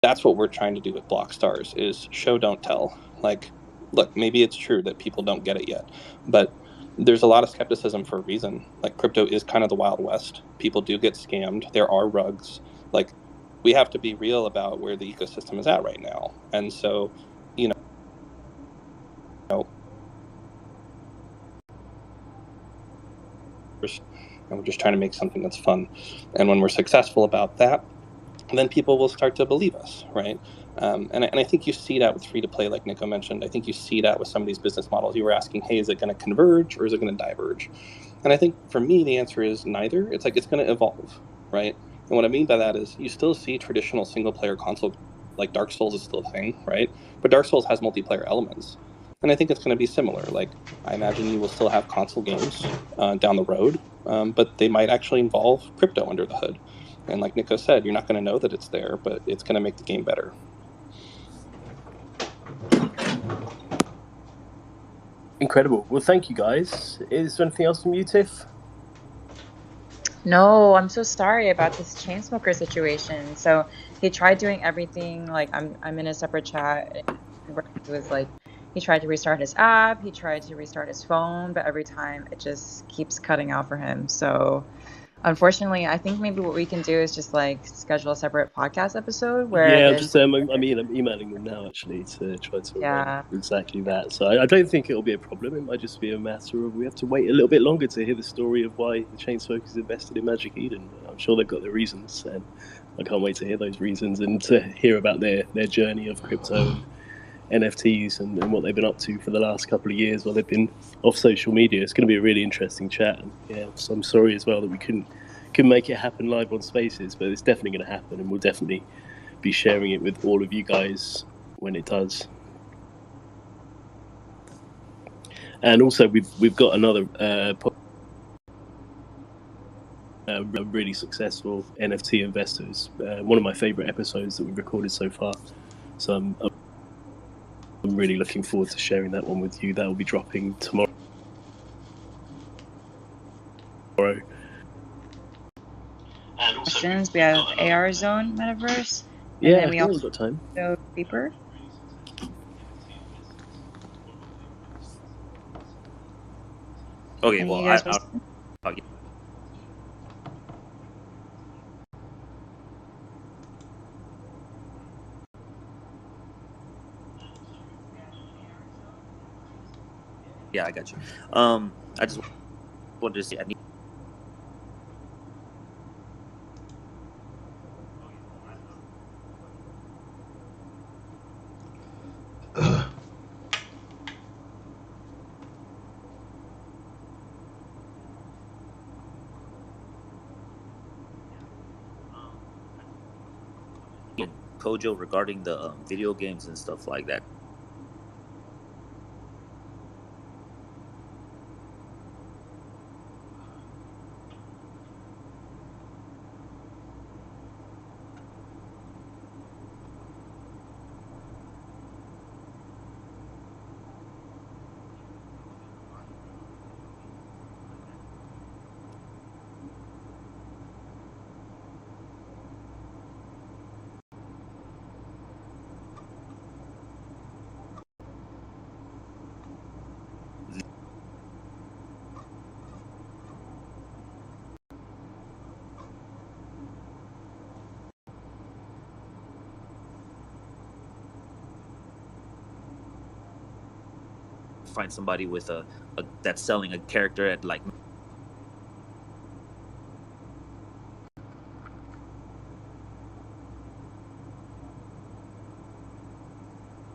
that's what we're trying to do with Blockstars, is show, don't tell. Like, look, maybe it's true that people don't get it yet, but there's a lot of skepticism for a reason. Like, crypto is kind of the Wild West. People do get scammed. There are rugs. Like, we have to be real about where the ecosystem is at right now. And so, you know, and we're just trying to make something that's fun. And when we're successful about that, then people will start to believe us, right? And I think you see that with free to play, like Nico mentioned. I think you see that with some of these business models. You were asking, hey, is it going to converge or is it going to diverge? And I think for me, the answer is neither. It's like it's going to evolve, right? And what I mean by that is you still see traditional single player console, like Dark Souls is still a thing, right? But Dark Souls has multiplayer elements. And I think it's going to be similar. Like, I imagine you will still have console games down the road, but they might actually involve crypto under the hood. And like Nico said, you're not going to know that it's there, but it's going to make the game better. Incredible. Well, thank you, guys. Is there anything else from you, Tiff? No, I'm so sorry about this Chainsmoker situation. So he tried doing everything. Like I'm in a separate chat where he was like, he tried to restart his app, he tried to restart his phone, but every time it just keeps cutting out for him. So unfortunately, I think maybe what we can do is just like schedule a separate podcast episode where Yeah, there's I'm emailing them now actually to try to arrange yeah. exactly that. So I don't think it'll be a problem. It might just be a matter of we have to wait a little bit longer to hear the story of why the Chainsmokers invested in Magic Eden. I'm sure they've got their reasons, and I can't wait to hear those reasons and to hear about their journey of crypto and NFTs and what they've been up to for the last couple of years while they've been off social media. It's going to be a really interesting chat. And yeah, so I'm sorry as well that we couldn't make it happen live on Spaces, but it's definitely going to happen, and we'll definitely be sharing it with all of you guys when it does. And also, we've got another really successful NFT investors. One of my favorite episodes that we've recorded so far. So I'm really looking forward to sharing that one with you. That will be dropping tomorrow. And questions. We have AR Zone Metaverse. And Yeah, then we yeah, also we've got time. go deeper. Okay, And well, you guys yeah, I got you. I just wanted to say I need. Kojo regarding the video games and stuff like that. Find somebody with a that's selling a character at like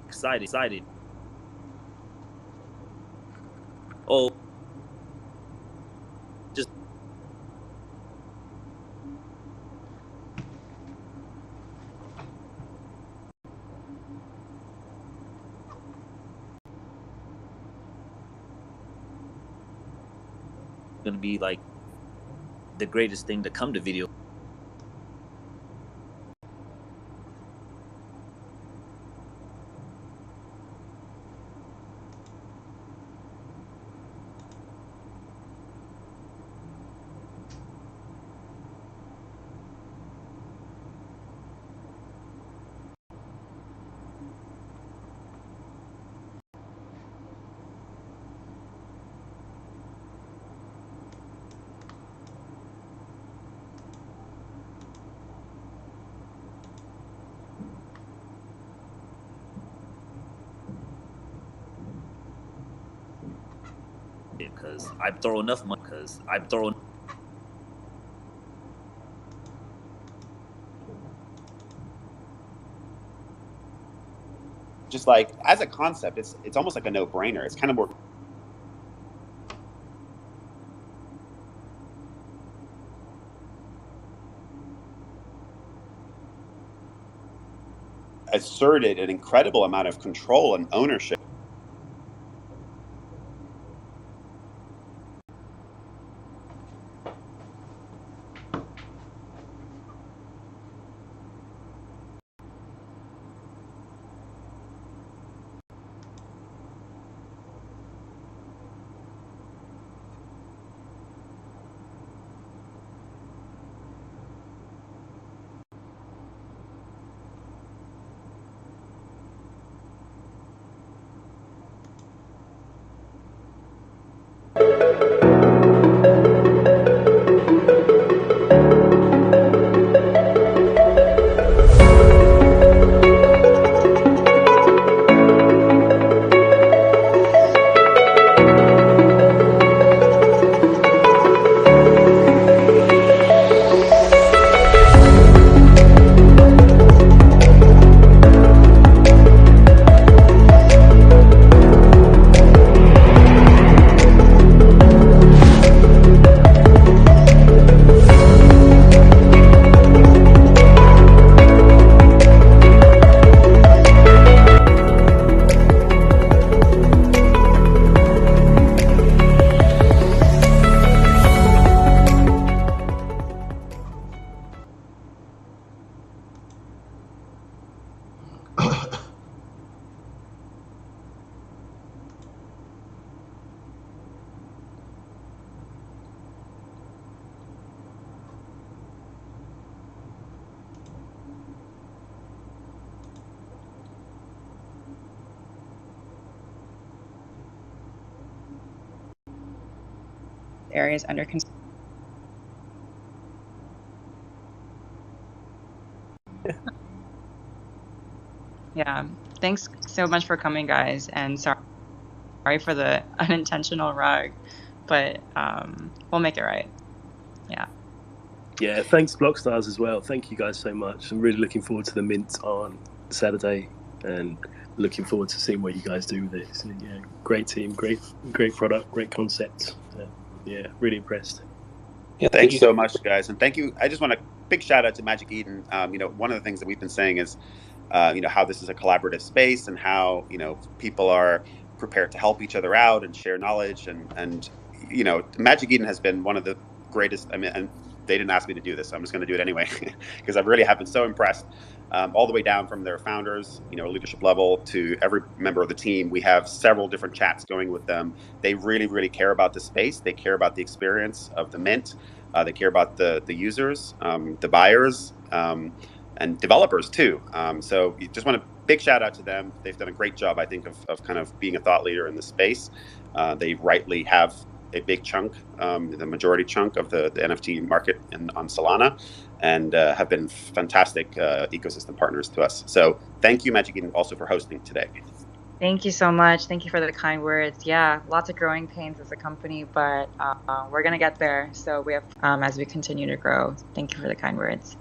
excited. Oh, just gonna be like the greatest thing to come to video because I throw enough money. Just like as a concept, it's almost like a no-brainer. It's kind of more asserted an incredible amount of control and ownership. Areas under construction. Yeah, thanks so much for coming, guys, and sorry for the unintentional rug, but we'll make it right. Yeah, thanks Blockstars as well. Thank you guys so much. I'm really looking forward to the mint on Saturday, and looking forward to seeing what you guys do with it. So, yeah, great team, great product, great concept. Yeah, really impressed. Yeah, Thank you so much, guys, and thank you. I just want a big shout out to Magic Eden. One of the things that we've been saying is, how this is a collaborative space and how people are prepared to help each other out and share knowledge and Magic Eden has been one of the greatest. I mean, and they didn't ask me to do this, so I'm just going to do it anyway because I really have been so impressed. All the way down from their founders, leadership level, to every member of the team. We have several different chats going with them. They really, really care about the space. They care about the experience of the mint. They care about the users, the buyers, and developers too. So you just want a big shout out to them. They've done a great job, I think, of kind of being a thought leader in the space. They rightly have a big chunk, the majority chunk of the NFT market on Solana, and have been fantastic ecosystem partners to us. So thank you, Magic Eden, also for hosting today. Thank you so much. Thank you for the kind words. Yeah, lots of growing pains as a company, but we're going to get there. So we have, as we continue to grow. Thank you for the kind words.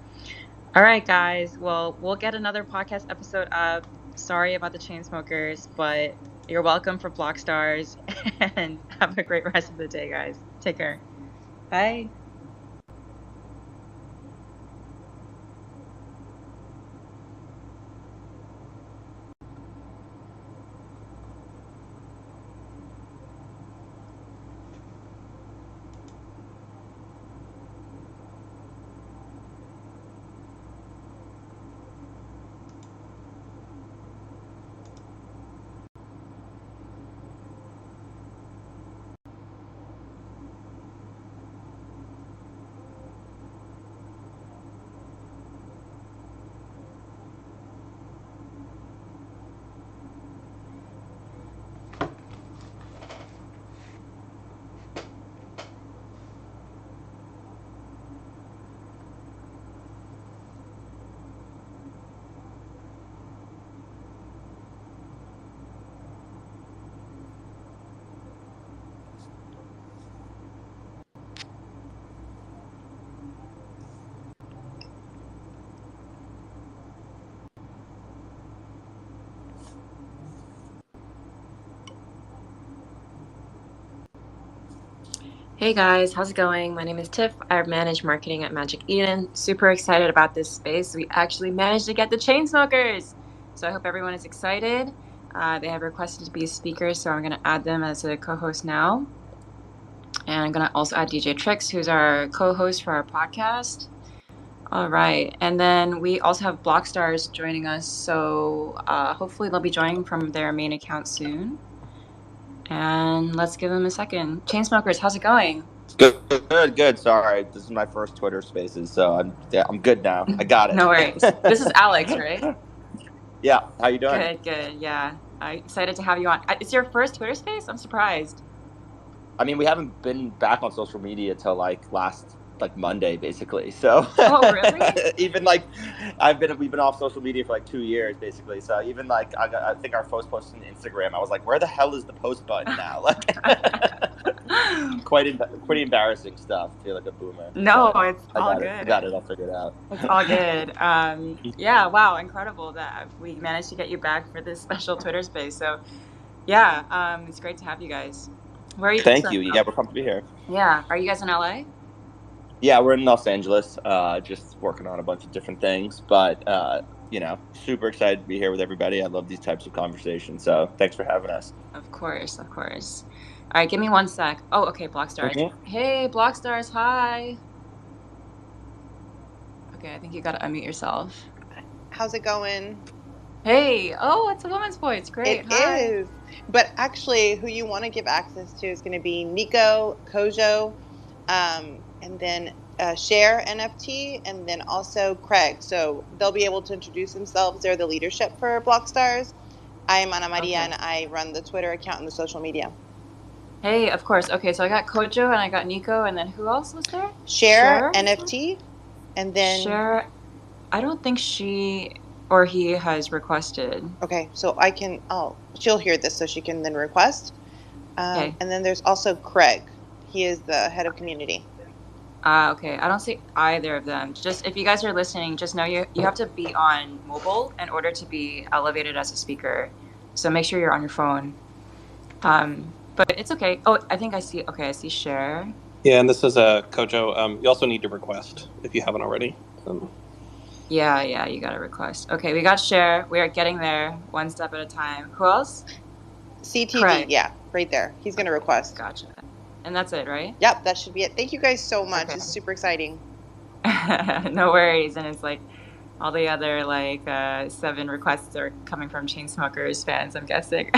All right, guys. Well, we'll get another podcast episode up. Sorry about the chain smokers, but you're welcome for Blockstars, and have a great rest of the day, guys. Take care. Bye. Hey guys, how's it going? My name is Tiff. I manage marketing at Magic Eden. Super excited about this space. We actually managed to get the Chainsmokers. So I hope everyone is excited. They have requested to be speakers, so I'm going to add them as a co-host now. And I'm going to also add DJ Trix, who's our co-host for our podcast. All right. And then we also have Blockstars joining us. So hopefully they'll be joining from their main account soon. And let's give them a second. Chainsmokers, how's it going? Good. Sorry, this is my first Twitter Spaces, so I'm good now. I got it. No worries. This is Alex, right? Yeah. How you doing? Good. Yeah, I'm excited to have you on. It's your first Twitter Space? I'm surprised. I mean, we haven't been back on social media till last Monday, basically. So. Oh, really? Even we've been off social media for 2 years, basically. So even I think our first post on Instagram, I was like, where the hell is the post button now? Pretty embarrassing stuff. I feel like a boomer. No, it's all good. I got it. I'll figure it out. It's all good. Yeah. Wow. Incredible that we managed to get you back for this special Twitter Space. So, yeah. It's great to have you guys. Where are you? Thank you. Yeah, we're pumped to be here. Yeah. Are you guys in LA? Yeah, we're in Los Angeles, just working on a bunch of different things, but, super excited to be here with everybody. I love these types of conversations, so thanks for having us. Of course. All right, give me 1 sec. Oh, okay, Blockstars. Mm-hmm. Hey, Blockstars, hi. Okay, I think you gotta unmute yourself. How's it going? Hey, oh, it's a woman's voice. Great. It is. But actually, who you want to give access to is going to be Nico, Kojo, and then Share NFT, and then also Craig. So they'll be able to introduce themselves. They're the leadership for Blockstars. I am Ana Maria, and I run the Twitter account and the social media. Hey, of course. Okay, so I got Kojo, and I got Nico, and then who else was there? Share NFT, and then... Share, I don't think she or he has requested. Okay, so I can... Oh, she'll hear this, so she can then request. Okay. And then there's also Craig. He is the head of community. Okay, I don't see either of them. Just if you guys are listening, just know you have to be on mobile in order to be elevated as a speaker. So make sure you're on your phone. But it's okay. Oh, I think I see. Okay, I see Share. Yeah, and this is Kojo. You also need to request if you haven't already. Yeah, you got to request. Okay, we got Share. We are getting there, one step at a time. Who else? CTV. Craig. Yeah, right there. He's going to request. Gotcha. And that's it, right? Yep, that should be it. Thank you guys so much. Okay. It's super exciting. No worries. And it's all the other 7 requests are coming from Chainsmokers fans, I'm guessing.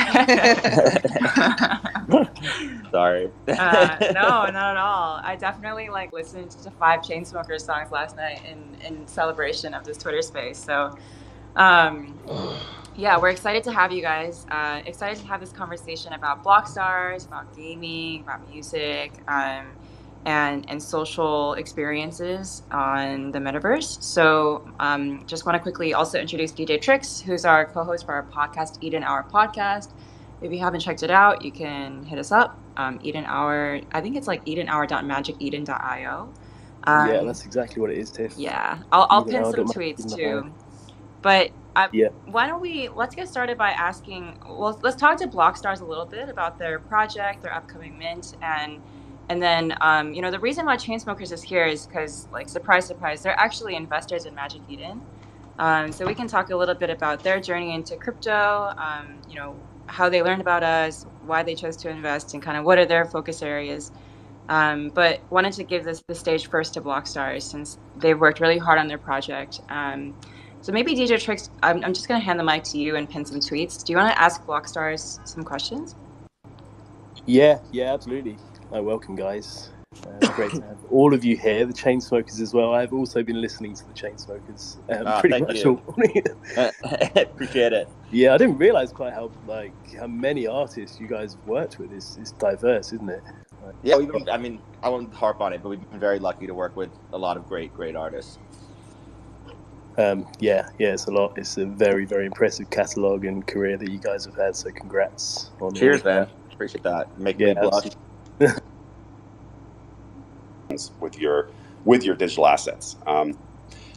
Sorry. No, not at all. I definitely listened to 5 Chainsmokers songs last night in celebration of this Twitter Space. So yeah, we're excited to have you guys. Excited to have this conversation about Blockstars, about gaming, about music, and social experiences on the Metaverse. So just want to quickly also introduce DJ Trix, who's our co-host for our podcast, Eden Hour Podcast. If you haven't checked it out, you can hit us up. Eden Hour, I think it's edenhour.magiceden.io. Yeah, that's exactly what it is, Tiff. Yeah, I'll pin some tweets too. But why don't let's get started by asking, let's talk to Blockstars a little bit about their project, their upcoming mint, and then, the reason why Chainsmokers is here is because, surprise, surprise, they're actually investors in Magic Eden. So we can talk a little bit about their journey into crypto, how they learned about us, why they chose to invest, and kind of what are their focus areas. But wanted to give the stage first to Blockstars since they've worked really hard on their project. So maybe DJ Trix, I'm just going to hand the mic to you and pin some tweets. Do you want to ask Blockstars some questions? Yeah, absolutely. Welcome, guys. Great to have all of you here, the Chainsmokers as well. I've also been listening to the Chainsmokers pretty much all morning. Appreciate it. Yeah, I didn't realize quite how many artists you guys have worked with. It's diverse, isn't it? Yeah, I won't harp on it, but we've been very lucky to work with a lot of great artists. Yeah, it's a lot. It's a very, very impressive catalogue and career that you guys have had. So congrats on it. Cheers, man. Appreciate that. Make me blush. with your digital assets.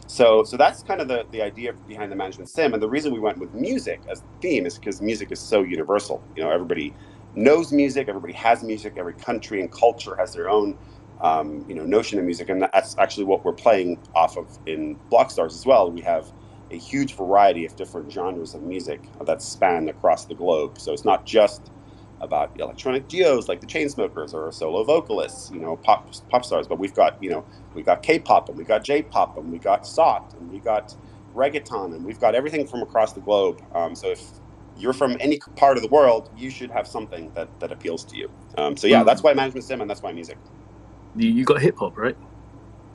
So that's kind of the idea behind the management sim, and the reason we went with music as the theme is because music is so universal. Everybody knows music, everybody has music, every country and culture has their own notion of music, and that's actually what we're playing off of in Blockstars as well. We have a huge variety of different genres of music that span across the globe. So it's not just about electronic duos like the Chainsmokers or solo vocalists, pop stars, but we've got K-pop, and we got J-pop, and we got SOT, and we got reggaeton, and we've got everything from across the globe. So if you're from any part of the world, you should have something that appeals to you. So yeah, that's why management sim, and that's why music. You got hip hop, right?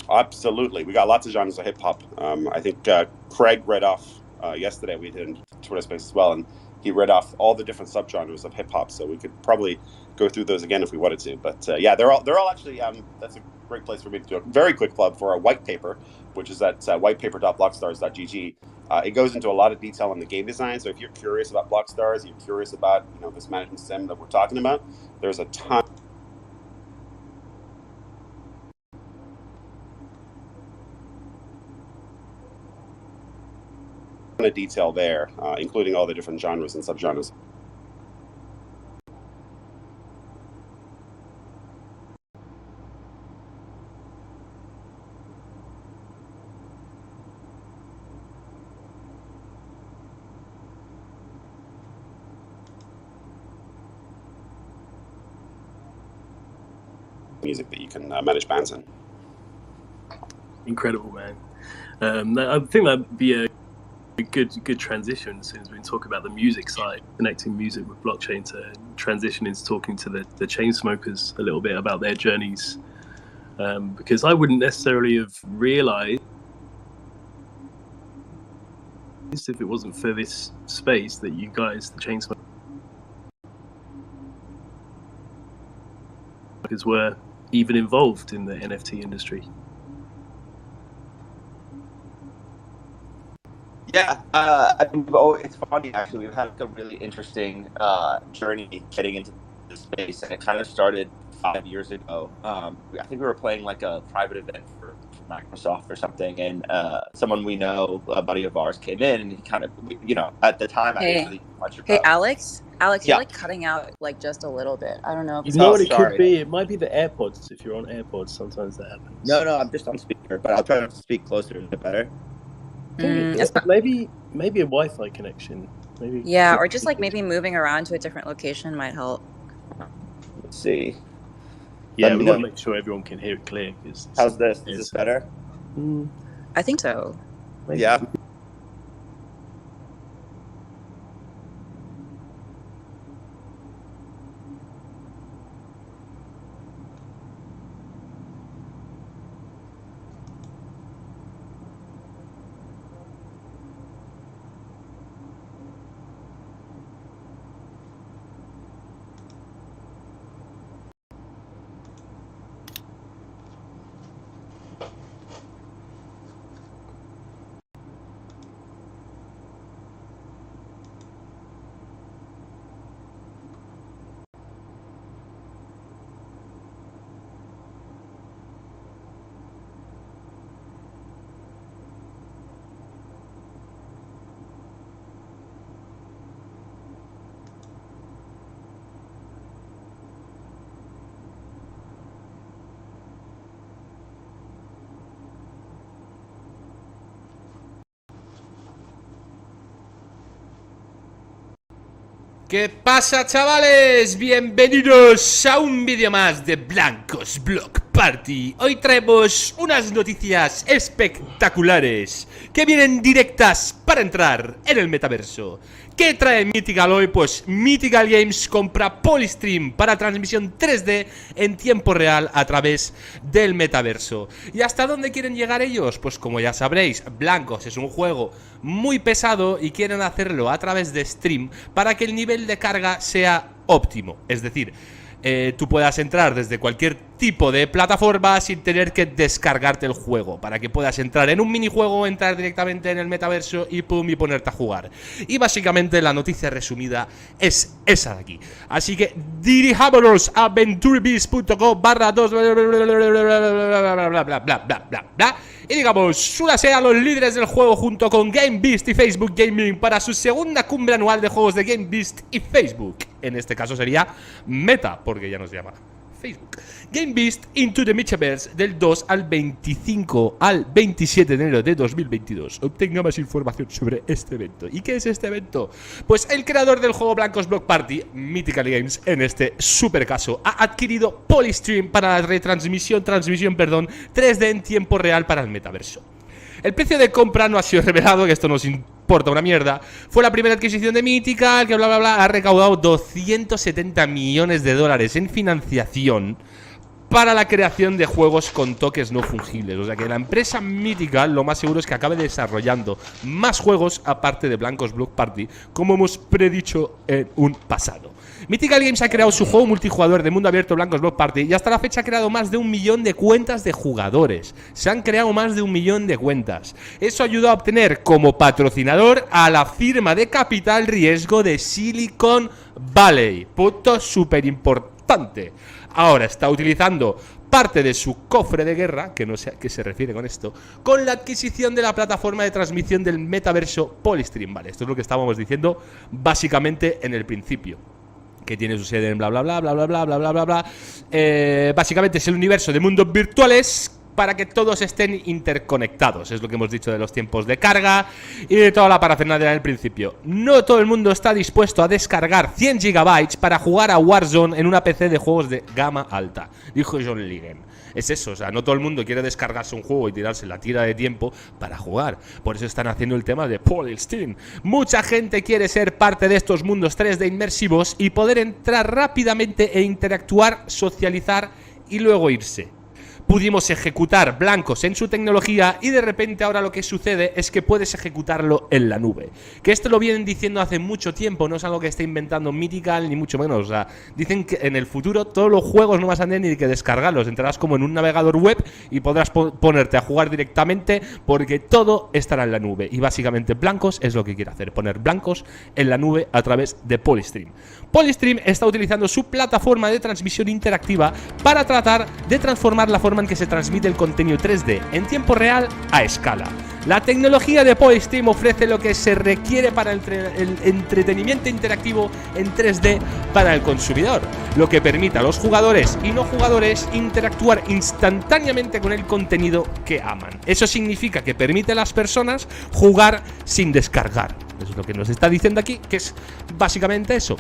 Absolutely, we got lots of genres of hip hop. I think Craig read off yesterday. We did in Twitter Space as well, and he read off all the different subgenres of hip hop. So we could probably go through those again if we wanted to. But yeah, they're all actually. That's a great place for me to do a very quick plug for our white paper, which is at whitepaper.blockstars.gg. It goes into a lot of detail on the game design. So if you're curious about Blockstars, you're curious about this management sim that we're talking about, there's a ton of detail there, including all the different genres and subgenres. Music that you can manage bands in. Incredible, man. I think that'd be a good transition, since we talk about the music side, connecting music with blockchain, to transition into talking to the Chainsmokers a little bit about their journeys, because I wouldn't necessarily have realized, if it wasn't for this space, that you guys, the Chainsmokers, were even involved in the NFT industry. Yeah, it's funny actually. We've had a really interesting journey getting into this space, and it kind of started 5 years ago. I think we were playing like a private event for Microsoft or something, and someone we know, a buddy of ours, came in, and he kind of, at the time, I didn't really know much about. Hey, Alex, you're like cutting out like just a little bit. I don't know. You know what it could be? It might be the AirPods. If you're on AirPods, sometimes that happens. No, I'm just on speaker, but I'll try to speak closer. Is it better? Maybe a Wi-Fi connection. Maybe. Yeah, or just like maybe moving around to a different location might help. Let's see. Yeah, we gotta make sure everyone can hear it clear. How's this? Is this better? I think so. Maybe. Yeah. ¿Qué pasa, chavales? Bienvenidos a un vídeo más de Blancos Block Party. Hoy traemos unas noticias espectaculares que vienen directas para entrar en el metaverso. ¿Qué trae Mythical hoy? Pues Mythical Games compra Polystream para transmisión 3D en tiempo real a través del metaverso. ¿Y hasta dónde quieren llegar ellos? Pues como ya sabréis, Blancos es un juego muy pesado y quieren hacerlo a través de stream para que el nivel de carga sea óptimo. Es decir, tú puedas entrar desde cualquier tipo de plataforma sin tener que descargarte el juego, para que puedas entrar en un minijuego, entrar directamente en el metaverso y pum, y ponerte a jugar. Y básicamente la noticia resumida es esa de aquí. Así que dirijámonos a venturebeast.com/2 y digamos, únase a los líderes del juego junto con GameBeast y Facebook Gaming para su segunda cumbre anual de juegos de GameBeast y Facebook. En este caso sería Meta, porque ya no se llama Facebook. GameBeast Into the Metaverse del 2 al 25 al 27 de enero de 2022. Obtenga más información sobre este evento. ¿Y qué es este evento? Pues el creador del juego Blancos Block Party, Mythical Games, en este super caso, ha adquirido Polystream para la transmisión 3D en tiempo real para el metaverso. El precio de compra no ha sido revelado, que esto nos importa una mierda. Fue la primera adquisición de Mythical, que bla bla bla, ha recaudado 270 millones de dólares en financiación para la creación de juegos con toques no fungibles. O sea que la empresa Mythical lo más seguro es que acabe desarrollando más juegos aparte de Blancos Block Party, como hemos predicho en un pasado. Mythical Games ha creado su juego multijugador de mundo abierto Blancos Block Party y hasta la fecha ha creado más de 1 millón de cuentas de jugadores. Se han creado más de 1 millón de cuentas. Eso ayudó a obtener como patrocinador a la firma de capital riesgo de Silicon Valley. Punto súper importante. Ahora está utilizando parte de su cofre de guerra, que no sé a qué se refiere con esto, con la adquisición de la plataforma de transmisión del metaverso Polystream. Vale, esto es lo que estábamos diciendo básicamente en el principio, que tiene su sede en bla bla bla bla bla bla bla bla bla bla. Básicamente es el universo de mundos virtuales para que todos estén interconectados. Es lo que hemos dicho de los tiempos de carga y de toda la parafernalia del principio. No todo el mundo está dispuesto a descargar 100 GB para jugar a Warzone en una PC de juegos de gama alta, dijo John Ligon. Es eso, o sea, no todo el mundo quiere descargarse un juego y tirarse la tira de tiempo para jugar. Por eso están haciendo el tema de Polystream. Mucha gente quiere ser parte de estos mundos 3D inmersivos y poder entrar rápidamente e interactuar, socializar y luego irse. Pudimos ejecutar blancos en su tecnología y de repente ahora lo que sucede es que puedes ejecutarlo en la nube. Que esto lo vienen diciendo hace mucho tiempo, no es algo que esté inventando Mythical ni mucho menos. O sea, dicen que en el futuro todos los juegos no vas a tener ni que descargarlos, entrarás como en un navegador web y podrás ponerte a jugar directamente porque todo estará en la nube. Y básicamente blancos es lo que quiere hacer, poner blancos en la nube a través de Polystream. Polystream está utilizando su plataforma de transmisión interactiva para tratar de transformar la forma en que se transmite el contenido 3D en tiempo real a escala. La tecnología de Polystream ofrece lo que se requiere para el entretenimiento interactivo en 3D para el consumidor, lo que permite a los jugadores y no jugadores interactuar instantáneamente con el contenido que aman. Eso significa que permite a las personas jugar sin descargar. Eso es lo que nos está diciendo aquí, que es básicamente eso.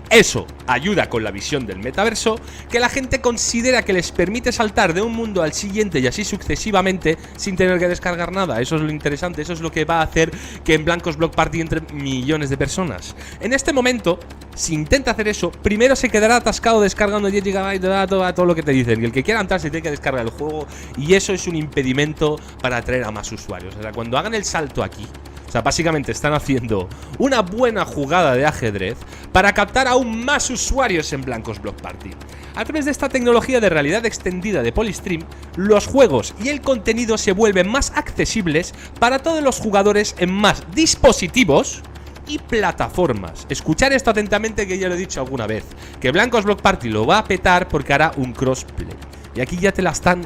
Eso ayuda con la visión del metaverso, que la gente considera que les permite saltar de un mundo al siguiente y así sucesivamente sin tener que descargar nada. Eso es lo interesante, eso es lo que va a hacer que en Blancos Block Party entre millones de personas. En este momento, si intenta hacer eso, primero se quedará atascado descargando 10 GB de datos a todo lo que te dicen. Y el que quiera entrar se tiene que descargar el juego y eso es un impedimento para atraer a más usuarios. O sea, cuando hagan el salto aquí, o sea, básicamente están haciendo una buena jugada de ajedrez para captar aún más usuarios en Blancos Block Party. A través de esta tecnología de realidad extendida de Polystream, los juegos y el contenido se vuelven más accesibles para todos los jugadores en más dispositivos y plataformas. Escuchar esto atentamente, que ya lo he dicho alguna vez, que Blancos Block Party lo va a petar porque hará un crossplay. Y aquí ya te la están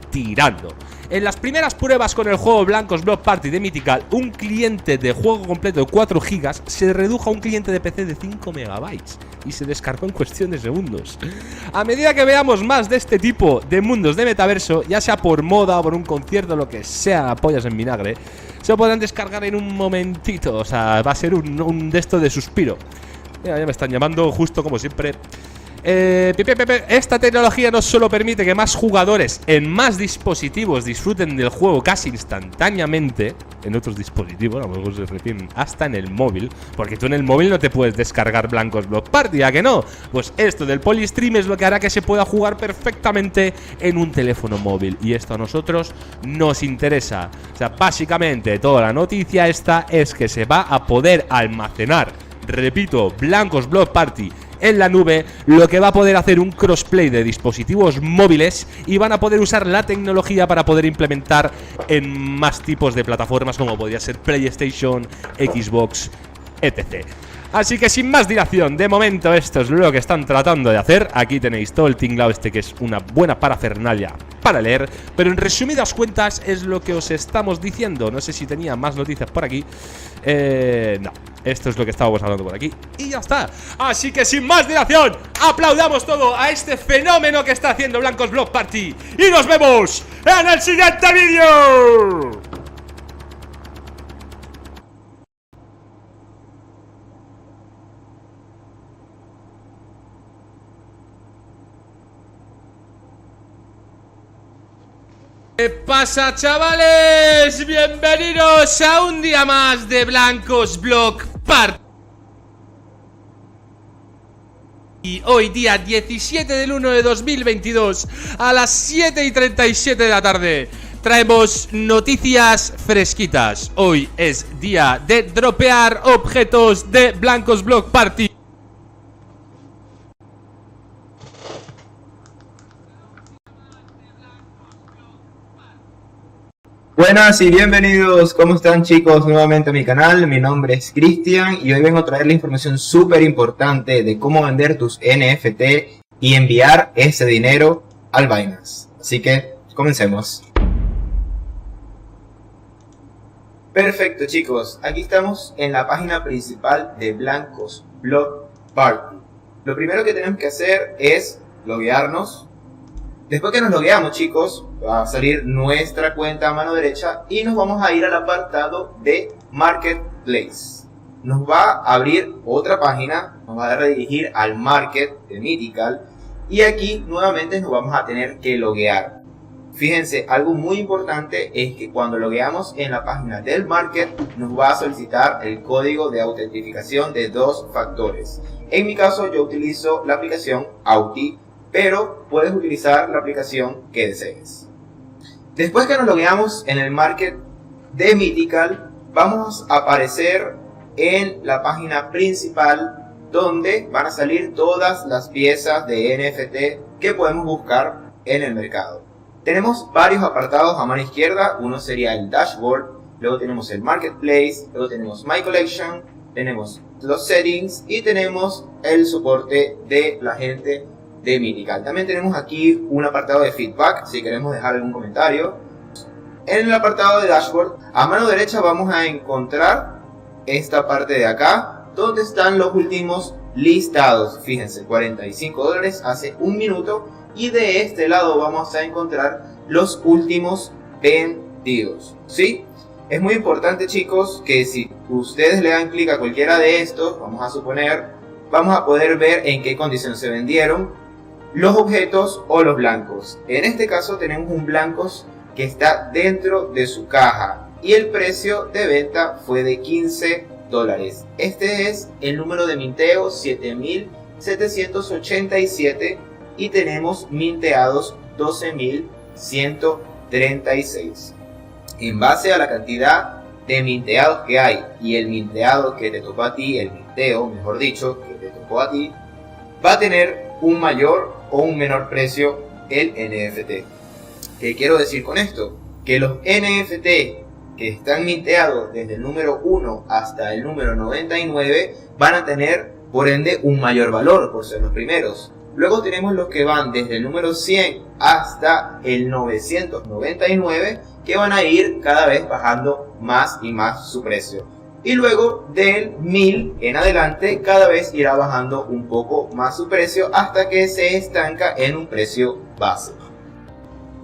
tirando. En las primeras pruebas con el juego Blancos Block Party de Mythical, un cliente de juego completo de 4 GB se redujo a un cliente de PC de 5 MB y se descargó en cuestión de segundos. A medida que veamos más de este tipo de mundos de metaverso, ya sea por moda o por un concierto, lo que sea, pollas en vinagre, se podrán descargar en un momentito. O sea, va a ser un de esto de suspiro. Mira, ya me están llamando justo como siempre. Esta tecnología no solo permite que más jugadores en más dispositivos disfruten del juego casi instantáneamente en otros dispositivos, a lo mejor se refieren hasta en el móvil, porque tú en el móvil no te puedes descargar Blancos Block Party, ¿a que no? Pues esto del Polystream es lo que hará que se pueda jugar perfectamente en un teléfono móvil, y esto a nosotros nos interesa. O sea, básicamente toda la noticia esta es que se va a poder almacenar, repito, Blancos Block Party en la nube, lo que va a poder hacer un crossplay de dispositivos móviles y van a poder usar la tecnología para poder implementar en más tipos de plataformas como podría ser PlayStation, Xbox, etc. Así que sin más dilación, de momento esto es lo que están tratando de hacer. Aquí tenéis todo el tinglao que es una buena parafernalia para leer, pero en resumidas cuentas es lo que os estamos diciendo. No sé si tenía más noticias por aquí. No, esto es lo que estábamos hablando por aquí y ya está. Así que sin más dilación, aplaudamos todo a este fenómeno que está haciendo Blancos Block Party y nos vemos en el siguiente vídeo. ¿Qué pasa, chavales? Bienvenidos a un día más de Blancos Block Party. Y hoy día 17 del 1 de 2022 a las 7:37 de la tarde traemos noticias fresquitas. Hoy es día de dropear objetos de Blancos Block Party. Buenas y bienvenidos, ¿cómo están chicos? Nuevamente a mi canal, mi nombre es Cristian y hoy vengo a traerles información súper importante de cómo vender tus NFT y enviar ese dinero al Binance. Así que, comencemos. Perfecto chicos, aquí estamos en la página principal de Blancos Block Party. Lo primero que tenemos que hacer es loguearnos. Después que nos logueamos chicos, va a salir nuestra cuenta a mano derecha y nos vamos a ir al apartado de Marketplace. Nos va a abrir otra página, nos va a redirigir al Market de Mythical y aquí nuevamente nos vamos a tener que loguear. Fíjense, algo muy importante es que cuando logueamos en la página del Market nos va a solicitar el código de autentificación de 2 factores. En mi caso yo utilizo la aplicación Auti, pero puedes utilizar la aplicación que desees. Después que nos logueamos en el Market de Mythical, vamos a aparecer en la página principal donde van a salir todas las piezas de NFT que podemos buscar en el mercado. Tenemos varios apartados a mano izquierda, uno sería el Dashboard, luego tenemos el Marketplace, luego tenemos My Collection, tenemos los Settings y tenemos el soporte de la gente de Mythical. También tenemos aquí un apartado de feedback si queremos dejar algún comentario. En el apartado de dashboard a mano derecha vamos a encontrar esta parte de acá donde están los últimos listados. Fíjense, $45 hace un minuto y de este lado vamos a encontrar los últimos vendidos, ¿sí? Es muy importante chicos que si ustedes le dan clic a cualquiera de estos, vamos a suponer, vamos a poder ver en qué condición se vendieron los objetos o los blancos. En este caso tenemos un blancos que está dentro de su caja y el precio de venta fue de $15. Este es el número de minteo 7787 y tenemos minteados 12136. En base a la cantidad de minteados que hay y el minteado que te tocó a ti, el minteo mejor dicho que te tocó a ti, va a tener un mayor o un menor precio el NFT. ¿Qué quiero decir con esto? Que los NFT que están minteados desde el número 1 hasta el número 99 van a tener por ende un mayor valor por ser los primeros. Luego tenemos los que van desde el número 100 hasta el 999 que van a ir cada vez bajando más y más su precio. Y luego del 1000 en adelante cada vez irá bajando un poco más su precio hasta que se estanca en un precio base.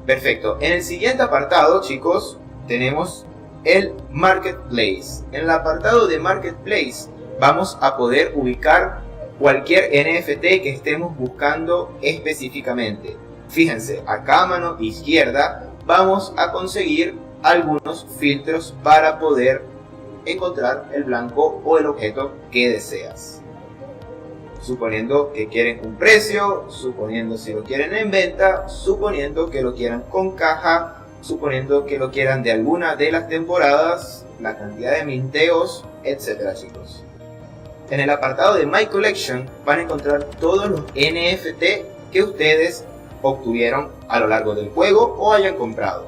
Perfecto, en el siguiente apartado chicos tenemos el Marketplace. En el apartado de Marketplace vamos a poder ubicar cualquier NFT que estemos buscando específicamente. Fíjense, acá a mano izquierda vamos a conseguir algunos filtros para poder encontrar el blanco o el objeto que deseas. Suponiendo que quieren un precio, suponiendo si lo quieren en venta, suponiendo que lo quieran con caja, suponiendo que lo quieran de alguna de las temporadas, la cantidad de minteos, etcétera chicos. en el apartado de My Collection van a encontrar todos los NFT que ustedes obtuvieron a lo largo del juego o hayan comprado.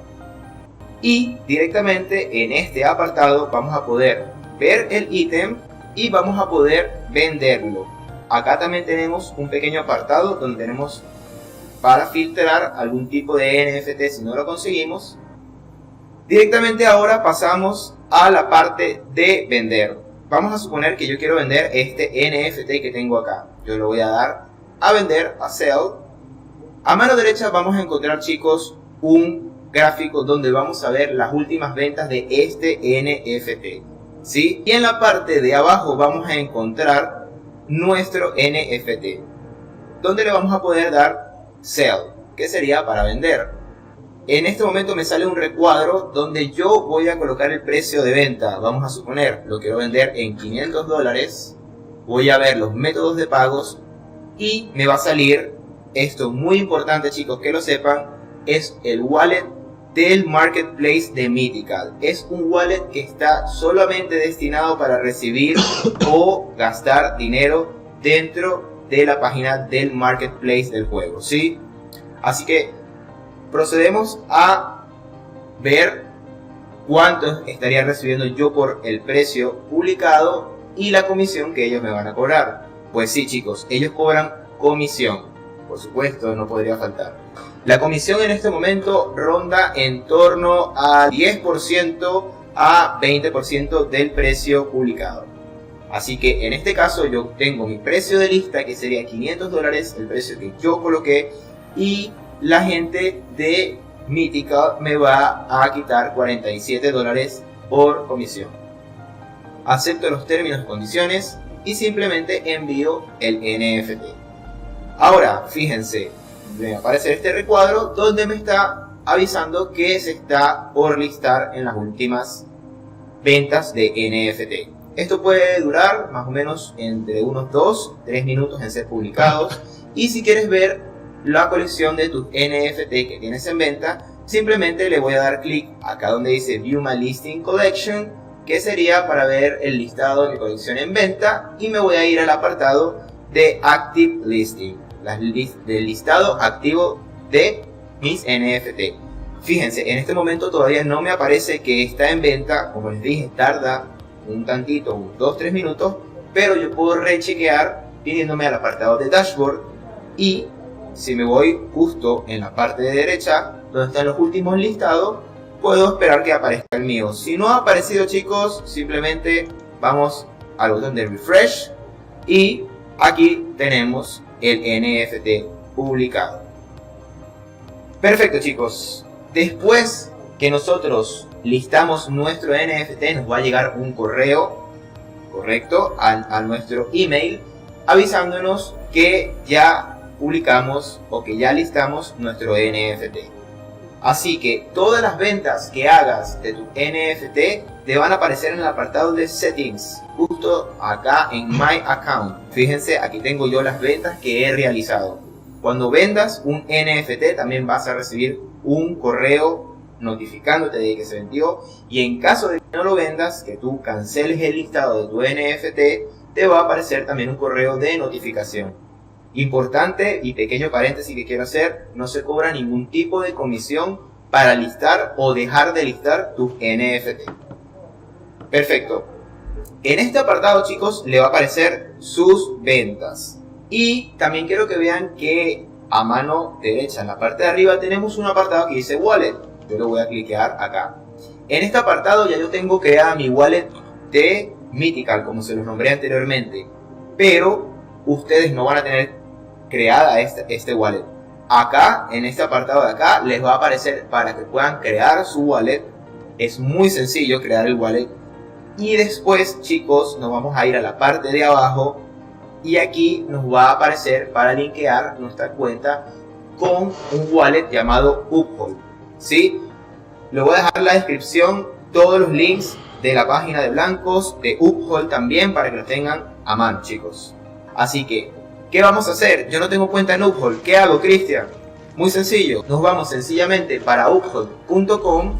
Y directamente en este apartado vamos a poder ver el ítem y vamos a poder venderlo. Acá también tenemos un pequeño apartado donde tenemos para filtrar algún tipo de NFT si no lo conseguimos. Directamente ahora pasamos a la parte de vender. Vamos a suponer que yo quiero vender este NFT que tengo acá. Yo lo voy a dar a vender, a sell. A mano derecha vamos a encontrar, chicos, un gráfico donde vamos a ver las últimas ventas de este NFT, ¿sí? Y en la parte de abajo vamos a encontrar nuestro NFT, donde le vamos a poder dar sell, que sería para vender. En este momento me sale un recuadro donde yo voy a colocar el precio de venta. Vamos a suponer, lo quiero vender en $500. Voy a ver los métodos de pagos y me va a salir esto, muy importante, chicos, que lo sepan, es el wallet del marketplace de Mythical. Es un wallet que está solamente destinado para recibir o gastar dinero dentro de la página del marketplace del juego, ¿sí? Así que procedemos a ver cuánto estaría recibiendo yo por el precio publicado y la comisión que ellos me van a cobrar. Pues sí, chicos, ellos cobran comisión, por supuesto, no podría faltar. La comisión en este momento ronda en torno a 10% a 20% del precio publicado. Así que en este caso yo tengo mi precio de lista, que sería $500, el precio que yo coloqué, y la gente de Mythical me va a quitar $47 por comisión. Acepto los términos y condiciones y simplemente envío el NFT. Ahora, fíjense, me aparece este recuadro donde me está avisando que se está por listar en las últimas ventas de NFT. Esto puede durar más o menos entre unos 2-3 minutos en ser publicados. Y si quieres ver la colección de tus NFT que tienes en venta, simplemente le voy a dar clic acá donde dice View My Listing Collection, que sería para ver el listado de mi colección en venta, y me voy a ir al apartado de Active Listing, del listado activo de mis NFT. Fíjense, en este momento todavía no me aparece que está en venta. Como les dije, tarda un tantito, unos 2-3 minutos, pero yo puedo rechequear viniéndome al apartado de Dashboard, y si me voy justo en la parte de derecha donde están los últimos listados, puedo esperar que aparezca el mío. Si no ha aparecido, chicos, simplemente vamos al botón de refresh y aquí tenemos el NFT publicado. Perfecto, chicos. Después que nosotros listamos nuestro NFT, nos va a llegar un correo, correcto, a nuestro email, avisándonos que ya publicamos o que ya listamos nuestro NFT. Así que todas las ventas que hagas de tu NFT te van a aparecer en el apartado de Settings, justo acá en My Account. Fíjense, aquí tengo yo las ventas que he realizado. Cuando vendas un NFT también vas a recibir un correo notificándote de que se vendió, y en caso de que no lo vendas, que tú canceles el listado de tu NFT, te va a aparecer también un correo de notificación. Importante y pequeño paréntesis que quiero hacer: no se cobra ningún tipo de comisión para listar o dejar de listar tus NFT. Perfecto. En este apartado, chicos, le va a aparecer sus ventas. Y también quiero que vean que a mano derecha, en la parte de arriba, tenemos un apartado que dice Wallet. Yo lo voy a cliquear acá. En este apartado ya yo tengo creada mi wallet de Mythical, como se los nombré anteriormente. Pero ustedes no van a tener creada este wallet. Acá, en este apartado de acá, les va a aparecer para que puedan crear su wallet. Es muy sencillo crear el wallet. Y después, chicos, nos vamos a ir a la parte de abajo, y aquí nos va a aparecer para linkear nuestra cuenta con un wallet llamado Uphold, ¿sí? Le voy a dejar en la descripción todos los links de la página de Blancos, de Uphold también, para que lo tengan a mano, chicos. Así que, ¿qué vamos a hacer? Yo no tengo cuenta en Uphold. ¿Qué hago, Cristian? Muy sencillo. Nos vamos sencillamente para uphold.com,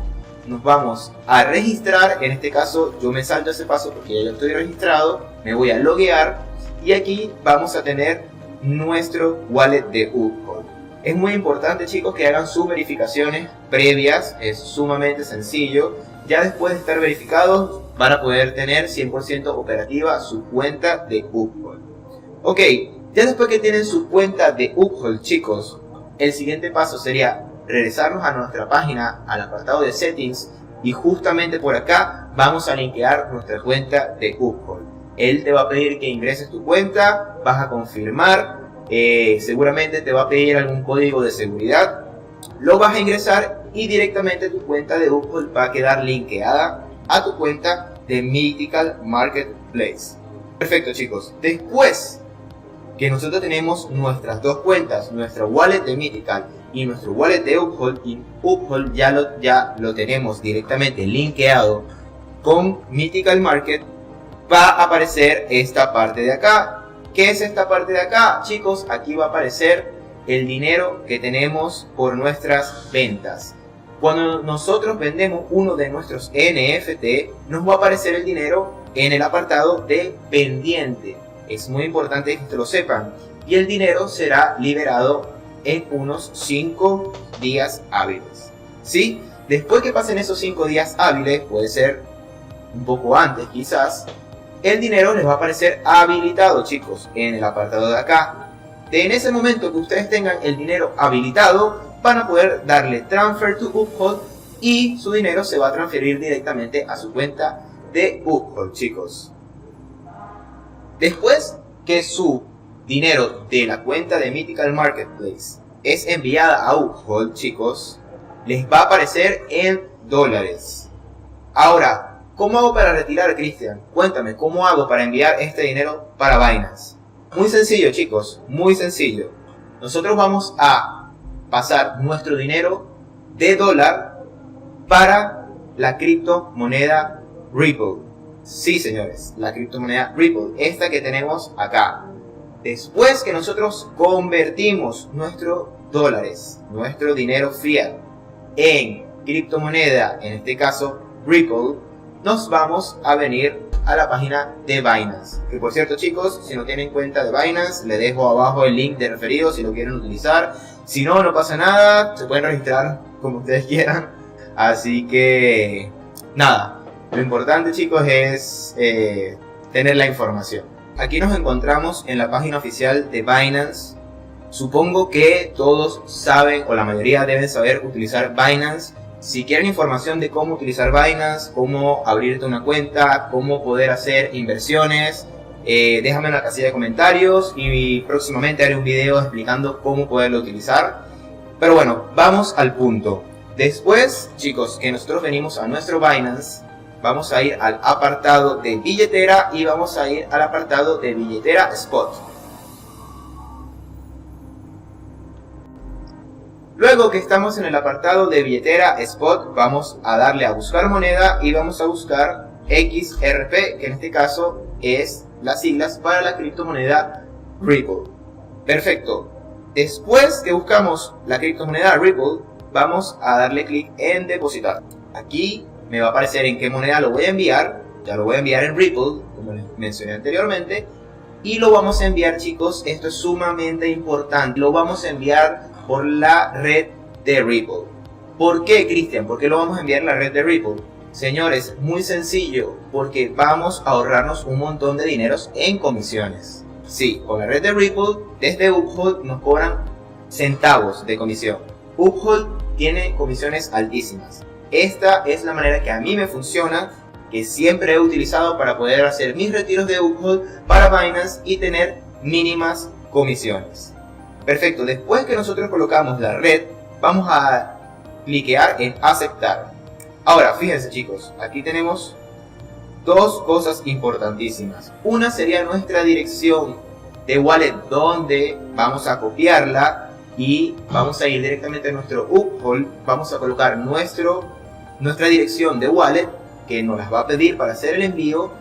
nos vamos a registrar. En este caso yo me salto ese paso porque ya yo estoy registrado, me voy a loguear y aquí vamos a tener nuestro wallet de Uphold. Es muy importante, chicos, que hagan sus verificaciones previas, es sumamente sencillo. Ya después de estar verificados van a poder tener 100% operativa su cuenta de Uphold. Ok, ya después que tienen su cuenta de Uphold, chicos, el siguiente paso sería regresarnos a nuestra página, al apartado de settings, y justamente por acá vamos a linkear nuestra cuenta de Uphold. Él te va a pedir que ingreses tu cuenta, vas a confirmar, seguramente te va a pedir algún código de seguridad, lo vas a ingresar y directamente tu cuenta de Uphold va a quedar linkeada a tu cuenta de Mythical Marketplace. Perfecto, chicos. Después que nosotros tenemos nuestras dos cuentas, nuestro wallet de Mythical y nuestro wallet de Uphold, y Uphold ya lo tenemos directamente linkeado con Mythical Market, va a aparecer esta parte de acá. ¿Qué es esta parte de acá? Chicos, aquí va a aparecer el dinero que tenemos por nuestras ventas. Cuando nosotros vendemos uno de nuestros NFT, nos va a aparecer el dinero en el apartado de pendiente. Es muy importante que lo sepan. Y el dinero será liberado en unos 5 días hábiles. ¿Sí? Después que pasen esos 5 días hábiles, puede ser un poco antes quizás, el dinero les va a aparecer habilitado, chicos, en el apartado de acá. En ese momento que ustedes tengan el dinero habilitado, van a poder darle Transfer to Uphold y su dinero se va a transferir directamente a su cuenta de Uphold, chicos. Después que su dinero de la cuenta de Mythical Marketplace es enviada a Uphold, chicos, les va a aparecer en dólares. Ahora, ¿cómo hago para retirar, Cristian? Cuéntame, ¿cómo hago para enviar este dinero para Binance? Muy sencillo, chicos, muy sencillo. Nosotros vamos a pasar nuestro dinero de dólar para la criptomoneda Ripple. Sí, señores, la criptomoneda Ripple, esta que tenemos acá. Después que nosotros convertimos nuestros dólares, nuestro dinero fiat, en criptomoneda, en este caso Ripple, nos vamos a venir a la página de Binance. Que por cierto, chicos, si no tienen cuenta de Binance, les dejo abajo el link de referido si lo quieren utilizar. Si no, no pasa nada, se pueden registrar como ustedes quieran. Así que, nada, lo importante, chicos, es tener la información. Aquí nos encontramos en la página oficial de Binance. Supongo que todos saben, o la mayoría deben saber utilizar Binance. Si quieren información de cómo utilizar Binance, cómo abrirte una cuenta, cómo poder hacer inversiones, déjame en la casilla de comentarios y próximamente haré un video explicando cómo poderlo utilizar. Pero bueno, vamos al punto. Después, chicos, que nosotros venimos a nuestro Binance, vamos a ir al apartado de billetera y vamos a ir al apartado de billetera Spot. Luego que estamos en el apartado de billetera Spot, vamos a darle a buscar moneda y vamos a buscar XRP, que en este caso es las siglas para la criptomoneda Ripple. Perfecto. Después que buscamos la criptomoneda Ripple, vamos a darle clic en depositar. Aquí me va a aparecer en qué moneda lo voy a enviar. Ya lo voy a enviar en Ripple, como les mencioné anteriormente. Y lo vamos a enviar, chicos, esto es sumamente importante, lo vamos a enviar por la red de Ripple. ¿Por qué, Cristian? ¿Por qué lo vamos a enviar en la red de Ripple? Señores, muy sencillo, porque vamos a ahorrarnos un montón de dineros en comisiones. Sí, con la red de Ripple, desde Uphold nos cobran centavos de comisión. Uphold tiene comisiones altísimas. Esta es la manera que a mí me funciona, que siempre he utilizado para poder hacer mis retiros de Uphold para Binance y tener mínimas comisiones. Perfecto, después que nosotros colocamos la red, vamos a cliquear en aceptar. Ahora, fíjense, chicos, aquí tenemos dos cosas importantísimas. Una sería nuestra dirección de wallet, donde vamos a copiarla y vamos a ir directamente a nuestro Uphold. Vamos a colocar nuestra dirección de wallet, que nos las va a pedir para hacer el envío.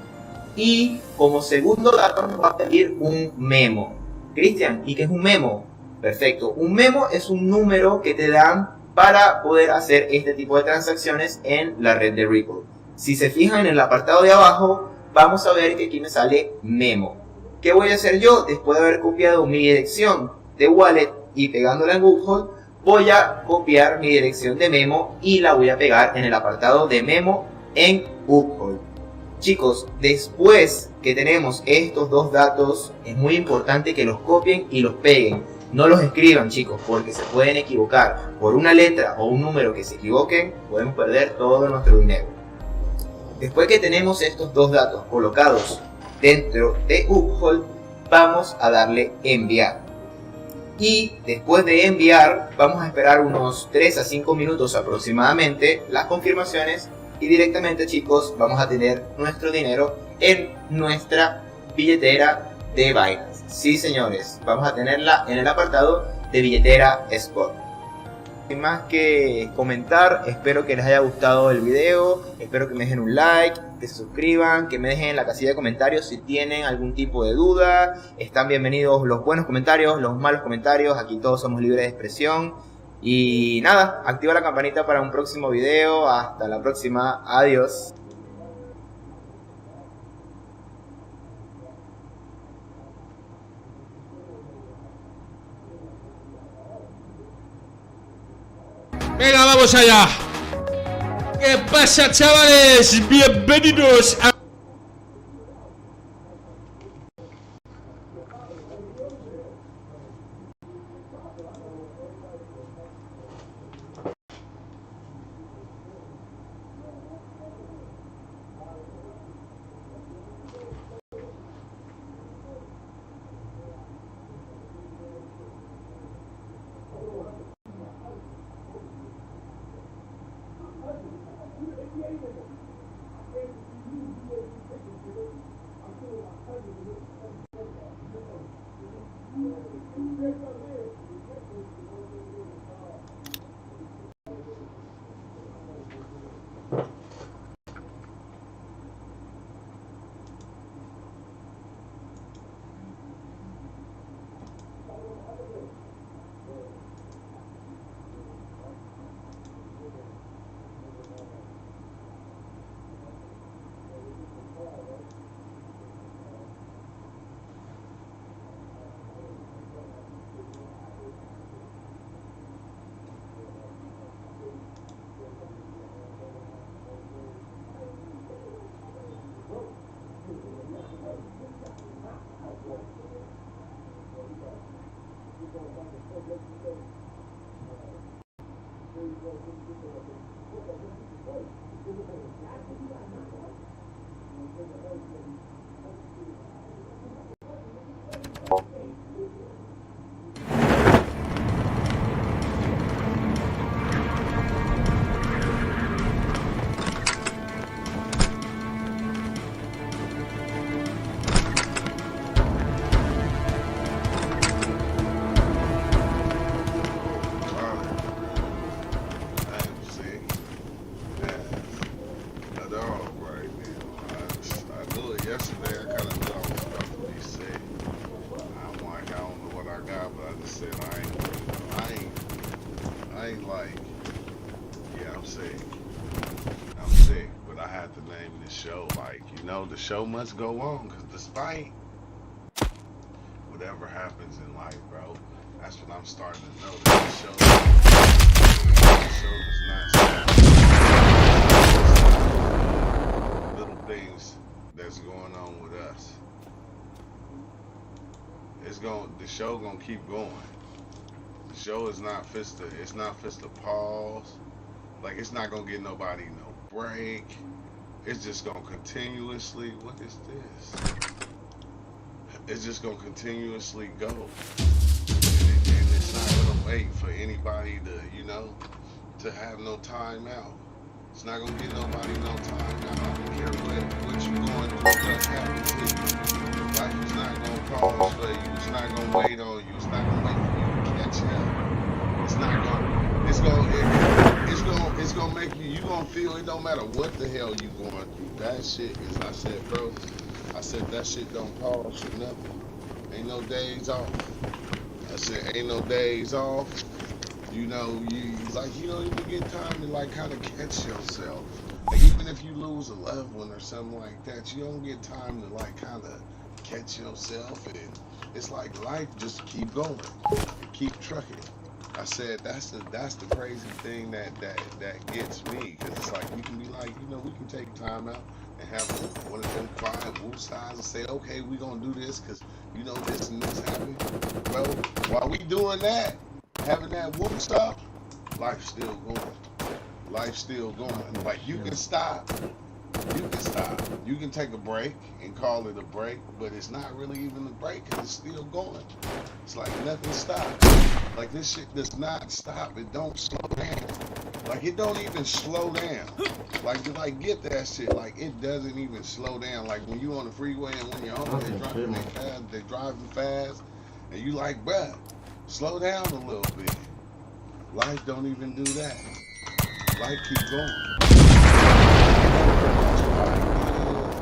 Y como segundo dato nos va a pedir un memo. Cristian, ¿y qué es un memo? Perfecto, un memo es un número que te dan para poder hacer este tipo de transacciones en la red de Ripple. Si se fijan en el apartado de abajo, vamos a ver que aquí me sale Memo. ¿Qué voy a hacer yo? Después de haber copiado mi dirección de wallet y pegándola en Uphold, voy a copiar mi dirección de Memo y la voy a pegar en el apartado de Memo en Uphold. Chicos, después que tenemos estos dos datos, es muy importante que los copien y los peguen. No los escriban, chicos, porque se pueden equivocar. Por una letra o un número que se equivoquen, podemos perder todo nuestro dinero. Después que tenemos estos dos datos colocados dentro de Uphold, vamos a darle enviar. Y después de enviar, vamos a esperar unos 3 a 5 minutos aproximadamente las confirmaciones y directamente, chicos, vamos a tener nuestro dinero en nuestra billetera de Binance. Sí, señores, vamos a tenerla en el apartado de billetera Spot. Sin más que comentar, espero que les haya gustado el video, espero que me dejen un like, que se suscriban, que me dejen en la casilla de comentarios si tienen algún tipo de duda. Están bienvenidos los buenos comentarios, los malos comentarios, aquí todos somos libres de expresión. Y nada, activa la campanita para un próximo video. Hasta la próxima, adiós. Venga, vamos allá. ¿Qué pasa, chavales? Bienvenidos a... The show must go on, because despite whatever happens in life, bro, that's what I'm starting to know. That the show does not little things that's going on with us. The show gonna keep going. The show is not fista pause. Like, it's not gonna get nobody no break. It's just gonna continuously, what is this? It's just gonna continuously go. And it's not gonna wait for anybody to, to have no time out. It's not gonna get nobody no time out. I don't care what you're going through, what's happening to you. Life is not gonna pause for you. It's not gonna wait on you. It's not gonna wait for you to catch up. It's gonna make you gonna feel it don't matter what the hell you going through. That shit is, I said, bro, that shit don't pause for nothing. Ain't no days off. I said, ain't no days off. You know, you don't even get time to like kind of catch yourself. Like, even if you lose a loved one or something like that, you don't get time to like kind of catch yourself. And it's like life just keep going, keep trucking. I said that's the crazy thing that gets me, because it's like we can be like, you know, we can take time out and have one of them quiet woosahs and say, okay, we gonna do this because you know this and this happened. Well, while we doing that, having that woosah, life's still going. Life's still going. Like, you can stop. You can stop. You can take a break and call it a break, but it's not really even a break because it's still going. It's like nothing stops. Like, this shit does not stop. It don't slow down. Like, it don't even slow down. Like get that shit. Like, it doesn't even slow down. Like, when you on the freeway and when you're home, they driving fast, and you like, bruh, slow down a little bit. Life don't even do that. Life keep going. It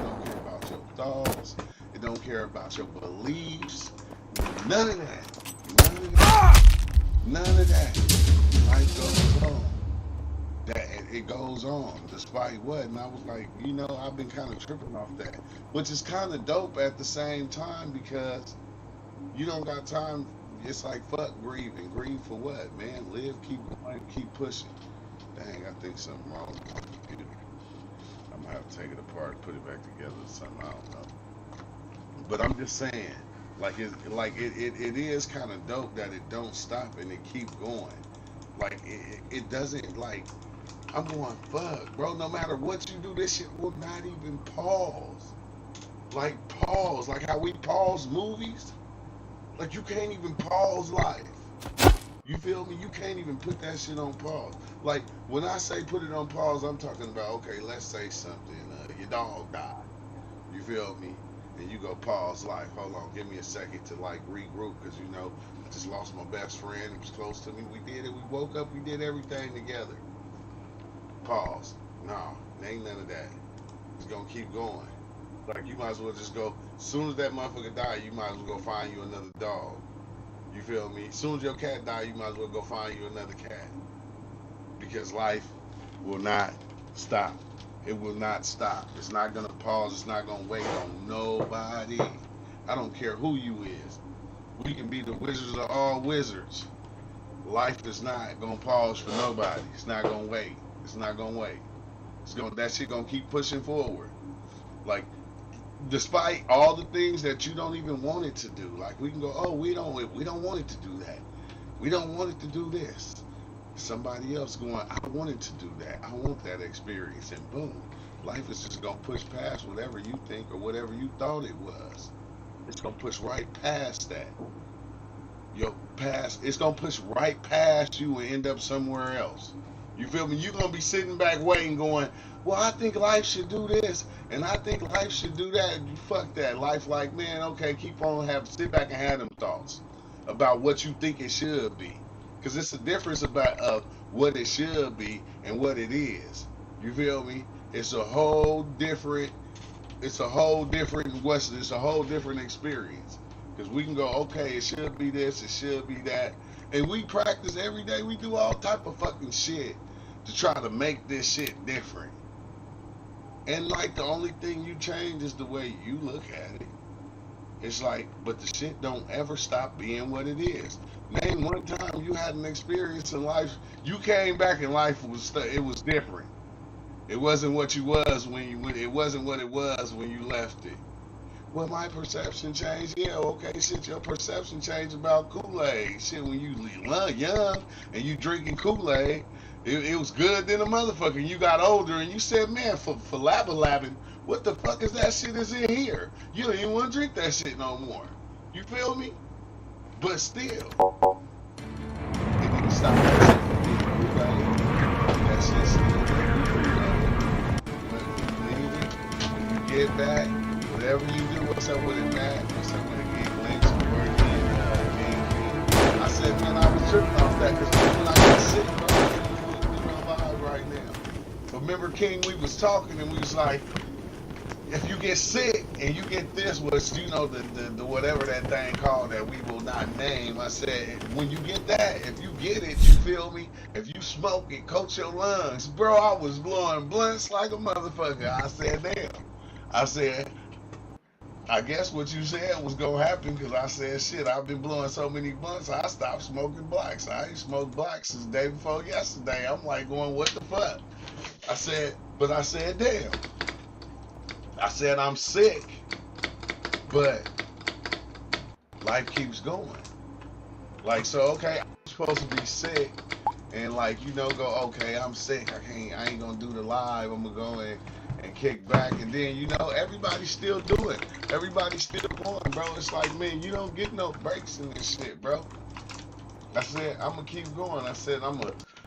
don't care about your thoughts. It don't care about your beliefs. None of that. None of that. Life goes on. It goes on despite what. And I was like, you know, I've been kind of tripping off that, which is kind of dope at the same time, because you don't got time. It's like, fuck grieving. Grieve for what, man? Live, keep going, keep pushing. Dang, I think something wrong with my computer. I'm gonna have to take it apart, put it back together or something, I don't know. But I'm just saying, it is kind of dope that it don't stop and it keep going. Like, it doesn't, like, I'm going, fuck, bro, no matter what you do, this shit will not even pause. Like, pause. Like how we pause movies. Like, you can't even pause life. You feel me? You can't even put that shit on pause. Like, when I say put it on pause, I'm talking about, okay, let's say something, your dog died. You feel me? And you go pause life. Hold on, give me a second to like regroup, because you know, I just lost my best friend. It was close to me. We did it. We woke up. We did everything together. Pause. No, ain't none of that. It's gonna keep going. Like, you might as well just go, as soon as that motherfucker die, you might as well go find you another dog. You feel me? As soon as your cat die, you might as well go find you another cat. Because life will not stop. It will not stop. It's not gonna pause. It's not gonna wait on nobody. I don't care who you is. We can be the wizards of all wizards. Life is not gonna pause for nobody. It's not gonna wait. It's not gonna wait. That shit gonna keep pushing forward. Like, despite all the things that you don't even want it to do. Like, we can go, oh, we don't want it to do that. We don't want it to do this. Somebody else going, I wanted to do that. I want that experience. And boom, life is just going to push past whatever you think or whatever you thought it was. It's going to push right past that. It's going to push right past you and end up somewhere else. You feel me? You're going to be sitting back waiting going, well, I think life should do this, and I think life should do that. You fuck that. Life like, man, okay, keep on sit back and have them thoughts about what you think it should be. Because it's a difference of what it should be and what it is. You feel me? It's a whole different experience. Because we can go, okay, it should be this, it should be that. And we practice every day. We do all type of fucking shit to try to make this shit different. And like, the only thing you change is the way you look at it. It's like, but the shit don't ever stop being what it is. Name one time you had an experience in life, you came back and life was different. It wasn't what you was it wasn't what it was when you left it. Well, my perception changed. Yeah, okay, shit, your perception changed about Kool-Aid. Shit, when you young and you drinking Kool-Aid, it was good than a motherfucker. And you got older and you said, man, for labba-labbing, what the fuck is that shit is in here? You don't even want to drink that shit no more. You feel me? But still, it didn't stop that shit from being Kool-Aid. That shit still Kool-Aid. But when you get back, whatever you do, what's up with it, man? What's up with it, King Lynch? I said, man, I was tripping off that because when I got sick, bro, I can't do no vibe right now. But remember, King, we was talking and we was like, if you get sick, and you get this, which you know the whatever that thing called that we will not name. I said, when you get that, if you get it, you feel me? If you smoke it, coat your lungs, bro. I was blowing blunts like a motherfucker. I said, damn. I said, I guess what you said was gonna happen, because I said, shit, I've been blowing so many blunts, I stopped smoking blacks. I ain't smoked blacks since the day before yesterday. I'm like going, what the fuck? I said, damn. I said, I'm sick, but life keeps going. Like, so, okay, I'm supposed to be sick, and like, you know, go, okay, I'm sick, I ain't gonna do the live, I'm gonna go and kick back, and then, you know, everybody's still doing, everybody's still going, bro. It's like, man, you don't get no breaks in this shit, bro. I said, I'm gonna keep going. I said, I'm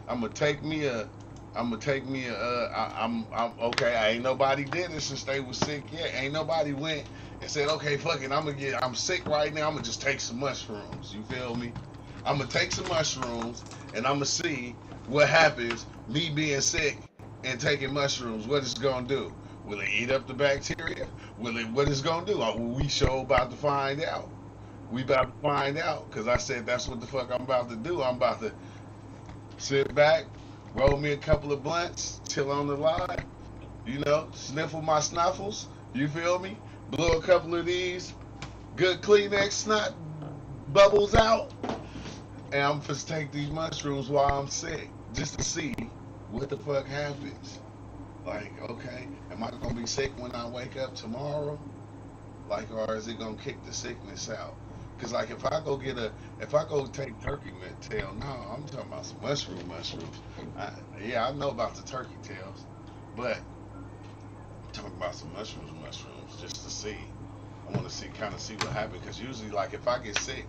gonna take me a, I'm okay. Ain't nobody did it since they was sick yet. Ain't nobody went and said, okay, fuck it, I'm sick right now, I'm gonna just take some mushrooms. You feel me? I'm gonna take some mushrooms and I'm gonna see what happens, me being sick and taking mushrooms, what it's gonna do. Will it eat up the bacteria? What it's gonna do? We sure about to find out. We about to find out, because I said that's what the fuck I'm about to do. I'm about to sit back, roll me a couple of blunts, chill on the line, you know, sniffle my snuffles, you feel me? Blow a couple of these good Kleenex snot bubbles out, and I'm just take these mushrooms while I'm sick, just to see what the fuck happens. Like, okay, am I gonna be sick when I wake up tomorrow? Like, or is it gonna kick the sickness out? Cause like, if I go take turkey tail, no, I'm talking about some mushrooms. Yeah, I know about the turkey tails, but I'm talking about some mushrooms, just to see. I want to kind of see what happens. Cause usually, like, if I get sick,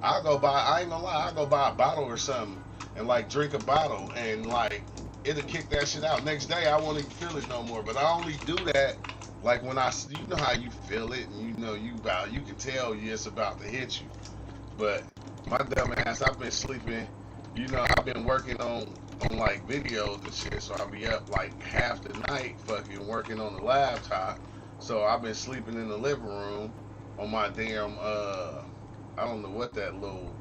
I ain't gonna lie, I'll go buy a bottle or something and like drink a bottle, and like, it'll kick that shit out. Next day, I won't even feel it no more. But I only do that like when you know how you feel it, and you know you can tell it's about to hit you. But my dumb ass, I've been sleeping. You know, I've been working on like videos and shit, so I'll be up like half the night fucking working on the laptop. So I've been sleeping in the living room on my damn I don't know what that little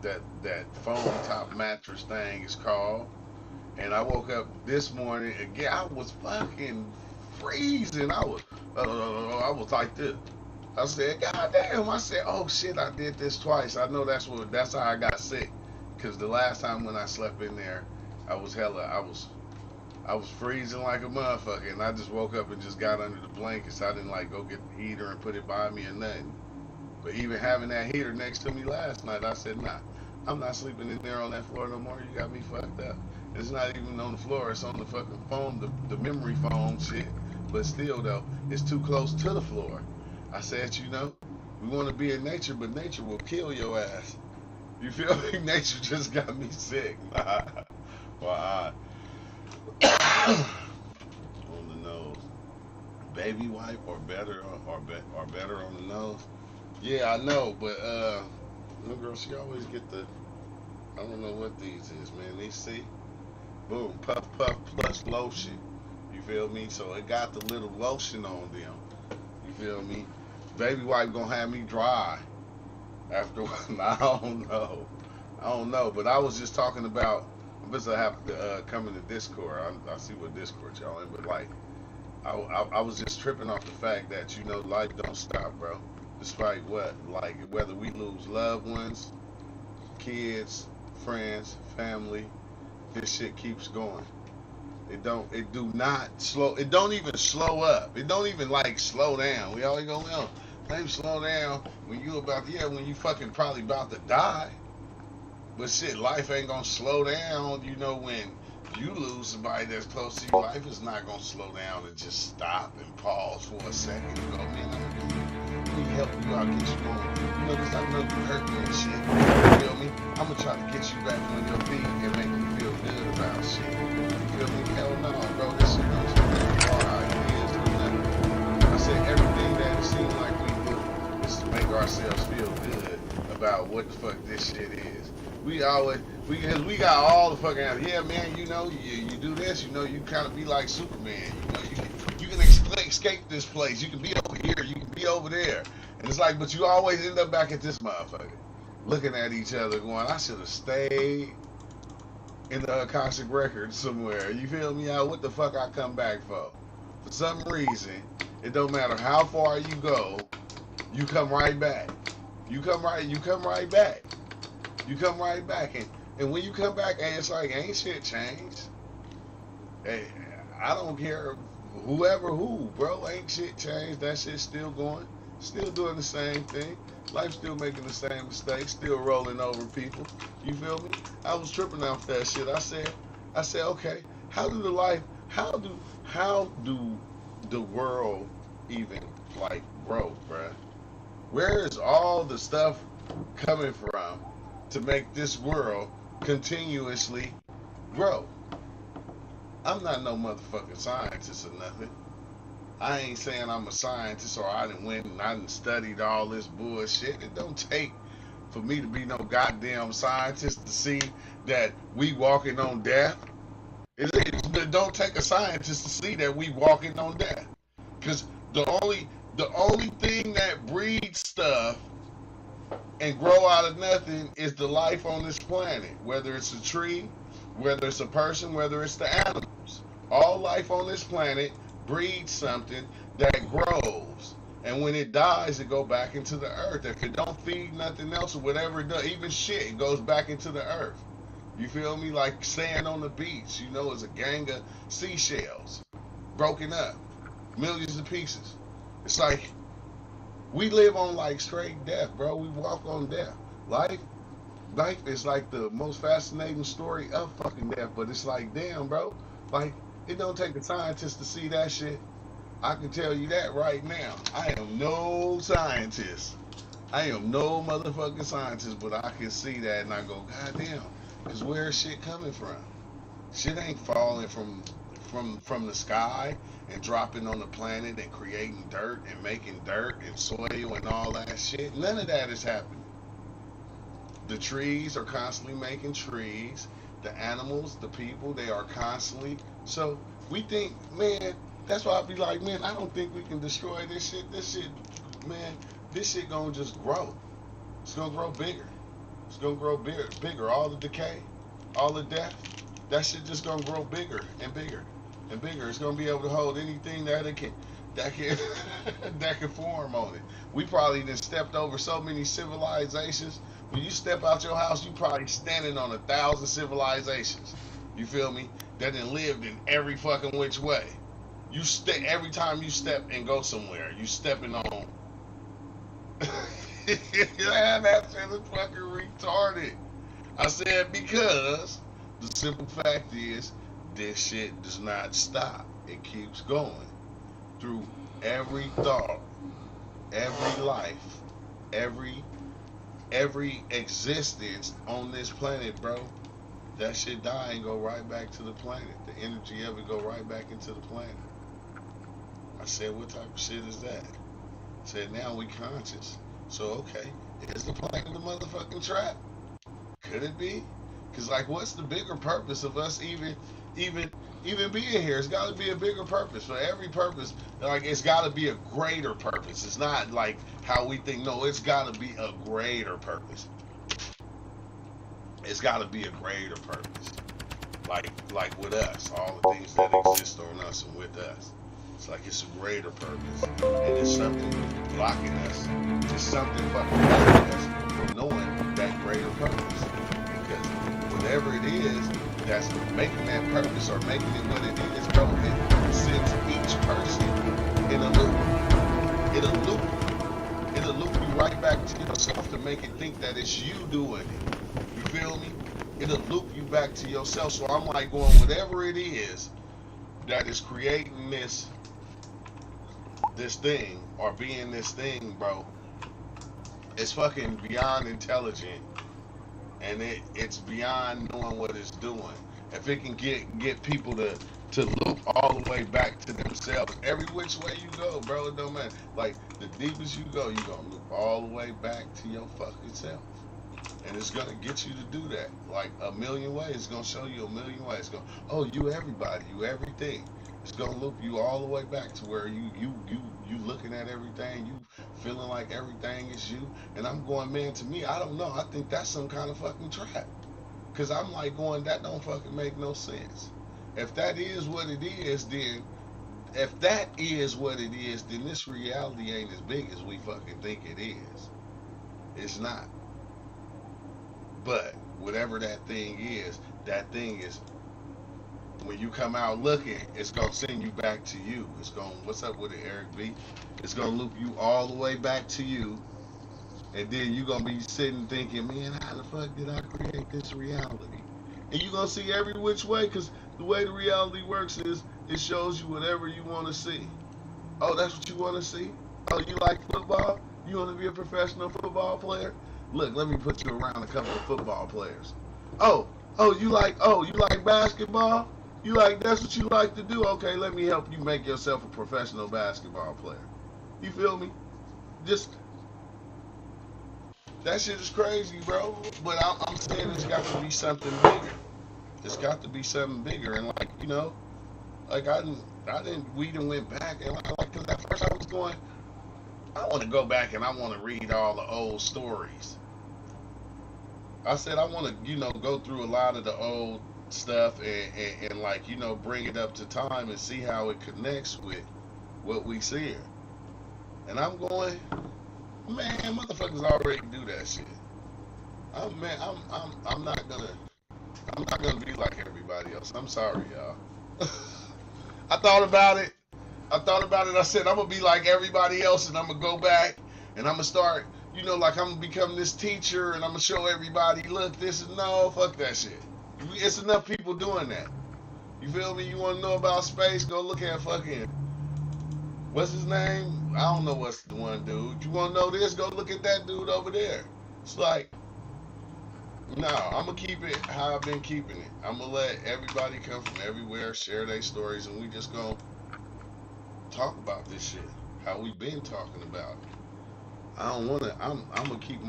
that foam top mattress thing is called. And I woke up this morning again. I was fucking freezing. I was like this. I said, God damn. I said, oh shit, I did this twice. I know that's how I got sick. Cause the last time when I slept in there, I was freezing like a motherfucker, and I just woke up and just got under the blankets. I didn't like go get the heater and put it by me or nothing. But even having that heater next to me last night, I said, nah, I'm not sleeping in there on that floor no more. You got me fucked up. It's not even on the floor. It's on the fucking foam, the memory foam shit. But still, though, it's too close to the floor. I said, you know, we want to be in nature, but nature will kill your ass. You feel me? Nature just got me sick. Well, on the nose. Baby wipe or better on the nose. Yeah, I know, but little girl, she always get the, I don't know what these is, man. These see, boom, puff plus lotion. You feel me? So it got the little lotion on them. You feel me? Baby wipe gonna have me dry after. I don't know. But I was just talking about. I'm just gonna have to come into Discord. I see what Discord y'all in, but like, I was just tripping off the fact that, you know, life don't stop, bro. Despite what, like, whether we lose loved ones, kids, friends, family, this shit keeps going. It don't even slow up. It don't even like slow down. We always go, well, maybe slow down when you fucking probably about to die. But shit, life ain't gonna slow down, you know, when you lose somebody that's close to you. Life is not gonna slow down and just stop and pause for a second and go, man, let me help you out, get you on. You know, because I know you hurt me and shit. You feel me? I'm gonna try to get you back on your feet and make you feel good about shit. You feel me? Hell no, bro. This shit don't change our ideas or nothing. I said everything that it seems like we do is to make ourselves feel good about what the fuck this shit is. We got all the fucking answers. Yeah, man, you know, you do this, you know, you kind of be like Superman. You know, you can explain escape this place. You can be over here. You can be over there. And it's like, but you always end up back at this motherfucker, looking at each other, going, I should have stayed in the Akashic record somewhere. You feel me? What the fuck I come back for? For some reason, it don't matter how far you go, you come right back. You come right back. You come right back. And when you come back, hey, it's like, ain't shit changed. Hey, I don't care who, bro, ain't shit changed. That shit's still going, still doing the same thing. Life still making the same mistakes, still rolling over people. You feel me? I was tripping off that shit. I said, okay, how do the world even like grow, bruh? Where is all the stuff coming from to make this world continuously grow? I'm not no motherfucking scientist or nothing. I ain't saying I'm a scientist or I done went and I done studied all this bullshit. It don't take for me to be no goddamn scientist to see that we walking on death. It don't take a scientist to see that we walking on death. Because the only thing that breeds stuff and grow out of nothing is the life on this planet. Whether it's a tree, whether it's a person, whether it's the animals. All life on this planet breeds something that grows. And when it dies, it goes back into the earth. If it don't feed nothing else or whatever it does, even shit, it goes back into the earth. You feel me? Like sand on the beach, you know, it's a gang of seashells broken up, millions of pieces. It's like we live on like straight death, bro. We walk on death. Life is like the most fascinating story of fucking death, but it's like, damn, bro. Like, it don't take a scientist to see that shit. I can tell you that right now. I am no scientist. I am no motherfucking scientist, but I can see that and I go, God damn, because where is shit coming from? Shit ain't falling from the sky and dropping on the planet and creating dirt and making dirt and soil and all that shit. None of that is happening. The trees are constantly making trees. The animals, the people, they are constantly. So we think, man, that's why I be like, man, I don't think we can destroy this shit. This shit, man, this shit gonna just grow. It's gonna grow bigger. It's gonna grow bigger. All the decay, all the death, that shit just gonna grow bigger and bigger and bigger. It's gonna be able to hold anything that it can, that can form on it. We probably just stepped over so many civilizations. When you step out your house, you probably standing on 1,000 civilizations. You feel me? That done lived in every fucking which way. You every time you step and go somewhere, you stepping on. Yeah, that shit is fucking retarded. I said because the simple fact is this shit does not stop. It keeps going through every thought, every life, every existence on this planet, bro. That shit die and go right back to the planet. The energy of it go right back into the planet. I said, what type of shit is that? I said, now we conscious. So, okay, is the planet the motherfucking trap? Could it be? Because, like, what's the bigger purpose of us even being here? It's got to be a bigger purpose. For every purpose, like, it's got to be a greater purpose. It's not like how we think, no, it's got to be a greater purpose. It's got to be a greater purpose. Like with us, all the things that exist on us and with us. It's like it's a greater purpose. And it's something blocking us. It's something fucking blocking us from knowing that greater purpose. Because whatever it is that's making that purpose or making it what it is, bro, it sends each person in a loop. It'll loop you right back to yourself to make it think that it's you doing it. You feel me? It'll loop you back to yourself. So I'm like going, whatever it is that is creating this thing or being this thing, bro, it's fucking beyond intelligent, and it's beyond knowing what it's doing. If it can get people to loop all the way back to themselves, every which way you go, bro, it don't matter. Like the deepest you go, you're gonna loop all the way back to your fucking self. And it's gonna get you to do that like a million ways. It's gonna show you a million ways. Oh, you everybody, you everything. It's gonna loop you all the way back to where you looking at everything, you feeling like everything is you. And I'm going, man, to me, I don't know. I think that's some kind of fucking trap. Cause I'm like going, that don't fucking make no sense. If that is what it is, then this reality ain't as big as we fucking think it is. It's not. But whatever that thing is, when you come out looking, it's gonna send you back to you. It's gonna, what's up with it, Eric B? It's gonna loop you all the way back to you, and then you gonna be sitting thinking, man, how the fuck did I create this reality? And you gonna see every which way, cause the way the reality works is it shows you whatever you want to see. Oh, that's what you want to see? Oh, you like football? You want to be a professional football player? Look, let me put you around a couple of football players. Oh, you like basketball? That's what you like to do? Okay, let me help you make yourself a professional basketball player. You feel me? Just, that shit is crazy, bro. But I'm saying it's got to be something bigger. It's got to be something bigger. And like, you know, like we done went back and like, cause at first I was going, I want to go back and I want to read all the old stories. I said I want to, you know, go through a lot of the old stuff and like, you know, bring it up to time and see how it connects with what we see. And I'm going, man, motherfuckers already do that shit. I'm not gonna be like everybody else. I'm sorry, y'all. I thought about it. I said, I'm going to be like everybody else, and I'm going to go back, and I'm going to start, you know, like I'm going to become this teacher, and I'm going to show everybody, look, this is, no, fuck that shit. It's enough people doing that. You feel me? You want to know about space? Go look at fucking, what's his name? I don't know what's the one dude. You want to know this? Go look at that dude over there. It's like, no, I'm going to keep it how I've been keeping it. I'm going to let everybody come from everywhere, share their stories, and we just going to talk about this shit, how we been talking about it. I don't want to. I'm gonna keep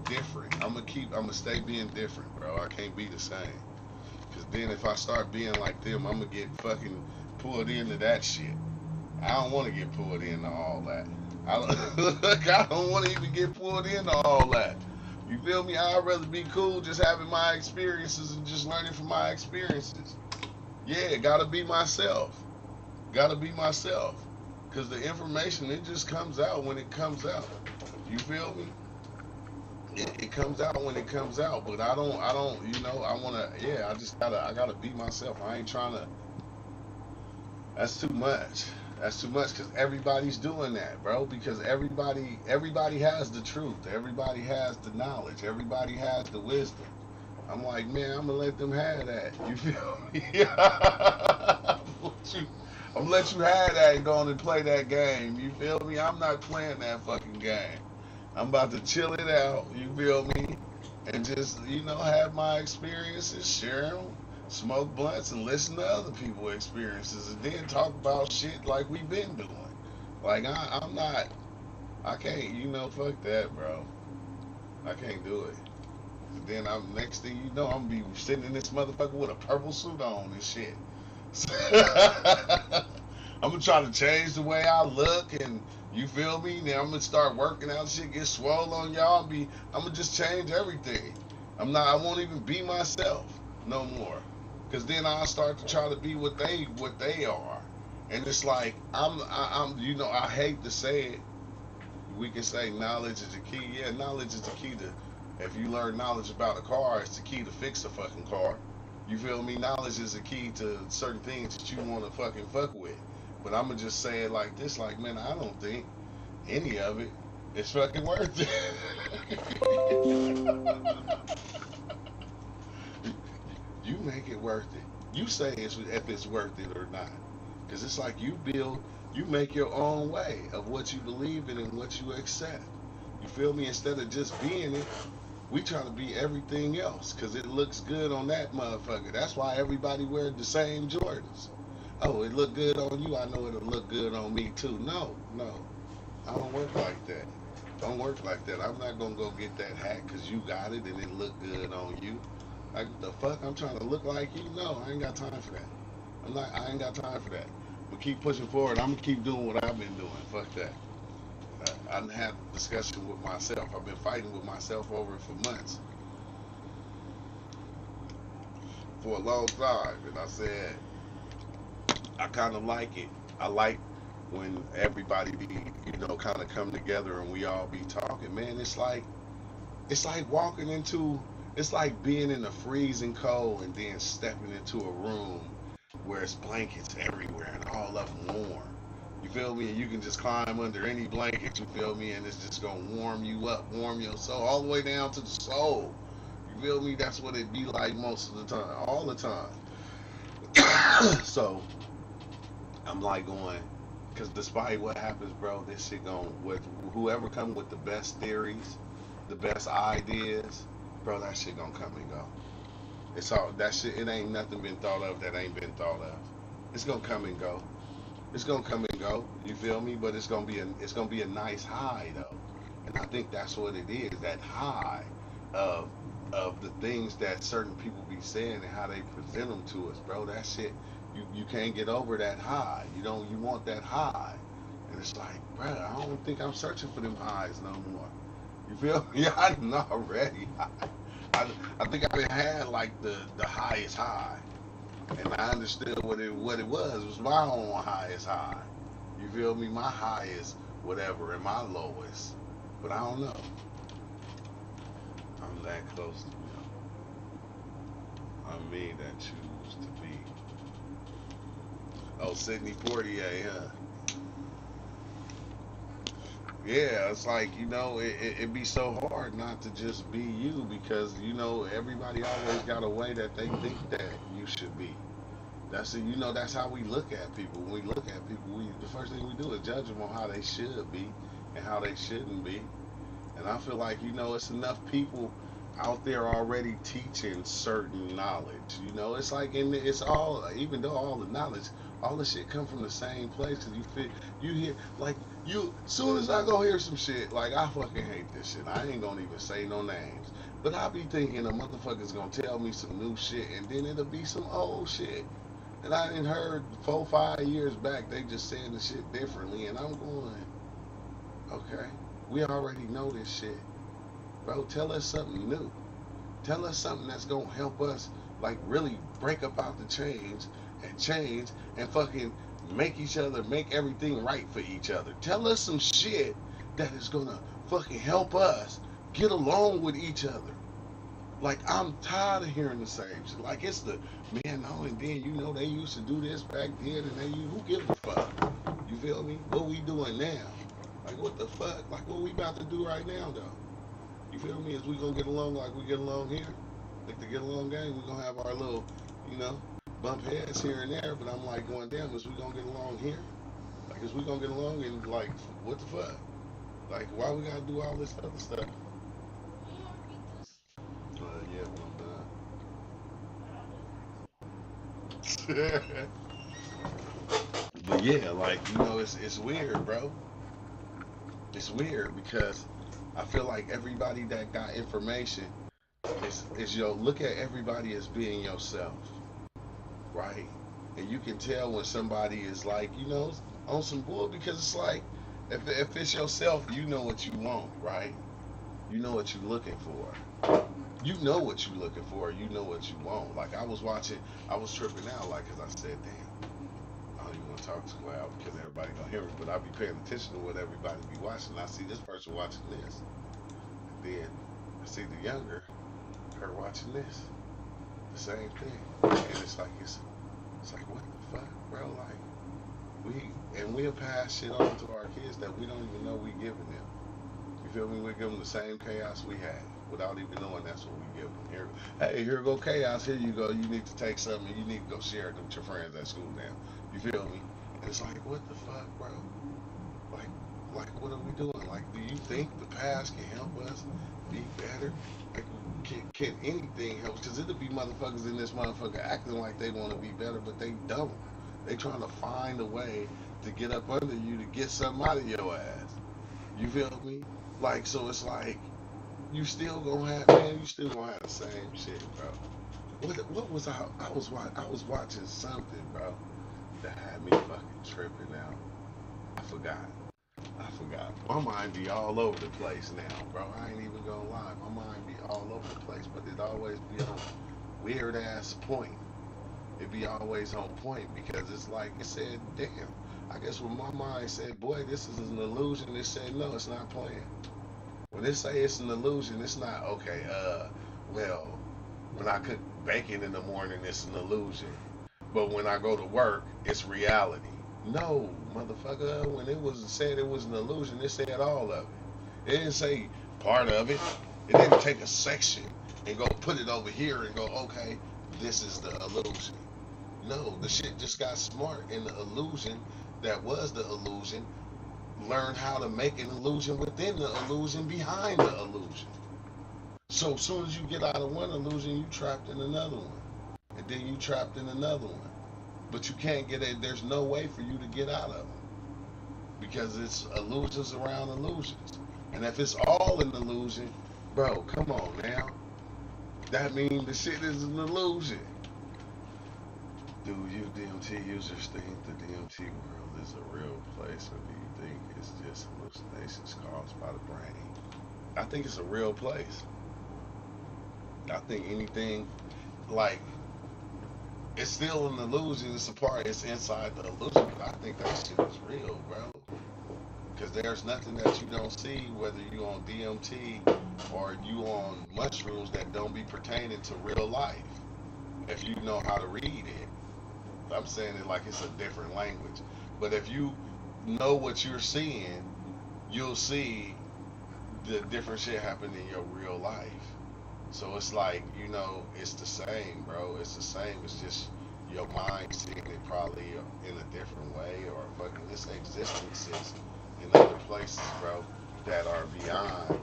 different. I'm gonna stay being different, bro. I can't be the same. Cause then if I start being like them, I'm gonna get fucking pulled into that shit. I don't want to get pulled into all that. I don't want to even get pulled into all that. You feel me? I'd rather be cool just having my experiences and just learning from my experiences. Yeah, gotta be myself. Gotta be myself. Because the information, it just comes out when it comes out. You feel me? It comes out when it comes out. But I don't, you know, I gotta be myself. I ain't trying to, that's too much. That's too much because everybody's doing that, bro. Because everybody has the truth. Everybody has the knowledge. Everybody has the wisdom. I'm like, man, I'm gonna let them have that. You feel me? I'm gonna let you have that and go on and play that game. You feel me? I'm not playing that fucking game. I'm about to chill it out. You feel me? And just, you know, have my experiences, share them, smoke blunts, and listen to other people's experiences, and then talk about shit like we've been doing. Like I can't, you know, fuck that, bro. I can't do it. And then next thing you know, I'm gonna be sitting in this motherfucker with a purple suit on and shit. I'm gonna try to change the way I look, and you feel me? Then I'm gonna start working out, shit get swole on y'all. I'm gonna just change everything. I won't even be myself no more, cause then I'll start to try to be what they are, and it's like I'm you know, I hate to say it. We can say knowledge is the key. Yeah, knowledge is the key to. If you learn knowledge about a car, it's the key to fix a fucking car. You feel me? Knowledge is the key to certain things that you want to fucking fuck with. But I'm going to just say it like this, like, man, I don't think any of it is fucking worth it. You make it worth it. You say if it's worth it or not. Because it's like you make your own way of what you believe in and what you accept. You feel me? Instead of just being it, we try to be everything else because it looks good on that motherfucker. That's why everybody wears the same Jordans. Oh, it look good on you. I know it'll look good on me too. No. I don't work like that. Don't work like that. I'm not going to go get that hat because you got it and it look good on you. Like, the fuck? I'm trying to look like you? No, I ain't got time for that. I ain't got time for that. But keep pushing forward. I'm gonna keep doing what I've been doing. Fuck that. I done had a discussion with myself. I've been fighting with myself over it for months, for a long time, and I said I kind of like it. I like when everybody be, kind of come together and we all be talking. Man, it's like walking into, it's like being in the freezing cold and then stepping into a room where it's blankets everywhere and all of them warm. You feel me? And you can just climb under any blanket, you feel me? And it's just gonna warm you up, warm your soul, all the way down to the soul. You feel me? That's what it be like most of the time, all the time. So, I'm like going, because despite what happens, bro, this shit gon' with whoever come with the best theories, the best ideas, bro, that shit gonna come and go. It's all that shit. It ain't nothing been thought of that ain't been thought of. It's gonna come and go. It's gonna come and go. You feel me? But it's gonna be a nice high though, and I think that's what it is. That high of the things that certain people be saying and how they present them to us, bro. That shit, you can't get over that high. You want that high, and it's like, bro, I don't think I'm searching for them highs no more. You feel me? Yeah, I'm not ready. I think I had like the highest high, and I understood what it was. It was my own highest high. You feel me? My highest whatever and my lowest. But I don't know. I'm that close to I'm me that choose to be. Oh, Sidney Poitier, huh? Yeah, it's like, it'd be so hard not to just be you because, everybody always got a way that they think that you should be. That's how we look at people. When we look at people, the first thing we do is judge them on how they should be and how they shouldn't be. And I feel like, it's enough people out there already teaching certain knowledge. It's like, it's all, even though all the knowledge, all the shit come from the same place. Cause you hear, like, soon as I go hear some shit, like, I fucking hate this shit. I ain't gonna even say no names. But I be thinking a motherfucker's gonna tell me some new shit and then it'll be some old shit. And I didn't heard 4, 5 years back, they just saying the shit differently. And I'm going, okay, we already know this shit. Bro, tell us something new. Tell us something that's gonna help us, like, really break up out the change and fucking make everything right for each other. Tell us some shit that is gonna fucking help us get along with each other. Like, I'm tired of hearing the same shit. Like, it's the, man, no, and then, they used to do this back then, and who gives a fuck? You feel me? What we doing now? Like, what the fuck? Like, what we about to do right now, though? You feel me? Is we gonna get along like we get along here? Like the get along game, we gonna have our little, bump heads here and there, but I'm like going, damn, is we gonna get along here? Like, is we gonna get along and, like, what the fuck? Like, why we gotta do all this other stuff? Yeah, but I'm done. But yeah, like, it's weird, bro. It's weird because I feel like everybody that got information is look at everybody as being yourself, right? And you can tell when somebody is like, on some bull because it's like, if it's yourself, you know what you want, right? You know what you're looking for. You know what you're looking for. You know what you want. Like, I was tripping out, like, because I said, damn, I don't even want to talk too loud because everybody gonna hear me, but I be paying attention to what everybody be watching. I see this person watching this, and then I see the younger, her watching this, the same thing, and it's like what the fuck, bro? Like, we'll pass shit on to our kids that we don't even know we giving them. You feel me? We give them the same chaos we had without even knowing that's what we give them. Here go chaos. Here you go. You need to take something and you need to go share it with your friends at school now. You feel me? And it's like, what the fuck, bro? Like, what are we doing? Like, do you think the past can help us be better? Like, can anything help? Because it'll be motherfuckers in this motherfucker acting like they want to be better, but they don't. They trying to find a way to get up under you to get something out of your ass. You feel me? Like, so it's like, you still gonna have the same shit, bro. what was I was watching something, bro, that had me fucking tripping out. I forgot. My mind be all over the place now, bro. I ain't even gonna lie. My mind be all over the place, but it always be on weird ass point. It be always on point because it's like it said, damn. I guess when my mind said, boy, this is an illusion, it said, no, it's not playing. When it say it's an illusion, it's not, okay, well, when I cook bacon in the morning, it's an illusion. But when I go to work, it's reality. No, motherfucker, when it was said it was an illusion, it said all of it. It didn't say part of it. It didn't take a section and go put it over here and go, okay, this is the illusion. No, the shit just got smart, and the illusion that was the illusion learned how to make an illusion within the illusion behind the illusion. So as soon as you get out of one illusion, you trapped in another one. And then you trapped in another one. But you can't get it, there's no way for you to get out of them. Because it's illusions around illusions. And if it's all an illusion, bro, come on now. That means the shit is an illusion. Do you DMT users think the DMT world is a real place, or do you think it's just hallucinations caused by the brain? I think it's a real place. I think anything, like, it's still an illusion. It's a part, it's inside the illusion, but I think that shit is real, bro. Because there's nothing that you don't see, whether you on DMT or you on mushrooms, that don't be pertaining to real life. If you know how to read it. I'm saying it like it's a different language. But if you know what you're seeing, you'll see the different shit happen in your real life. So it's like, you know, it's the same, bro. It's the same. It's just your mind seeing it probably in a different way, or fucking this existences in other places, bro, that are beyond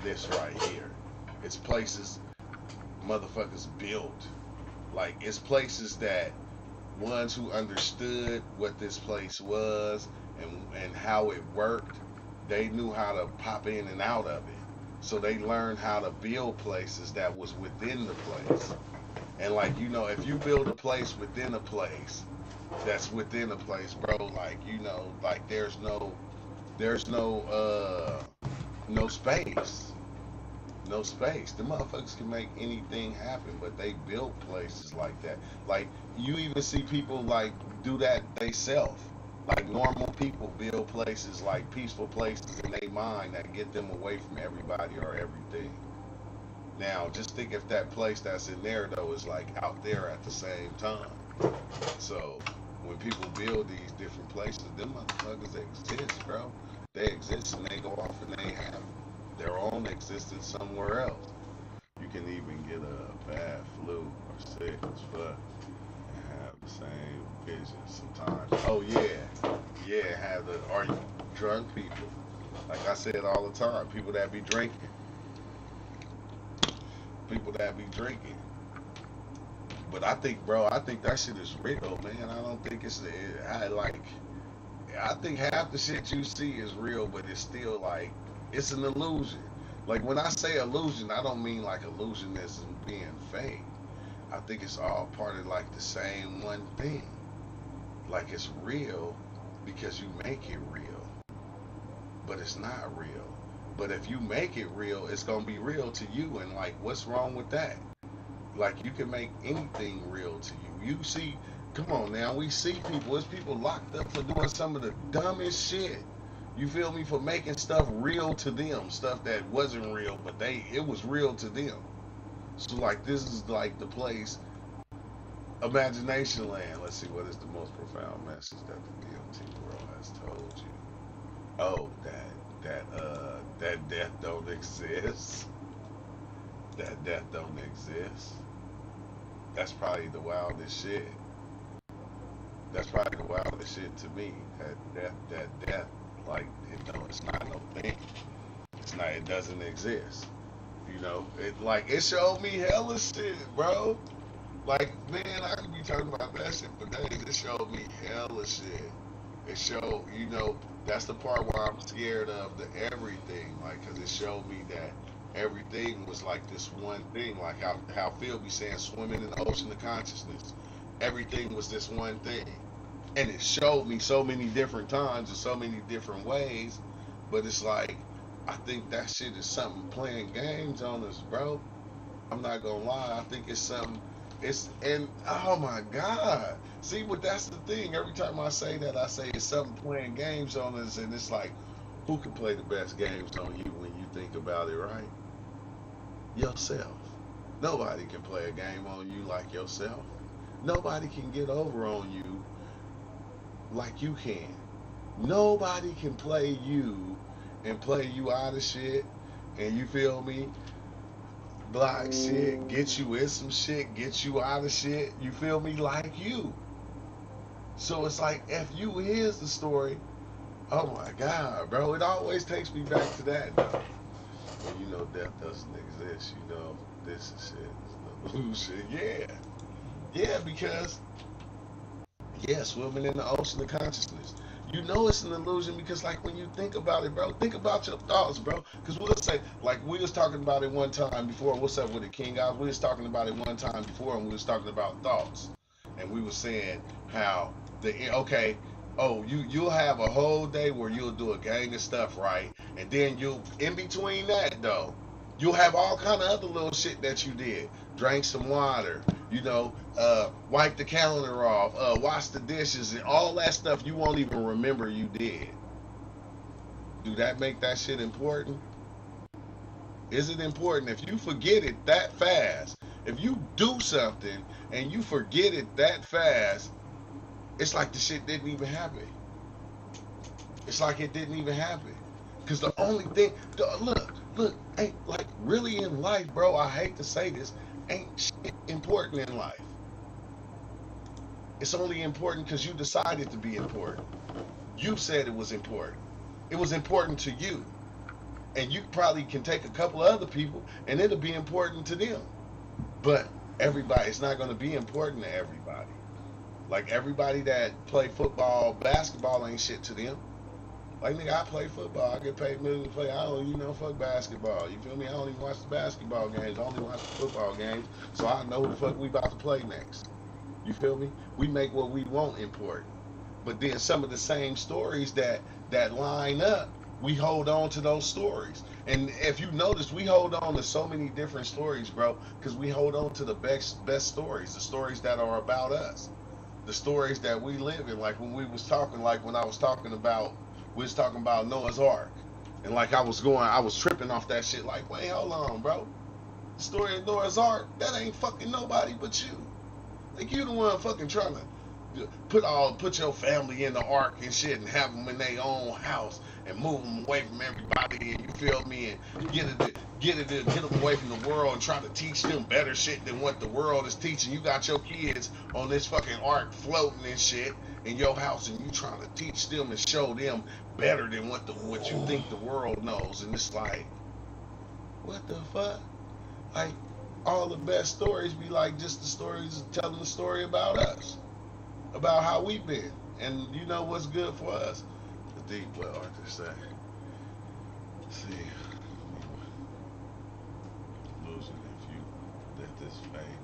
this right here. It's places motherfuckers built. Like, it's places that ones who understood what this place was and how it worked, they knew how to pop in and out of it. So they learned how to build places that was within the place. And like, you know, if you build a place within a place that's within a place, bro, like, you know, like there's no space. No space. The motherfuckers can make anything happen, but they build places like that. Like, you even see people like do that they self. Like, normal people build places, like peaceful places in their mind that get them away from everybody or everything. Now, just think if that place that's in there though is like out there at the same time. So when people build these different places, them motherfuckers exist, bro. They exist and they go off and they have their own existence somewhere else. You can even get a bad flu or sick as fuck and have the same vision sometimes. Oh yeah, have the, or drunk people. Like I said all the time, people that be drinking. But I think, bro, I think that shit is real, man. I don't think it's, I think half the shit you see is real, but it's still like, it's an illusion. Like, when I say illusion, I don't mean like illusion as in being fake. I think it's all part of like the same one thing. Like, it's real because you make it real, but it's not real. But if you make it real, it's gonna be real to you, and like, what's wrong with that? Like, you can make anything real to you. You see, come on now, we see people, there's people locked up for doing some of the dumbest shit. You feel me? For making stuff real to them, stuff that wasn't real, but it was real to them. So like, this is like the place, Imagination Land. Let's see, what is the most profound message that the DMT world has told you? Oh, that death don't exist. That death don't exist. That's probably the wildest shit. That's probably the wildest shit to me. That death, like, it's not no thing. It's not, it doesn't exist. You know, it showed me hella shit, bro. Like, man, I could be talking about that shit for days. It showed me hella shit. It showed, you know, that's the part where I'm scared of the everything, like, because it showed me that everything was like this one thing, like how Phil be saying, swimming in the ocean of consciousness. Everything was this one thing, and it showed me so many different times in so many different ways. But it's like, I think that shit is something playing games on us, bro. I'm not gonna lie. I think it's something. And oh my God. See, but that's the thing. Every time I say that, I say it's something playing games on us, and it's like, who can play the best games on you when you think about it, right? Yourself. Nobody can play a game on you like yourself. Nobody can get over on you like you can. Nobody can play you and play you out of shit, and you feel me? Block shit, get you in some shit, get you out of shit, you feel me? Like you. So it's like, if you is the story, oh my God, bro, it always takes me back to that, though. Well, you know, death doesn't exist, you know, this is shit, it's an illusion. Yeah. Yeah, because, yeah, swimming in the ocean of consciousness. You know it's an illusion because, like, when you think about it, bro, think about your thoughts, bro. Because we'll say, like, we was talking about it one time before. What's up with it, King? We was talking about it one time before, and we was talking about thoughts. And we were saying how, okay, oh, you'll have a whole day where you'll do a gang of stuff, right? And then in between that, though, you'll have all kind of other little shit that you did. Drank some water, you know, wipe the calendar off, wash the dishes, and all that stuff you won't even remember you did. Do that make that shit important? Is it important? If you forget it that fast, if you do something and you forget it that fast, it's like the shit didn't even happen. It's like it didn't even happen. Because the only thing, look, ain't, like, really in life, bro, I hate to say this, ain't shit important in life. It's only important because you decided to be important. You said it was important. It was important to you. And you probably can take a couple of other people and it'll be important to them. But everybody, it's not going to be important to everybody. Like, everybody that play football, basketball ain't shit to them. Like, nigga, I play football. I get paid millions to play. I don't even know fuck basketball. You feel me? I don't even watch the basketball games. I only watch the football games. So I know who the fuck we about to play next. You feel me? We make what we want important. But then some of the same stories that line up, we hold on to those stories. And if you notice, we hold on to so many different stories, bro, because we hold on to the best stories, the stories that are about us, the stories that we live in. Like when we was talking, like when I was talking about, we was talking about Noah's Ark. And like I was tripping off that shit like, wait, hold on, bro. The story of Noah's Ark, that ain't fucking nobody but you. Like, you the one fucking trying to put your family in the ark and shit and have them in their own house and move them away from everybody, and you feel me, and get them away from the world and try to teach them better shit than what the world is teaching. You got your kids on this fucking ark floating and shit in your house, and you trying to teach them and show them better than what you think the world knows. And it's like, what the fuck? Like, all the best stories be like just the stories telling the story about us, about how we've been, and you know what's good for us. The deep well, I just say. See, losing if you let this fade.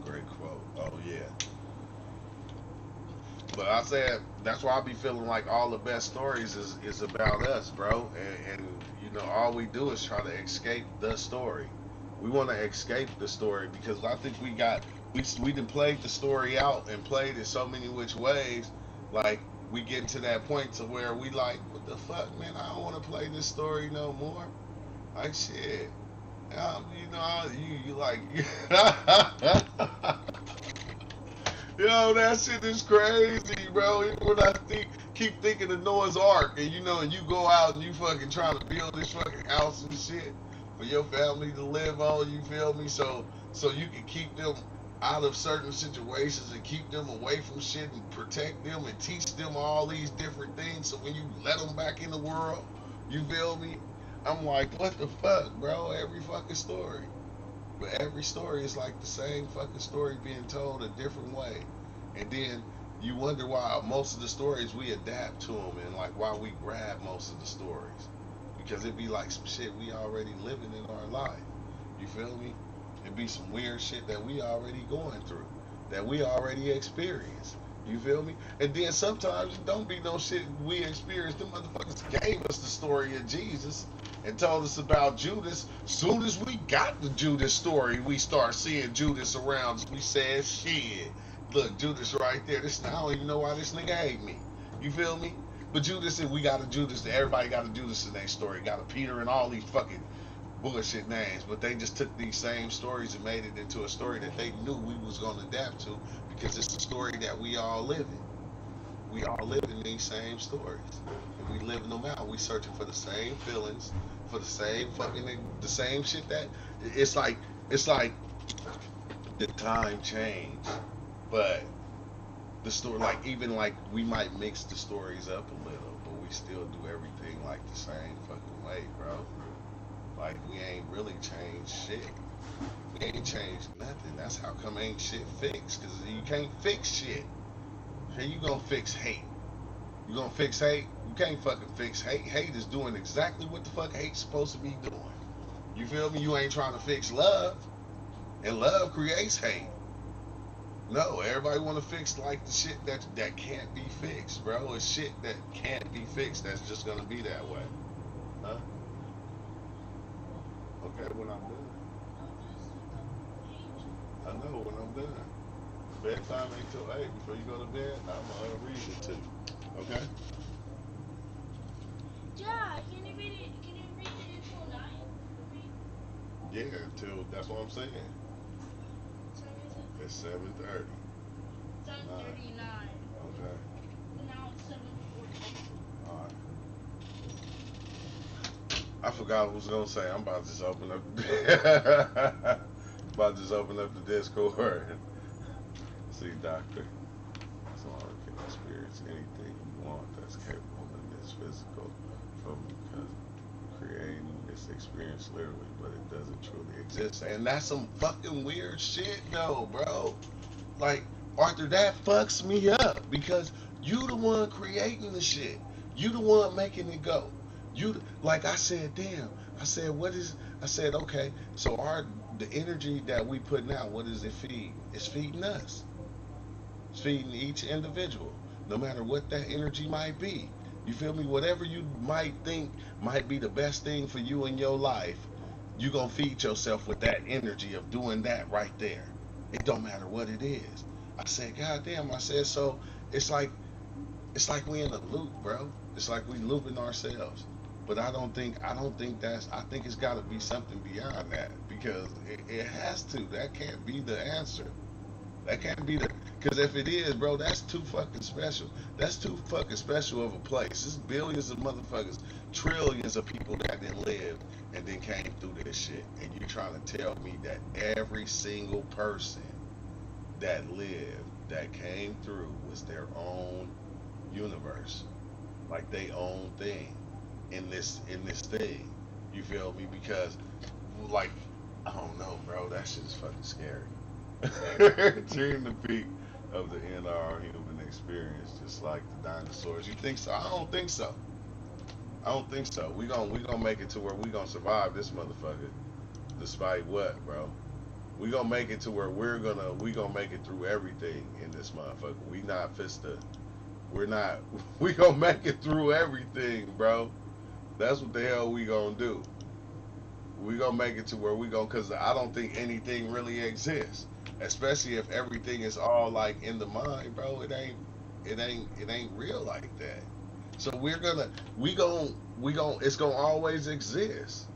Great quote. Oh yeah. But I said that's why I be feeling like all the best stories is about us, bro. And you know, all we do is try to escape the story. We want to escape the story because I think we done played the story out and played it so many which ways. Like, we get to that point to where we like, what the fuck, man? I don't want to play this story no more. Like, shit. You know, you like, yo, that shit is crazy, bro. When I keep thinking of Noah's Ark, and you know, and you go out and you fucking trying to build this fucking house and shit for your family to live on, you feel me? So you can keep them out of certain situations and keep them away from shit and protect them and teach them all these different things. So when you let them back in the world, you feel me? I'm like, what the fuck, bro? Every fucking story. But every story is like the same fucking story being told a different way. And then you wonder why most of the stories we adapt to them and like why we grab most of the stories. because it be like some shit we already living in our life. You feel me? It be some weird shit that we already going through, that we already experienced. You feel me? And then sometimes it don't be no shit we experienced. Them motherfuckers gave us the story of Jesus and told us about Judas. Soon as we got the Judas story, we start seeing Judas around us. We said, shit, look, Judas right there. This, I don't even know why this nigga hate me. You feel me? But Judas, and we got a Judas. Everybody got a Judas in their story. Got a Peter and all these fucking bullshit names. But they just took these same stories and made it into a story that they knew we was going to adapt to, because it's a story that we all live in. We all live in these same stories, and we living them out. We searching for the same feelings, for the same fucking, the same shit that it's like the time changed, but the story, like, even like we might mix the stories up a little, but we still do everything like the same fucking way, bro. Like, we ain't really changed shit. We ain't changed nothing. That's how come ain't shit fixed, because you can't fix shit. How you gonna fix hate? You gonna fix hate? You can't fucking fix hate. Hate is doing exactly what the fuck hate's supposed to be doing. You feel me? You ain't trying to fix love, and love creates hate. No, everybody want to fix like the shit that can't be fixed, bro. It's shit that can't be fixed. That's just gonna be that way, huh? Okay, when I'm done. I know when I'm done. Bedtime ain't till 8. Before you go to bed, I'm gonna read it to you. Okay? Yeah, can you read it? Can you read it until 9? Yeah, until, that's what I'm saying. It's 7:30. 7:39. Okay. Now it's 7:40. Alright. I forgot what I was gonna say. I'm about to just open up about to just open up the Discord. See, doctor. Someone can experience anything you want that's capable in this physical from creating this experience literally, but it doesn't truly exist. And that's some fucking weird shit though, bro. Like, Arthur, that fucks me up, because you the one creating the shit. You the one making it go. You, like, I said, damn. I said, I said, okay, so the energy that we putting out, what does it feed? It's feeding us. It's feeding each individual, no matter what that energy might be. You feel me? Whatever you might think might be the best thing for you in your life, you're going to feed yourself with that energy of doing that right there. It don't matter what it is. I said, God damn, I said, so it's like we in a loop, bro. It's like we looping ourselves. But I don't think that's, I think it's got to be something beyond that, because it has to. That can't be the answer. That can't be the, because if it is, bro, that's too fucking special. That's too fucking special of a place. There's billions of motherfuckers, trillions of people that didn't live and then came through this shit. And you're trying to tell me that every single person that lived, that came through, was their own universe, like they own thing in this thing. You feel me? Because, like, I don't know, bro. That shit is fucking scary. During the peak of the end of our human experience, just like the dinosaurs. You think so? I don't think so. I don't think so. We gonna make it to where we gonna survive this motherfucker, despite what, bro? We gonna make it to where we gonna make it through everything in this motherfucker. We not fista. We're not. We gonna make it through everything, bro. That's what the hell we gonna do. We gonna make it to where we gonna, cause I don't think anything really exists. Especially if everything is all like in the mind, bro. It ain't real like that. So it's gonna always exist.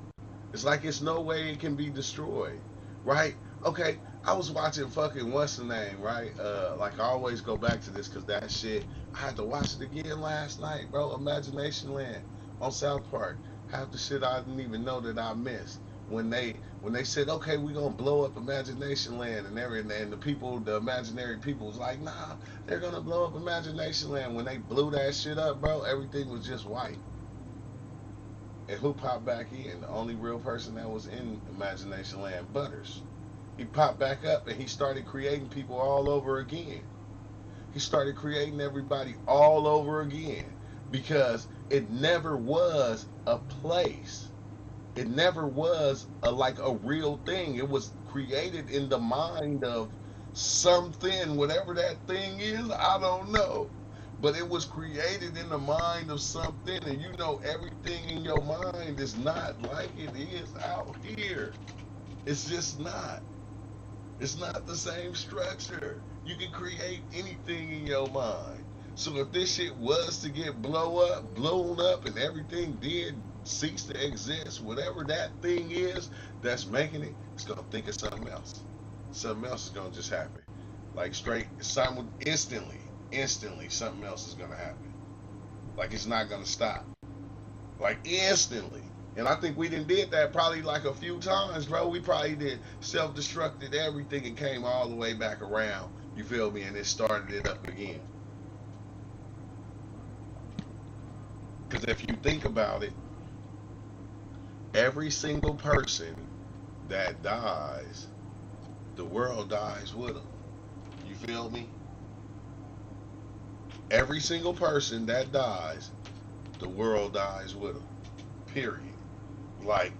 It's like it's no way it can be destroyed, right? Okay, I was watching fucking what's the name, right? Like, I always go back to this because that shit, I had to watch it again last night, bro. Imagination Land on South Park. Half the shit I didn't even know that I missed when they said, okay, we gonna blow up Imagination Land and everything, and the imaginary people was like, nah, they're gonna blow up Imagination Land. When they blew that shit up, bro, everything was just white. And who popped back in? The only real person that was in Imagination Land, Butters. He popped back up and he started creating people all over again. He started creating everybody all over again because It never was a place. It never was like a real thing. It was created in the mind of something, whatever that thing is, I don't know. But it was created in the mind of something, and you know everything in your mind is not like it is out here. It's just not. It's not the same structure. You can create anything in your mind. So if this shit was to get blown up, and everything did cease to exist, whatever that thing is that's making it, it's gonna think of something else. Something else is gonna just happen. Like instantly, something else is gonna happen. Like it's not gonna stop. Like instantly. And I think we did that probably like a few times, bro. We probably did self-destructed everything and came all the way back around. You feel me? And it started it up again. Because if you think about it, every single person that dies, the world dies with them. You feel me? Every single person that dies, the world dies with them. Period. Like,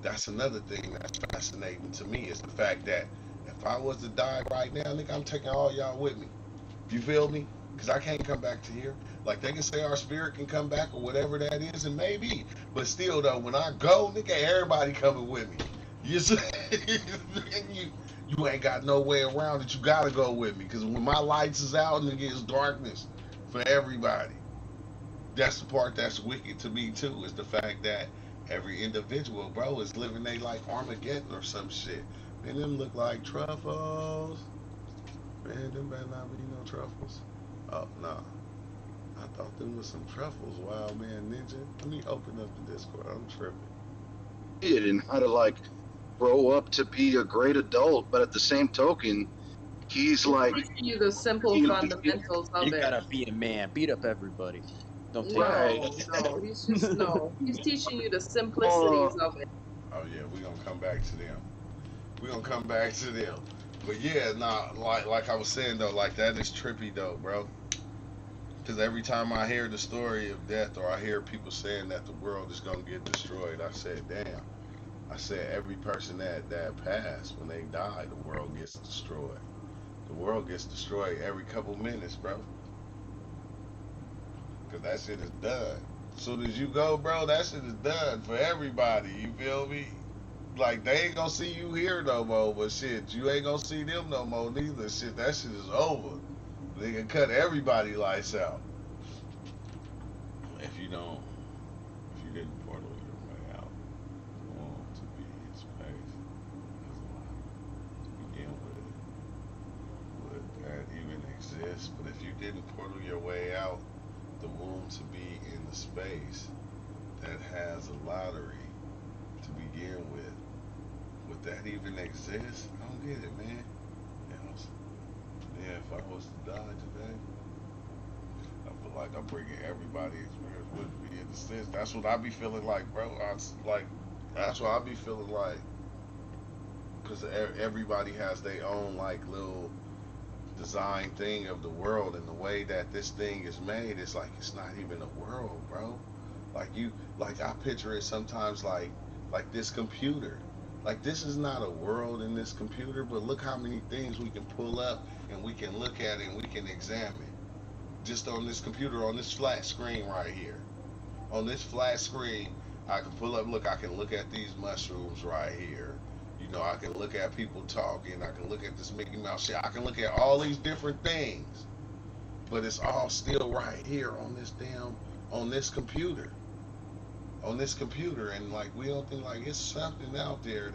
that's another thing that's fascinating to me is the fact that if I was to die right now, nigga, I'm taking all y'all with me. You feel me? Because I can't come back to here. Like, they can say our spirit can come back or whatever that is, and maybe. But still, though, when I go, nigga, everybody coming with me. You see? You ain't got no way around it. You got to go with me. Because when my lights is out, nigga, it's darkness for everybody. That's the part that's wicked to me, too, is the fact that every individual, bro, is living they like Armageddon or some shit. Man, them look like truffles. Man, them better not be no truffles. Oh, nah. I thought them was some truffles, Wild Man Ninja. Let me open up the Discord. I'm tripping. And how to like grow up to be a great adult, but at the same token, he's like teaching you the simple fundamentals of it. You gotta be a man. Beat up everybody. Don't take No, he's just he's teaching you the simplicities of it. Oh yeah, we're gonna come back to them. We're gonna come back to them. But yeah, nah, like I was saying though, like that is trippy though, bro. Because every time I hear the story of death or I hear people saying that the world is gonna get destroyed, I said, damn. I said every person that passed, when they die, the world gets destroyed. The world gets destroyed every couple minutes, bro. Because that shit is done. As soon as you go, bro, that shit is done for everybody. You feel me? Like, they ain't gonna see you here no more, but shit, you ain't gonna see them no more neither. Shit, that shit is over. They can cut everybody lights out. If you didn't portal your way out, you want to be in space. Begin with, would that even exist? But if you didn't portal your way out, the womb to be in the space that has a lottery to begin with, would that even exist? I don't get it, man. Yeah, if I was to die today, I feel like I'm bringing everybody's experience with me in a sense. That's what I be feeling like, bro. That's what I be feeling like. Because everybody has their own, like, little design thing of the world, and the way that this thing is made, it's like it's not even a world, bro. Like I picture it sometimes like this computer. Like, this is not a world in this computer, but look how many things we can pull up and we can look at it and we can examine. Just on this computer, on this flat screen right here. On this flat screen, I can pull up, look, I can look at these mushrooms right here. You know, I can look at people talking. I can look at this Mickey Mouse shit. I can look at all these different things. But it's all still right here on this computer. On this computer, and like we don't think like it's something out there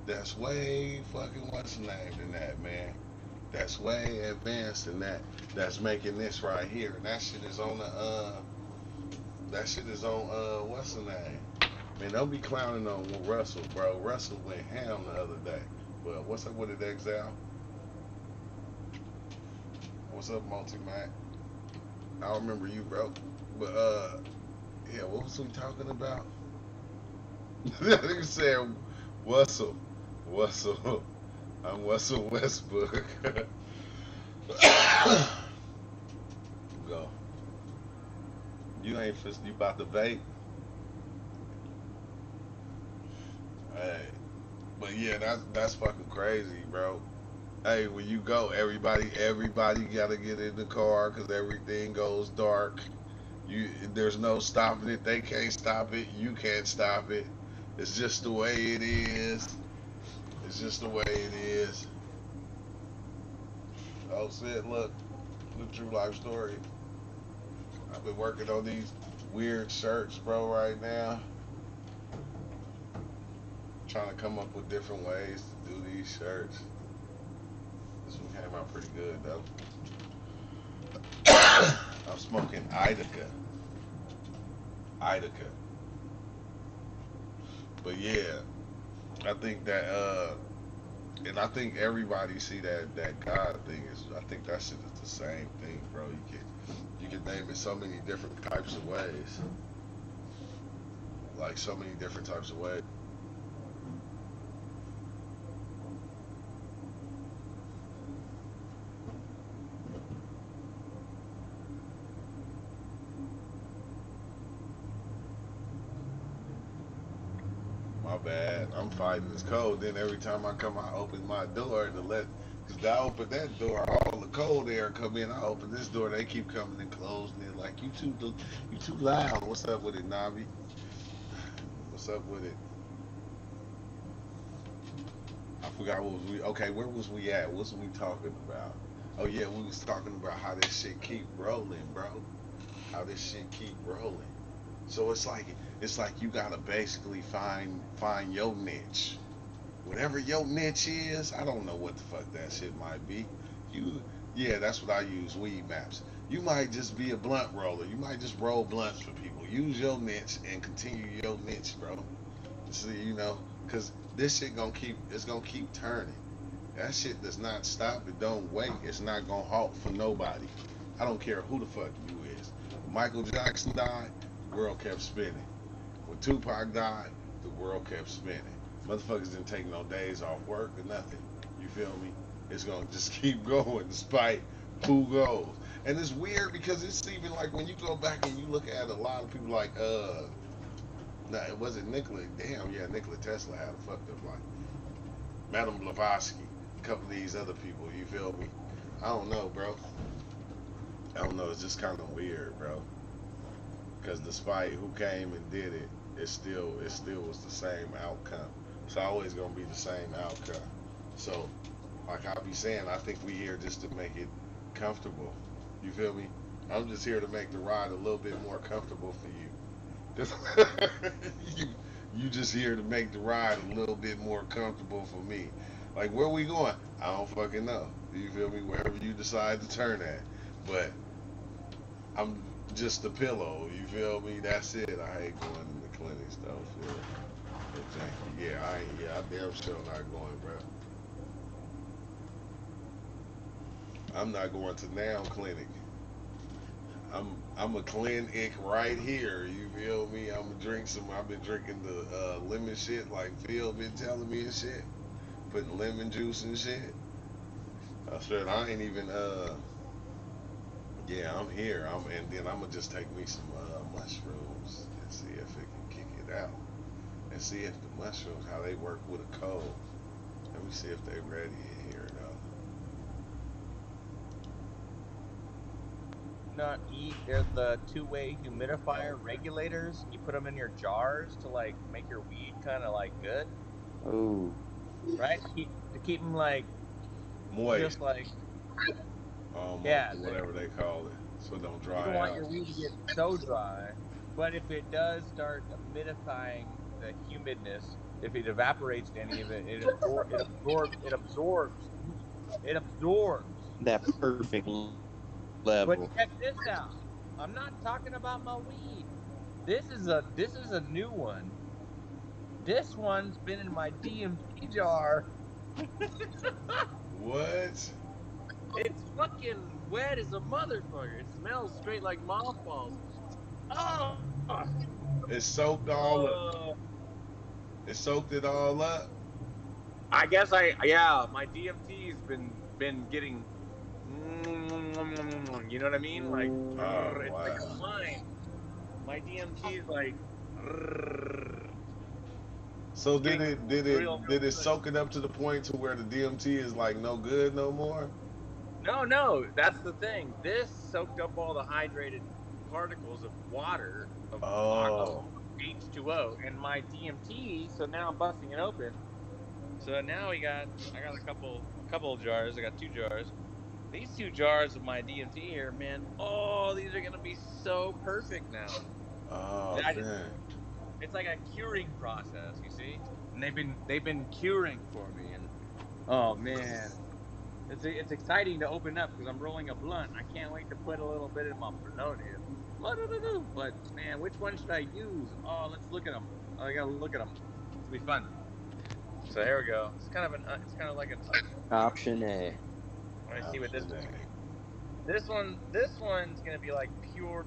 that's way fucking what's the name than that, man. That's way advanced than that. That's making this right here. And that shit is on what's the name? Man, don't be clowning on Russell, bro. Russell went ham the other day. But what's up with it, Exile? What's up, Multi-Mac? I don't remember you, bro. But yeah, what was we talking about? Nigga said, Wussel. I'm Wussel Westbrook. Go. You ain't fist. You about to vape? Hey, but yeah, that's fucking crazy, bro. Hey, when you go, everybody gotta get in the car because everything goes dark. There's no stopping it. They can't stop it. You can't stop it. It's just the way it is. It's just the way it is. Oh, shit, look, the true life story. I've been working on these weird shirts, bro, right now. Trying to come up with different ways to do these shirts. This one came out pretty good, though. I'm smoking Idica. Idica. But yeah, I think that and I think everybody see that God thing is. I think that shit is the same thing, bro. You can name it so many different types of ways, like so many different types of ways. My bad. I'm fighting this cold. Then every time I come, I open my door to let, cause I open that door, all the cold air come in. I open this door, they keep coming and closing it. Like you too loud. What's up with it, Navi? What's up with it? I forgot what was we. Okay, where was we at? What was we talking about? Oh yeah, we was talking about how this shit keep rolling, bro. How this shit keep rolling. So it's like you gotta basically find your niche. Whatever your niche is, I don't know what the fuck that shit might be. You, yeah, that's what I use, weed maps. You might just be a blunt roller. You might just roll blunts for people. Use your niche and continue your niche, bro. See, cause this shit it's gonna keep turning. That shit does not stop. It don't wait. It's not gonna halt for nobody. I don't care who the fuck you is. When Michael Jackson died, the world kept spinning. When Tupac died, the world kept spinning. Motherfuckers didn't take no days off work or nothing. You feel me? It's gonna just keep going despite who goes. And it's weird because it's even like when you go back and you look at a lot of people like nah, it wasn't Nikola. Damn, yeah, Nikola Tesla had a fucked up life. Madame Blavatsky, a couple of these other people. You feel me? I don't know, bro. I don't know. It's just kind of weird, bro. Because despite who came and did it, it still was the same outcome. It's always gonna be the same outcome. So, like I be saying, I think we here just to make it comfortable. You feel me? I'm just here to make the ride a little bit more comfortable for you. you, you just here to make the ride a little bit more comfortable for me. Like where we going? I don't fucking know. You feel me? Wherever you decide to turn at. But I'm just a pillow. You feel me? That's it. I hate going to the clinics though. Feel janky. Yeah, I damn sure not going, bro. I'm not going to now clinic. I'm a clinic right here. You feel me? I'm gonna drink some. I've been drinking the lemon shit like Phil been telling me and shit. Putting lemon juice and shit. I said I ain't even yeah, I'm here. And then I'm gonna just take me some mushrooms and see if it can kick it out. And see if the mushrooms how they work with a cold. Let me see if they ready in here though. Not eat. They're the two-way humidifier regulators. You put them in your jars to like make your weed kind of like good. Ooh. Right? To keep them like Moist. just like Almost, yeah. whatever they call it, so it don't You don't dry want out. your weed to get so dry, but if it does start humidifying the humidness, if it evaporates any of it, it absorbs. That perfect But level. check this out. I'm not talking about my weed. This is a new one. This one's been in my DMT jar. What? It's fucking wet as a motherfucker. It smells straight like mothballs. Oh, It soaked all up. It soaked it all up. I guess my DMT's been getting, you know what I mean? Like Oh it's like wow. a mine. My DMT is like. So did real it soak it up to the point to where the DMT is like no good no more? No, that's the thing. This soaked up all the hydrated particles of water of H2O and my DMT. So now I'm busting it open. So now I got a couple of jars. I got 2 jars. These 2 jars of my DMT here, man. Oh, these are gonna be so perfect now. Oh, dang. It's like a curing process, you see, and they've been curing for me, and oh man, it's exciting to open up because I'm rolling a blunt. I can't wait to put a little bit in my blunt here. But man, which one should I use? Oh, let's look at them. Oh, I gotta look at them. It'll be fun. So here we go. It's kind of like an Option A. Let me see what this one. This one's gonna be like pure,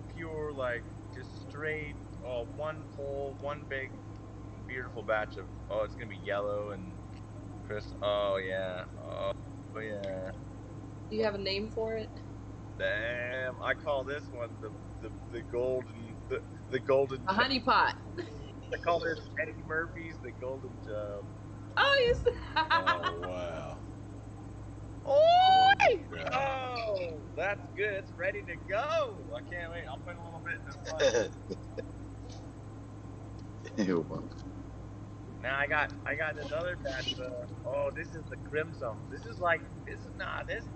like just straight. Oh, one pull, one big, beautiful batch of. Oh, it's gonna be yellow and crisp. Oh yeah. Oh yeah. Do you have a name for it? Damn, I call this one the golden the golden. A honey pot. I call this Eddie Murphy's the golden job. Oh, you. Oh wow. Oh, that's good. It's ready to go. I can't wait. I'll put a little bit in the blunt. Now I got this other batch of. Oh, this is the crimson. This is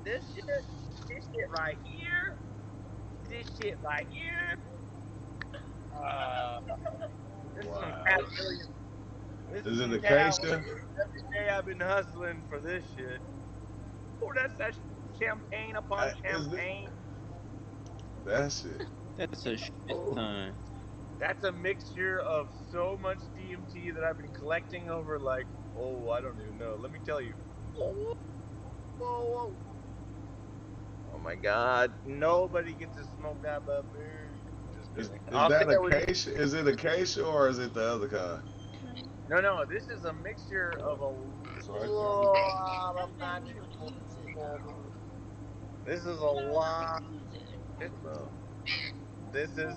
this shit right here. This shit right here. This is some Cat Williams. This Is is it some Cat Williams. Every day I've been hustling for this shit. Oh, that's that champagne upon champagne. That's it. That's a shit ton. That's a mixture of so much DMT that I've been collecting over like, oh, I don't even know. Let me tell you. Oh my God! Nobody gets to smoke that but me. Just Is kidding. that acacia? Is it acacia or is it the other kind? No. This is a mixture of a lot of natural. This is a lot. This is.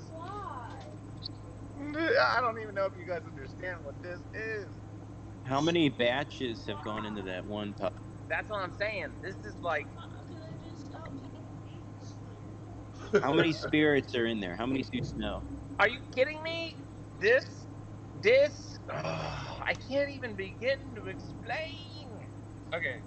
I don't even know if you guys understand what this is. How many batches have gone into that one pot? That's what I'm saying. This is like. How many spirits are in there? How many do you smell? Are you kidding me? This. I can't even begin to explain. Okay.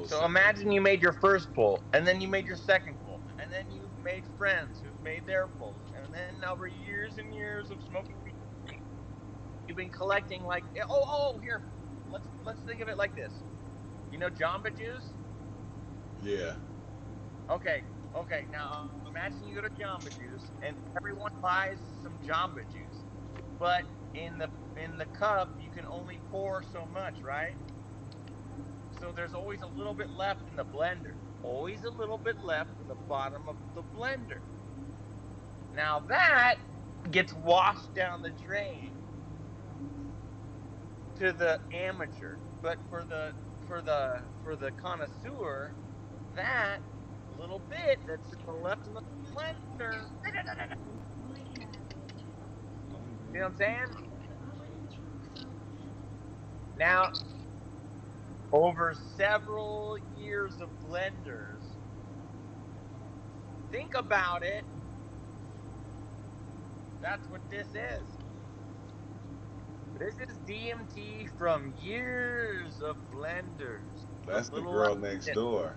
So imagine you made your first pull, and then you made your second pull, and then you've made friends who've made their pulls, and then over years and years of smoking weed, you've been collecting like here. Let's think of it like this. You know Jamba Juice? Yeah. Okay. Now imagine you go to Jamba Juice, and everyone buys some Jamba Juice, but in the cup you can only pour so much, right? So there's always a little bit left in the blender. Always a little bit left in the bottom of the blender. Now that gets washed down the drain to the amateur. But for the connoisseur, that little bit that's left in the blender. You know what I'm saying? Now, over several years of blenders, think about it. That's what this is. This is DMT from years of blenders. That's the girl next door.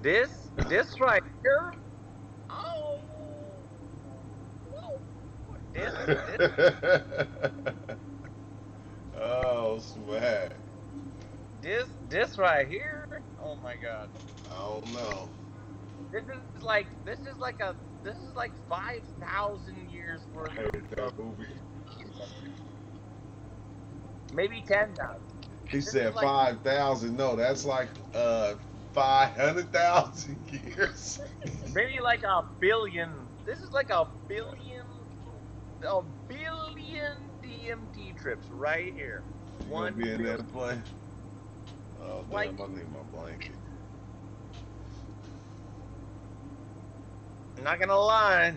This right here. Oh, this. Oh, smack. This right here. Oh my God. I don't know. This is like 5,000 years worth I hated of that movie. maybe 10,000. He said 5,000. No, that's like 500,000 years. Maybe like a billion. This is like a billion DMT trips right here. You gonna be in there to play? Oh damn! I need my blanket. Not gonna lie,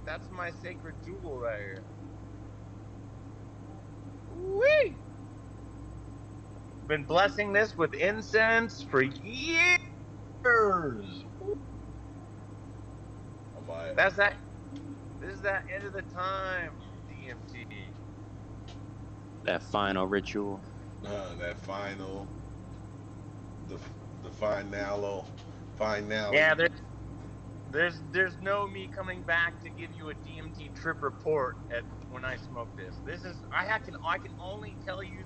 that's my sacred jewel right here. Whee! Been blessing this with incense for years. That's that. This is that end of the time DMT. That final ritual. That final, the finale. Yeah, there's no me coming back to give you a DMT trip report at when I smoke this. This is I can only tell you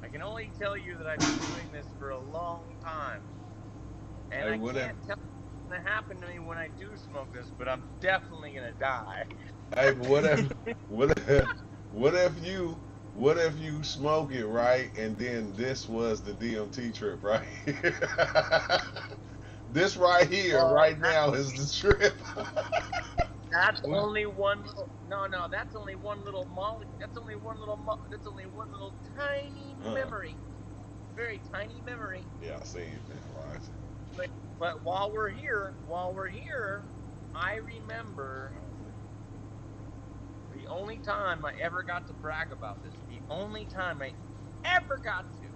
I can only tell you that I've been doing this for a long time, and I can't tell what's gonna happen to me when I do smoke this, but I'm definitely gonna die. Hey, but what if you smoke it, right, and then this was the DMT trip, right? This right here, right now, is the trip. That's only one little. No, that's only one little That's only one little tiny memory. Very tiny memory. Yeah, I see it, man. Right. But while we're here, I remember the only time I ever got to brag about this. The only time I ever got to.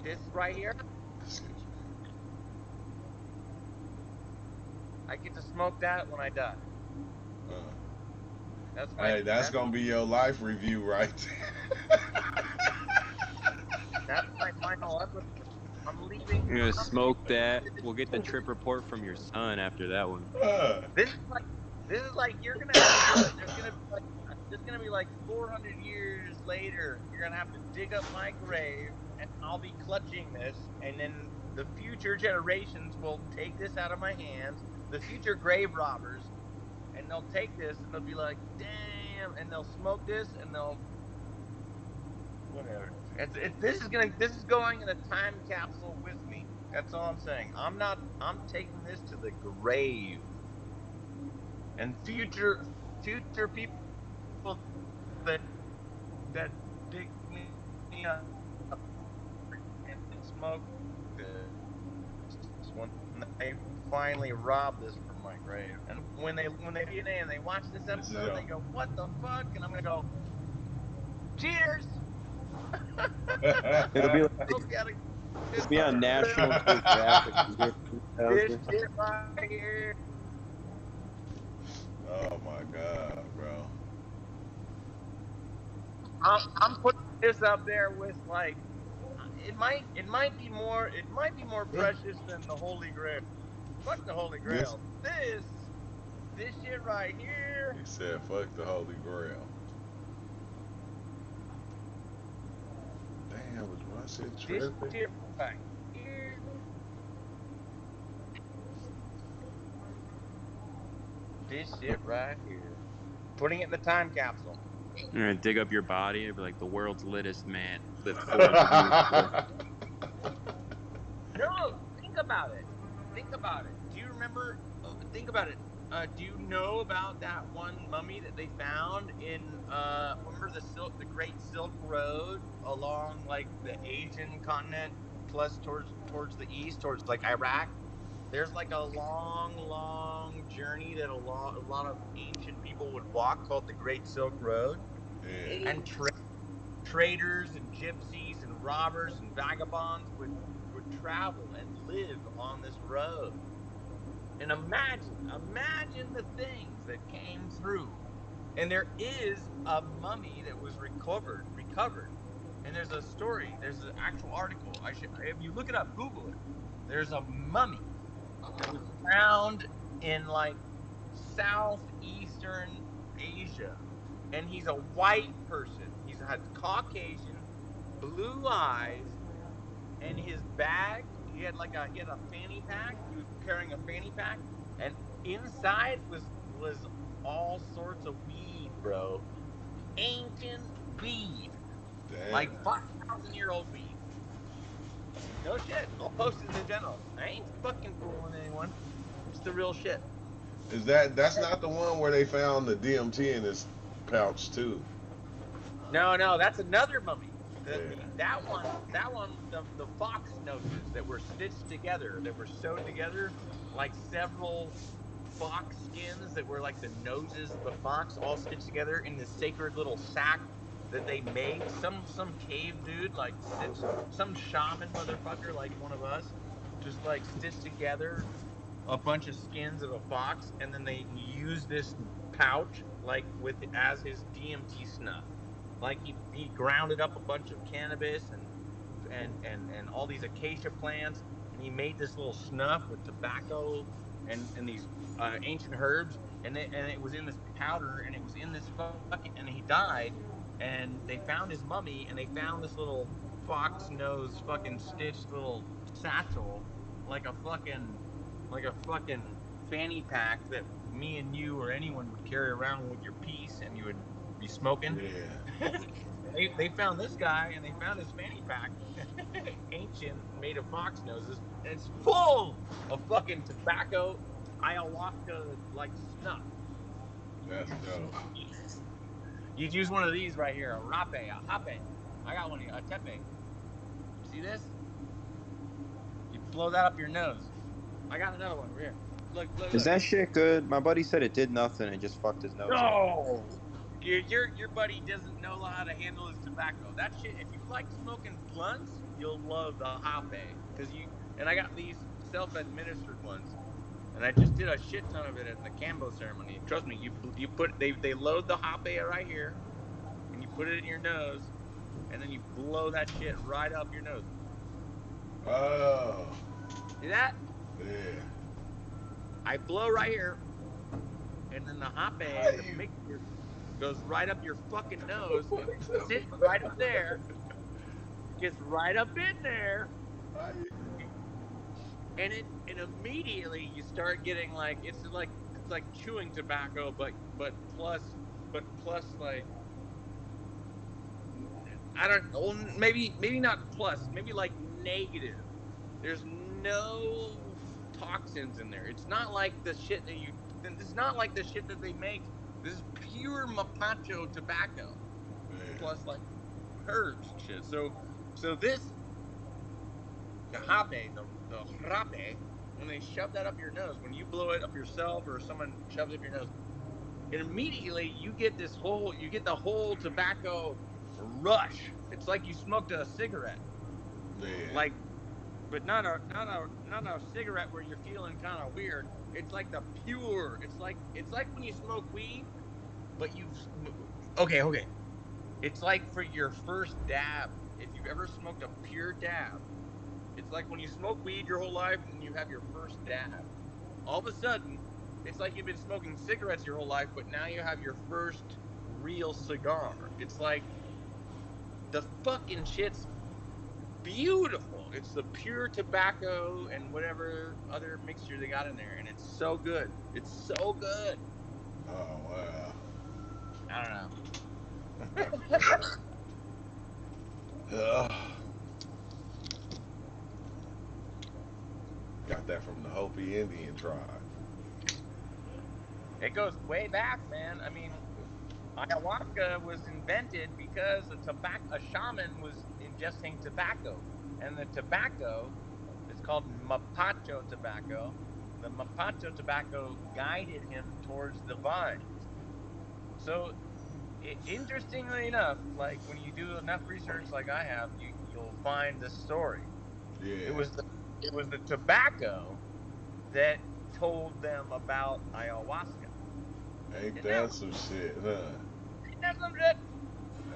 This right here. I get to smoke that when I die. That's gonna be your life review, right there. That's my final episode. I'm leaving. You're gonna smoke that. We'll get the trip report from your son after that one. This is like you're gonna have to, there's gonna be like 400 years later. You're gonna have to dig up my grave, and I'll be clutching this, and then the future generations will take this out of my hands. The future grave robbers, and they'll take this and they'll be like, damn, and they'll smoke this and they'll whatever. This is going in a time capsule with me. That's all I'm saying. I'm taking this to the grave. And future people that dig me up and smoke this when they finally rob this from my grave. And when they DNA and they watch this episode, they go, "What the fuck?" And I'm gonna go, "Cheers." It'll be on National Geographic. This shit right here. Oh my god, bro. I'm putting this up there with like it might be more precious than the Holy Grail. Fuck the Holy Grail. This shit right here. He said, "Fuck the Holy Grail." Damn, was my shit tripping? This shit right here. This shit right here. Putting it in the time capsule. You're gonna dig up your body and be like, the world's littest man lived 400 years. No, think about it. Do you remember? Think about it. Do you know about that one mummy that they found in? Remember the Great Silk Road along like the Asian continent, plus towards the east, towards like Iraq. There's like a long journey that a lot of ancient people would walk called the Great Silk Road. Yeah. And traders and gypsies and robbers and vagabonds would travel and live on this road. And imagine the things that came through. And there is a mummy that was recovered. And there's a story, there's an actual article. If you look it up, Google it. There's a mummy that was found in like southeastern Asia, and he's a white person. He's had Caucasian, blue eyes, and his bag. He had a fanny pack. He was carrying a fanny pack, and inside was all sorts of weed, bro. Ancient weed, Damn. like 5,000-year-old weed. No shit. I'll post it in the general. I ain't fucking fooling anyone. It's the real shit. That's not the one where they found the DMT in his pouch too? No, that's another mummy. That one, the fox noses that were stitched together, that were sewed together, like several fox skins that were like the noses of the fox, all stitched together in this sacred little sack that they made. Some cave dude like stitched, some shaman motherfucker like one of us, just like stitched together a bunch of skins of a fox, and then they used this pouch like with as his DMT snuff. Like he grounded up a bunch of cannabis and all these acacia plants, and he made this little snuff with tobacco and these ancient herbs, and it was in this powder, and it was in this fucking, and he died, and they found his mummy, and they found this little fox nose fucking stitched little satchel, like a fucking fanny pack that me and you or anyone would carry around with your piece, and you would be smoking. Yeah. They found this guy, and they found his fanny pack, ancient, made of fox noses, and it's full of fucking tobacco, ayahuasca like snuff. That's dope. You'd use one of these right here, a rape, a hape. I got one here, a tepe. See this? You blow that up your nose. I got another one over here. Look. Is that shit good? My buddy said it did nothing and just fucked his nose up. No! Your buddy doesn't know how to handle his tobacco. That shit, if you like smoking blunts, you'll love the hape. And I got these self-administered ones, and I just did a shit ton of it at the Cambo ceremony. Trust me, they load the hape right here, and you put it in your nose, and then you blow that shit right up your nose. Oh. See that? Yeah. I blow right here, and then the hape, the mixture, goes right up your fucking nose, and it sits right up there, gets right up in there, and immediately you start getting like it's like chewing tobacco, but plus like I don't know, maybe not plus, maybe like negative. There's no toxins in there. It's not like the shit that they make. This is pure mapacho tobacco, plus like herbs and shit. So this the hape, the rape, when they shove that up your nose, when you blow it up yourself or someone shoves it up your nose, and immediately you get the whole tobacco rush. It's like you smoked a cigarette, like, but not a cigarette where you're feeling kind of weird. It's like the pure. It's like when you smoke weed, but okay. It's like for your first dab. If you've ever smoked a pure dab, it's like when you smoke weed your whole life and you have your first dab. All of a sudden, it's like you've been smoking cigarettes your whole life, but now you have your first real cigar. It's like the fucking shit's beautiful. It's the pure tobacco and whatever other mixture they got in there, and it's so good. It's so good. Oh wow. I don't know. Got that from the Hopi Indian tribe. It goes way back, man. I mean, ayahuasca was invented because a shaman was ingesting tobacco, and the tobacco is called mapacho tobacco. The mapacho tobacco guided him towards the vines. So, interestingly enough, like when you do enough research, like I have, you'll find this story. Yeah. It was the tobacco that told them about ayahuasca. Ain't that some shit, huh? Ain't that some shit?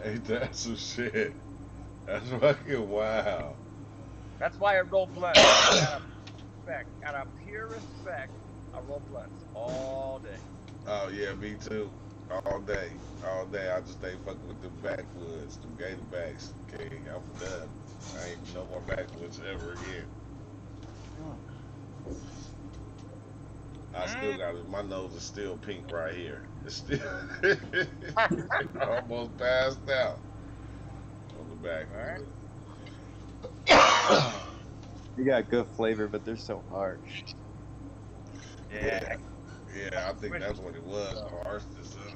Ain't that some shit? That's fucking wow. That's why I roll blunts. Out of pure respect, I roll blunts all day. Oh yeah, me too. All day. I just ain't fucking with them backwoods, them gator backs. Okay, I'm done. I ain't no more backwoods ever again. I still got it. My nose is still pink right here. It's still almost passed out on the backwood. You got good flavor, but they're so harsh. Yeah, I think that's what it was. The harshness of it.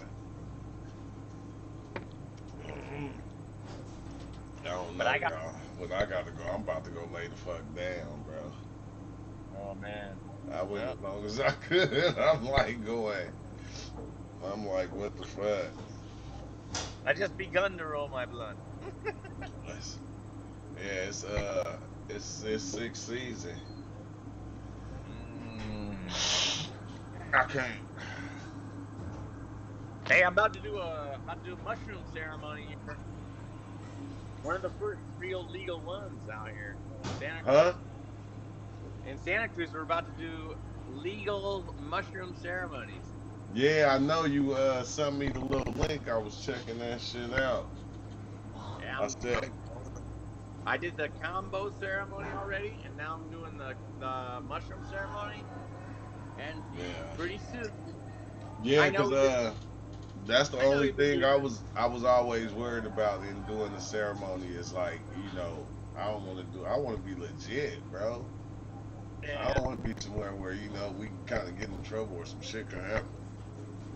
I don't don't know, y'all. But I gotta go. I'm about to go lay the fuck down, bro. Oh man. I went as long as I could. I'm like going. I'm like, what the fuck? I just begun to roll my blunt. Yeah, it's sixth season. I can't. Hey, I'm about to do a mushroom ceremony here. One of the first real legal ones out here. Santa Cruz. Huh? In Santa Cruz, we're about to do legal mushroom ceremonies. Yeah, I know you sent me the little link. I was checking that shit out. Yeah, I did the combo ceremony already, and now I'm doing the mushroom ceremony. And pretty soon. Yeah, because that's the only thing I was always worried about in doing the ceremony is like, you know, I want to be legit, bro. Yeah. I don't want to be somewhere where, you know, we kind of get in trouble or some shit can happen.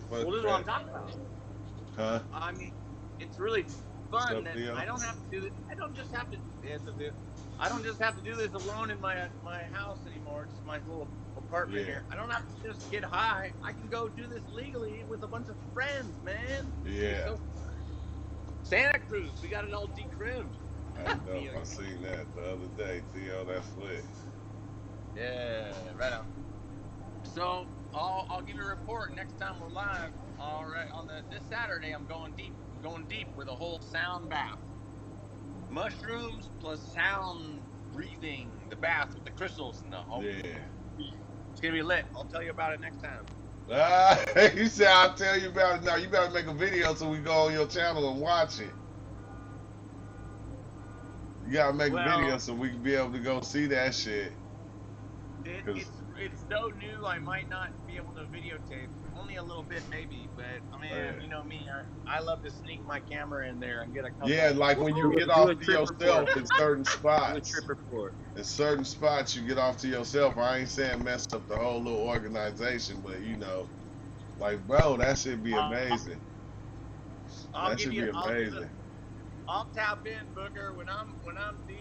Well, this is what I'm talking about. Huh? I mean, it's really fun that I don't have to do this. I don't just have to. I don't just have to do this alone in my house anymore. Just my little apartment here. I don't have to just get high. I can go do this legally with a bunch of friends, man. Yeah. So, Santa Cruz, we got it all decribbed. I know. I seen that the other day, Theo. That's lit. Yeah, right on. So I'll give you a report next time we're live. All right, on this Saturday, I'm going deep with a whole sound bath. Mushrooms plus sound breathing, the bath with the crystals and the whole. Yeah. It's gonna be lit. I'll tell you about it next time. You said I'll tell you about it. Now you better make a video so we go on your channel and watch it. You gotta make a video so we can be able to go see that shit. It's so new, I might not be able to videotape. Only a little bit, maybe. But I mean, you know me, I love to sneak my camera in there and get a couple. Yeah, like when you get off to yourself in certain spots. Do a trip report. In certain spots, you get off to yourself. I ain't saying mess up the whole little organization, but you know, like, bro, that should be amazing. That should be amazing. I'll tap in, Booker, when I'm deep.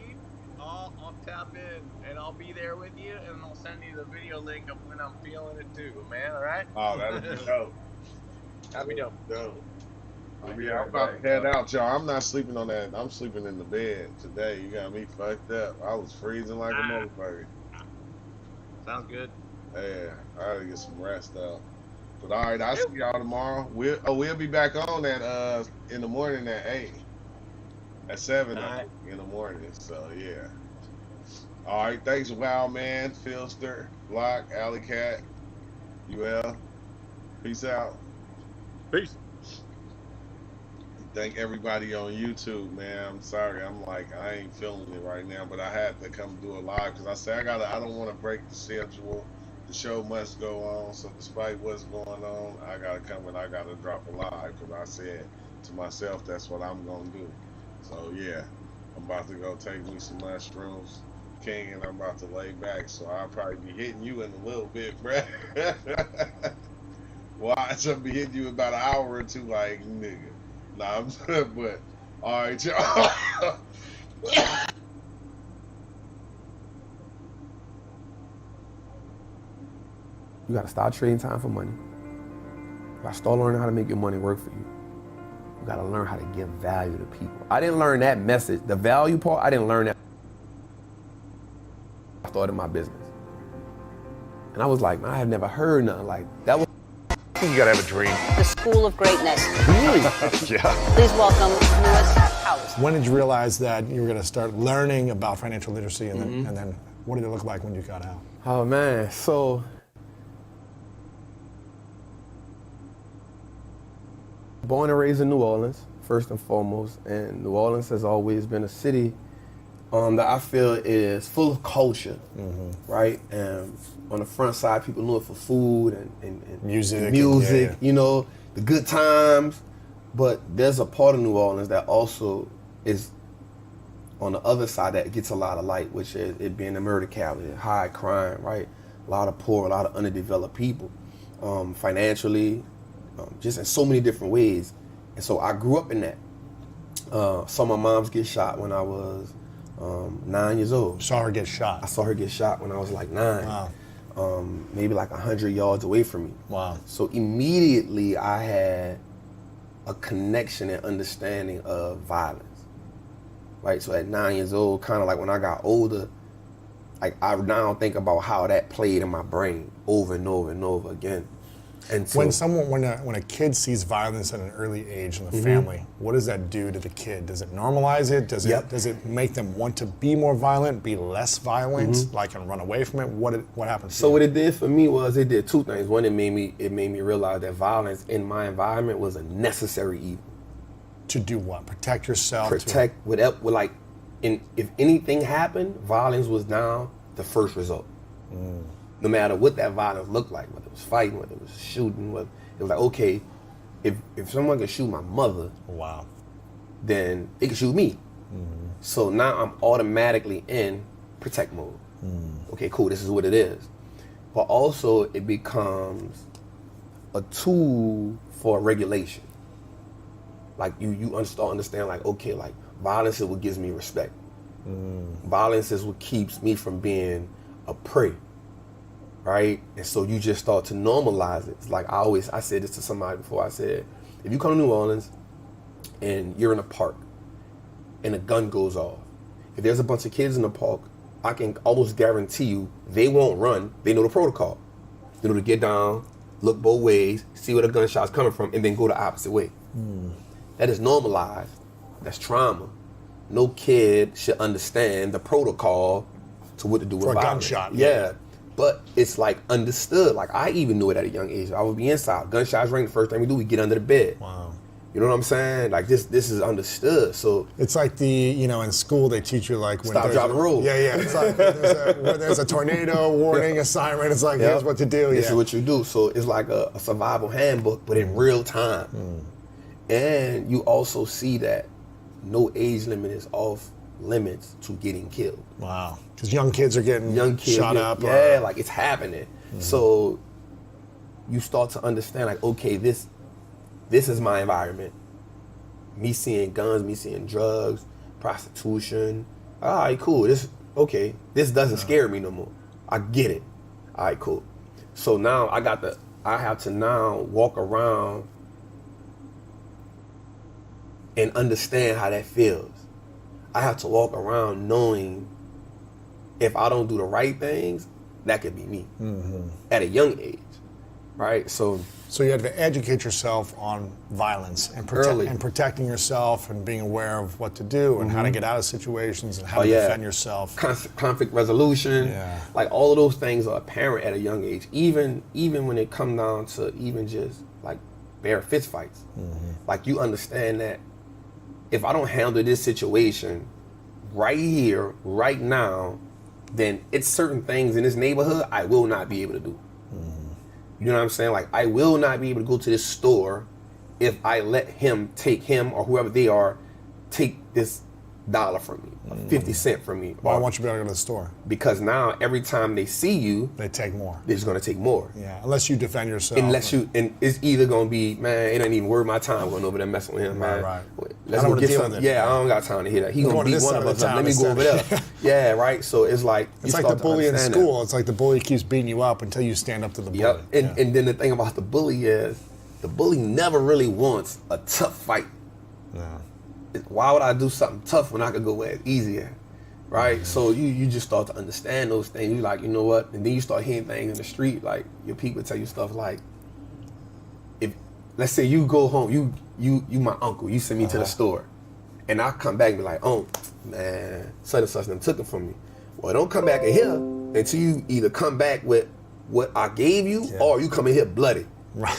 I'll tap in and I'll be there with you, and I'll send you the video link of when I'm feeling it too, man. All right? Oh, that'd be dope. That'd be dope. Yeah, I'm about to head out, y'all. I'm not sleeping on that. I'm sleeping in the bed today. You got me fucked up. I was freezing like a motherfucker. Sounds good. Yeah, I gotta get some rest out. But all right, I'll see y'all tomorrow. We'll be back on at in the morning at 8. At 7 in the morning, so yeah. All right, thanks, Wow Man, Philster, Block, Alley Cat, UL. Peace out. Peace. Thank everybody on YouTube, man. I'm sorry, I ain't feeling it right now, but I had to come do a live because I said I don't want to break the schedule. The show must go on, so despite what's going on, I gotta come and I gotta drop a live because I said to myself that's what I'm gonna do. So yeah, I'm about to go take me some mushrooms, King, and I'm about to lay back. So I'll probably be hitting you in a little bit, bruh. Watch, I'll be hitting you in about an hour or two, like, nigga. Nah, I'm good, but all right, y'all. You gotta start trading time for money. You gotta start learning how to make your money work for you. You gotta learn how to give value to people. I didn't learn that message, the value part, I didn't learn that. I started my business. And I was like, man, I have never heard nothing like that. You gotta have a dream. The School of Greatness. Really? Yeah. Please welcome Lewis House. When did you realize that you were gonna start learning about financial literacy, and then what did it look like when you got out? Oh man, so born and raised in New Orleans, first and foremost, and New Orleans has always been a city that I feel is full of culture, right? And on the front side, people know it for food and music, you know, the good times. But there's a part of New Orleans that also is on the other side that gets a lot of light, which is it being a murder capital, high crime, right? A lot of poor, a lot of underdeveloped people, financially, just in so many different ways. And so I grew up in that. Saw my mom's get shot when I was 9 years old. Saw her get shot. I saw her get shot when I was like 9. Wow. Maybe like 100 yards away from me. Wow. So immediately I had a connection and understanding of violence. Right, so at 9 years old, kind of like when I got older, like I now think about how that played in my brain over and over and over again. And so, when a kid sees violence at an early age in the family, what does that do to the kid? Does it normalize it? Does it make them want to be more violent, be less violent, like and run away from it? What happens? So what it did for me was it did two things. One, it made me realize that violence in my environment was a necessary evil. To do what? Protect yourself. Protect whatever. Like, if anything happened, violence was now the first result. No matter what that violence looked like, whether it was fighting, whether it was shooting, whether it was like, okay, if someone can shoot my mother, wow, then they can shoot me. So now I'm automatically in protect mode. Okay, cool, this is what it is. But also it becomes a tool for regulation. Like you start understand like, okay, like violence is what gives me respect. Violence is what keeps me from being a prey. Right? And so you just start to normalize it. It's like I said this to somebody before. I said, if you come to New Orleans and you're in a park and a gun goes off, if there's a bunch of kids in the park, I can almost guarantee you they won't run. They know the protocol. They know to get down, look both ways, see where the gunshot's coming from, and then go the opposite way. That is normalized. That's trauma. No kid should understand the protocol to what to do with violence. For a gunshot. Yeah. But it's like understood. Like I even knew it at a young age. I would be inside. Gunshots ring. The first thing we do, we get under the bed. Wow. You know what I'm saying? Like this is understood. So it's like in school they teach you like when stop, drop, and roll. Yeah. It's like when there's a tornado warning, a siren. It's like here's what to do. This is what you do. So it's like a survival handbook, but in real time. And you also see that no age limit is off limits to getting killed. Wow. Because young kids are getting shot up. Yeah, like it's happening. So you start to understand like, okay, this is my environment. Me seeing guns, me seeing drugs, prostitution. All right, cool. This doesn't scare me no more. I get it. All right, cool. So now I have to now walk around and understand how that feels. I have to walk around knowing if I don't do the right things, that could be me at a young age, right? So you have to educate yourself on violence and protecting yourself and being aware of what to do and how to get out of situations and how to defend yourself. Conflict resolution, like all of those things are apparent at a young age. Even when it comes down to even just like bare fist fights, like you understand that if I don't handle this situation right here, right now, then it's certain things in this neighborhood I will not be able to do. You know what I'm saying? Like I will not be able to go to this store if I let take him or whoever they are, take this $1 from me, 50 cents from me. Why won't you be able to go to the store? Because now every time they see you, they take more. They're just gonna take more. Yeah, unless you defend yourself. And it's either gonna be, man, it ain't even worth my time going over there messing with him, man. Right. Let's go get something. Yeah, I don't got time to hear that. He gonna beat one of us up. Let me go over there. Yeah, right. So it's like the bully in school. It's like the bully keeps beating you up until you stand up to the bully. Yep. And then the thing about the bully is the bully never really wants a tough fight. Yeah. Why would I do something tough when I could go where it's easier, right? So you just start to understand those things. You like, you know what? And then you start hearing things in the street, like your people tell you stuff like, if let's say you go home, you my uncle, you send me to the store, and I come back and be like, oh man, such and such them took it from me. Well, don't come back in here until you either come back with what I gave you, or you come in here bloody. Right.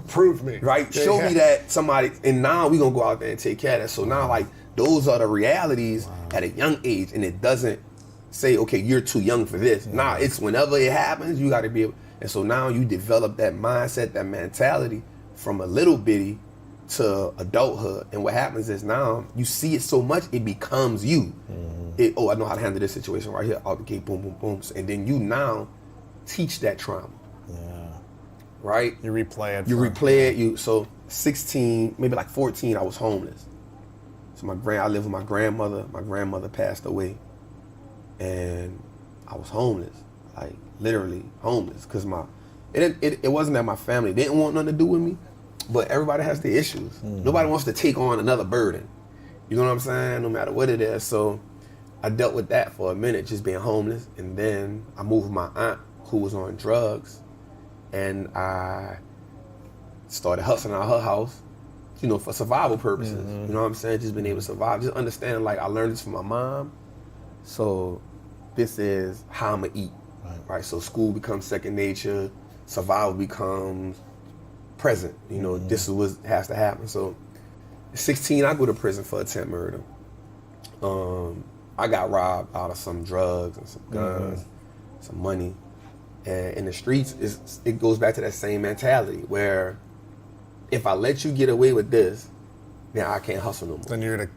Prove me. Right? Show me that somebody, and now we're going to go out there and take care of that. So now, like, those are the realities at a young age, and it doesn't say, okay, you're too young for this. Nah, it's whenever it happens, you got to be able, and so now you develop that mindset, that mentality from a little bitty to adulthood. And what happens is now you see it so much, it becomes you. I know how to handle this situation right here. Out the gate, boom, boom, boom. And then you now teach that trauma. Right? You replay it. You replay it. So 16, maybe like 14, I was homeless. So I lived with my grandmother. My grandmother passed away, and I was homeless, like literally homeless, because it wasn't that my family didn't want nothing to do with me, but everybody has the issues. Nobody wants to take on another burden. You know what I'm saying? No matter what it is. So I dealt with that for a minute, just being homeless, and then I moved with my aunt who was on drugs, and I started hustling out her house, you know, for survival purposes. You know what I'm saying? Just being able to survive, just understanding, like, I learned this from my mom, so this is how I'm gonna eat, right? So school becomes second nature, survival becomes present. You know, this is what has to happen. So at 16, I go to prison for attempt murder. I got robbed out of some drugs and some guns, some money. And in the streets, it goes back to that same mentality where if I let you get away with this, then I can't hustle no more. Then you're gonna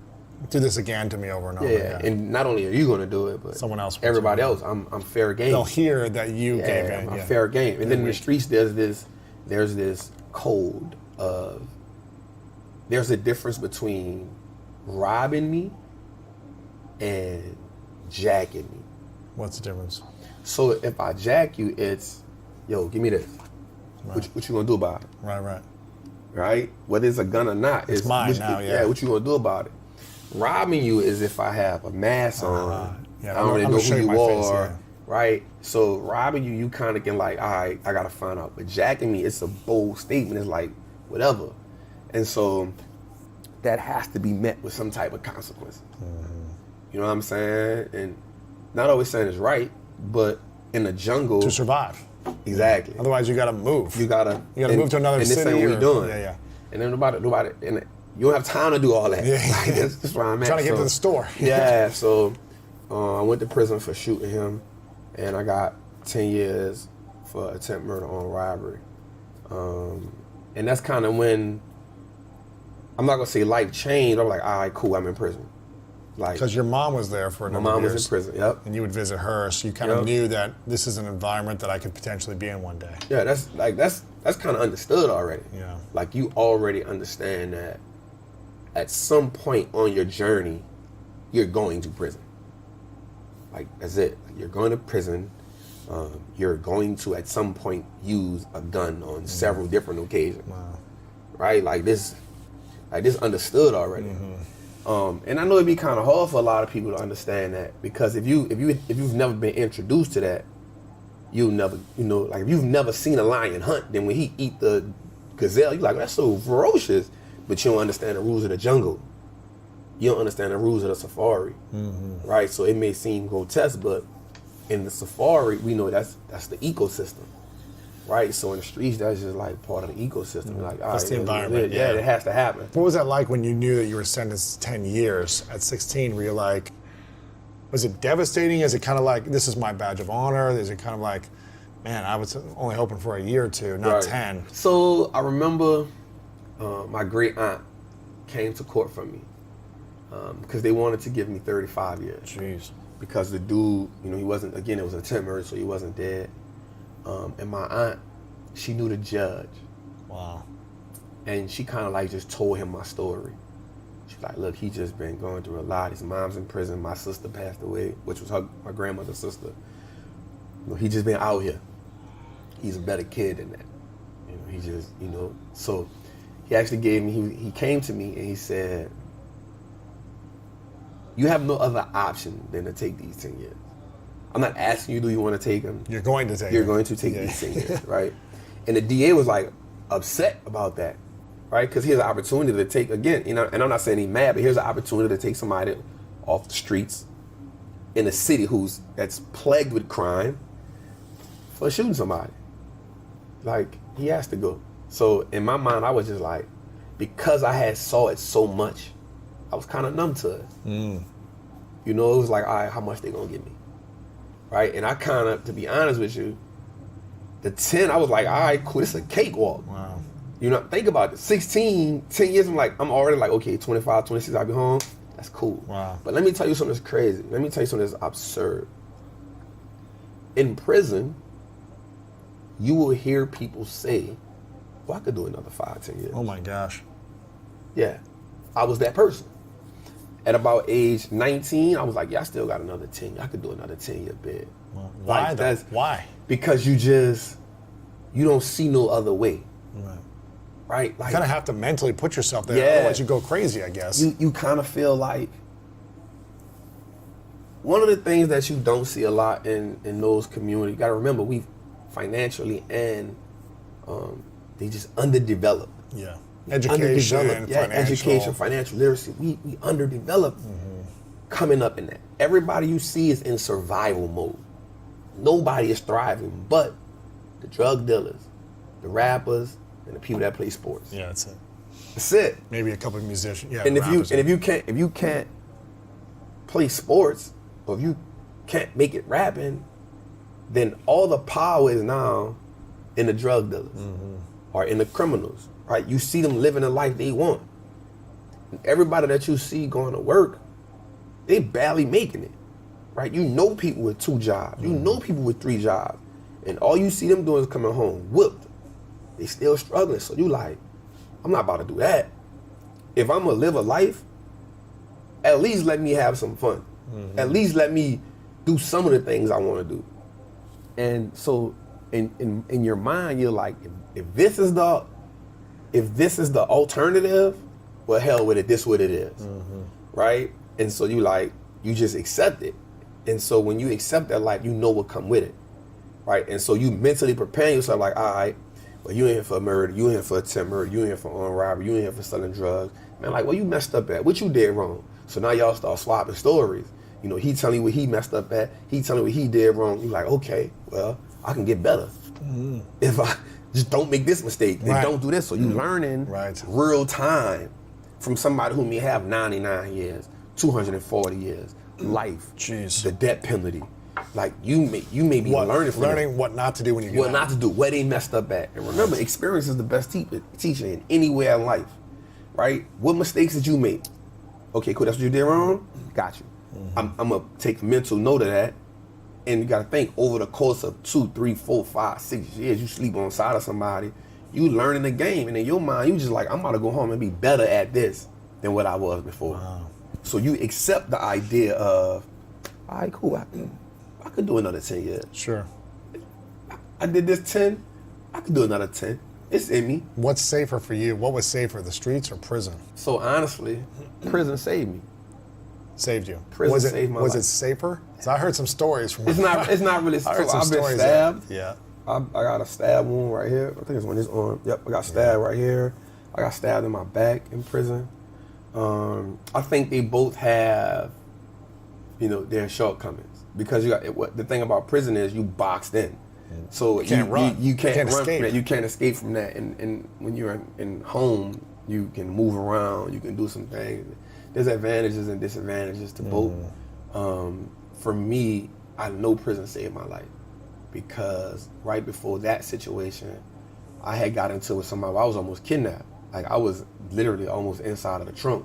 do this again to me over and over again. And not only are you gonna do it, but someone else, everybody else. I'm fair game. They'll hear that you gave in. I'm fair game. And then in the streets, there's this code of, there's a difference between robbing me and jacking me. What's the difference? So if I jack you, it's, yo, give me this. Right. What you gonna do about it? Right? Whether it's a gun or not, it's mine now. What you gonna do about it? Robbing you is if I have a mask on. I don't really know who you are. Right? So robbing you, you kind of can like, all right, I gotta find out. But jacking me, it's a bold statement. It's like whatever, and so that has to be met with some type of consequence. You know what I'm saying? And not always saying it's right, but in the jungle to survive. Exactly. Otherwise, you gotta move. You gotta move to another city. And this ain't what we doing. Yeah. And then nobody, and you don't have time to do all that. Like, that's where I'm at. Trying to get to the store. So I went to prison for shooting him, and I got 10 years for attempt murder on robbery. And that's kind of when, I'm not gonna say life changed. I'm like, all right, cool, I'm in prison. Like, because your mom was there for a number of years. My mom was in prison, yep. And you would visit her, so you kind of knew that this is an environment that I could potentially be in one day. Yeah, that's kind of understood already. Yeah. Like, you already understand that at some point on your journey, you're going to prison. Like, that's it. You're going to prison. You're going to, at some point, use a gun on several different occasions. Wow. Right? Like this understood already. And I know it'd be kind of hard for a lot of people to understand that, because if you've never been introduced to that, you'll never, like if you've never seen a lion hunt, then when he eat the gazelle, you're like, that's so ferocious, but you don't understand the rules of the jungle. You don't understand the rules of the safari, right? So it may seem grotesque, but in the safari, we know that's the ecosystem, right? So in the streets, that's just like part of the ecosystem. Like, all that's right, the environment. Yeah, it has to happen. What was that like when you knew that you were sentenced to 10 years at 16? Were you like, was it devastating? Is it kind of like, this is my badge of honor? Is it kind of like, man, I was only hoping for a year or two, not 10? So I remember my great aunt came to court for me because they wanted to give me 35 years. Jeez. Because the dude, he wasn't, again, it was an attempt murder, so he wasn't dead. And my aunt, she knew the judge. Wow. And she kind of like just told him my story. She's like, look, he just been going through a lot. His mom's in prison. My sister passed away, which was my grandmother's sister. He just been out here. He's a better kid than that. He just, so he actually gave me, he came to me and he said, you have no other option than to take these 10 years. I'm not asking you, do you want to take them? You're going to take them. You're going to take these 10 years, right? And the DA was like upset about that, right? Because here's an opportunity to take, again, and I'm not saying he's mad, but here's an opportunity to take somebody off the streets in a city that's plagued with crime for shooting somebody. Like, he has to go. So in my mind, I was just like, because I had saw it so much, I was kind of numb to it. It was like, all right, how much they gonna give me? Right? And I kind of, to be honest with you, the 10, I was like, all right, cool, this is a cakewalk. Wow. Think about it. 16, 10 years, I'm already like, okay, 25, 26, I'll be home. That's cool. Wow. But let me tell you something that's crazy. Let me tell you something that's absurd. In prison, you will hear people say, well, I could do another 5, 10 years. Oh my gosh. Yeah. I was that person. At about age 19, I was like, yeah, I still got another 10. I could do another 10-year bid. Well, why like, though? Why? Because you don't see no other way. Right? Like, you kind of have to mentally put yourself there, yeah, otherwise you go crazy, I guess. You kind of feel like, one of the things that you don't see a lot in those communities, you got to remember, we financially and they just underdeveloped. Yeah. Education, education, financial literacy. We underdeveloped coming up in that. Everybody you see is in survival mode. Nobody is thriving but the drug dealers, the rappers, and the people that play sports. Yeah, that's it. That's it. Maybe a couple of musicians. Yeah. And if you can't play sports, or if you can't make it rapping, then all the power is now in the drug dealers or in the criminals. Right? You see them living the life they want. And everybody that you see going to work, they barely making it. Right? You know people with 2 jobs. You know people with 3 jobs. And all you see them doing is coming home whooped. They still struggling. So you like, I'm not about to do that. If I'm gonna live a life, at least let me have some fun. At least let me do some of the things I want to do. And so in your mind, you're like, if this is the alternative, well, hell with it, this what it is. Right? And so you just accept it. And so when you accept that life, you know what come with it. Right? And so you mentally prepare yourself like, all right, well, you ain't here for murder, you ain't here for attempt murder, you ain't here for armed robbery, you ain't here for selling drugs. Man, like, well, you messed up at? What you did wrong? So now y'all start swapping stories. You know, he telling you what he messed up at, he telling you what he did wrong. You're like, okay, well, I can get better. If I just don't make this mistake, then don't do this. So you learning real time from somebody who may have 99 years, 240 years, life, the death penalty. Like you may be learning what not to do when you get what not to do, where they messed up at. And remember, experience is the best teacher in anywhere in life, right? What mistakes did you make? Okay, cool, that's what you did wrong? Got you. I'm gonna take mental note of that. And you gotta think, over the course of 2, 3, 4, 5, 6 years, you sleep on the side of somebody, you learning the game, and in your mind, you just like, I'm about to go home and be better at this than what I was before. So you accept the idea of, all right, cool, I could do another 10 years. Sure. I did this 10, I could do another 10. It's in me. What's safer for you? What was safer, the streets or prison? So honestly, prison saved me. Saved you. Prison saved my life. Was it safer? So I heard some stories from. It's not really. I heard some I've been stories stabbed. Yeah. I got a stab wound right here. I think it's on this arm. Yep, I got stabbed right here. I got stabbed in my back in prison. I think they both have, their shortcomments, because the thing about prison is you boxed in. So you can't run. You can't run escape. from that. You can't escape from that. And when you're in home, you can move around. You can do some things. There's advantages and disadvantages to both. For me, I know prison saved my life, because right before that situation, I had got into it with somebody. I was almost kidnapped. Like, I was literally almost inside of the trunk,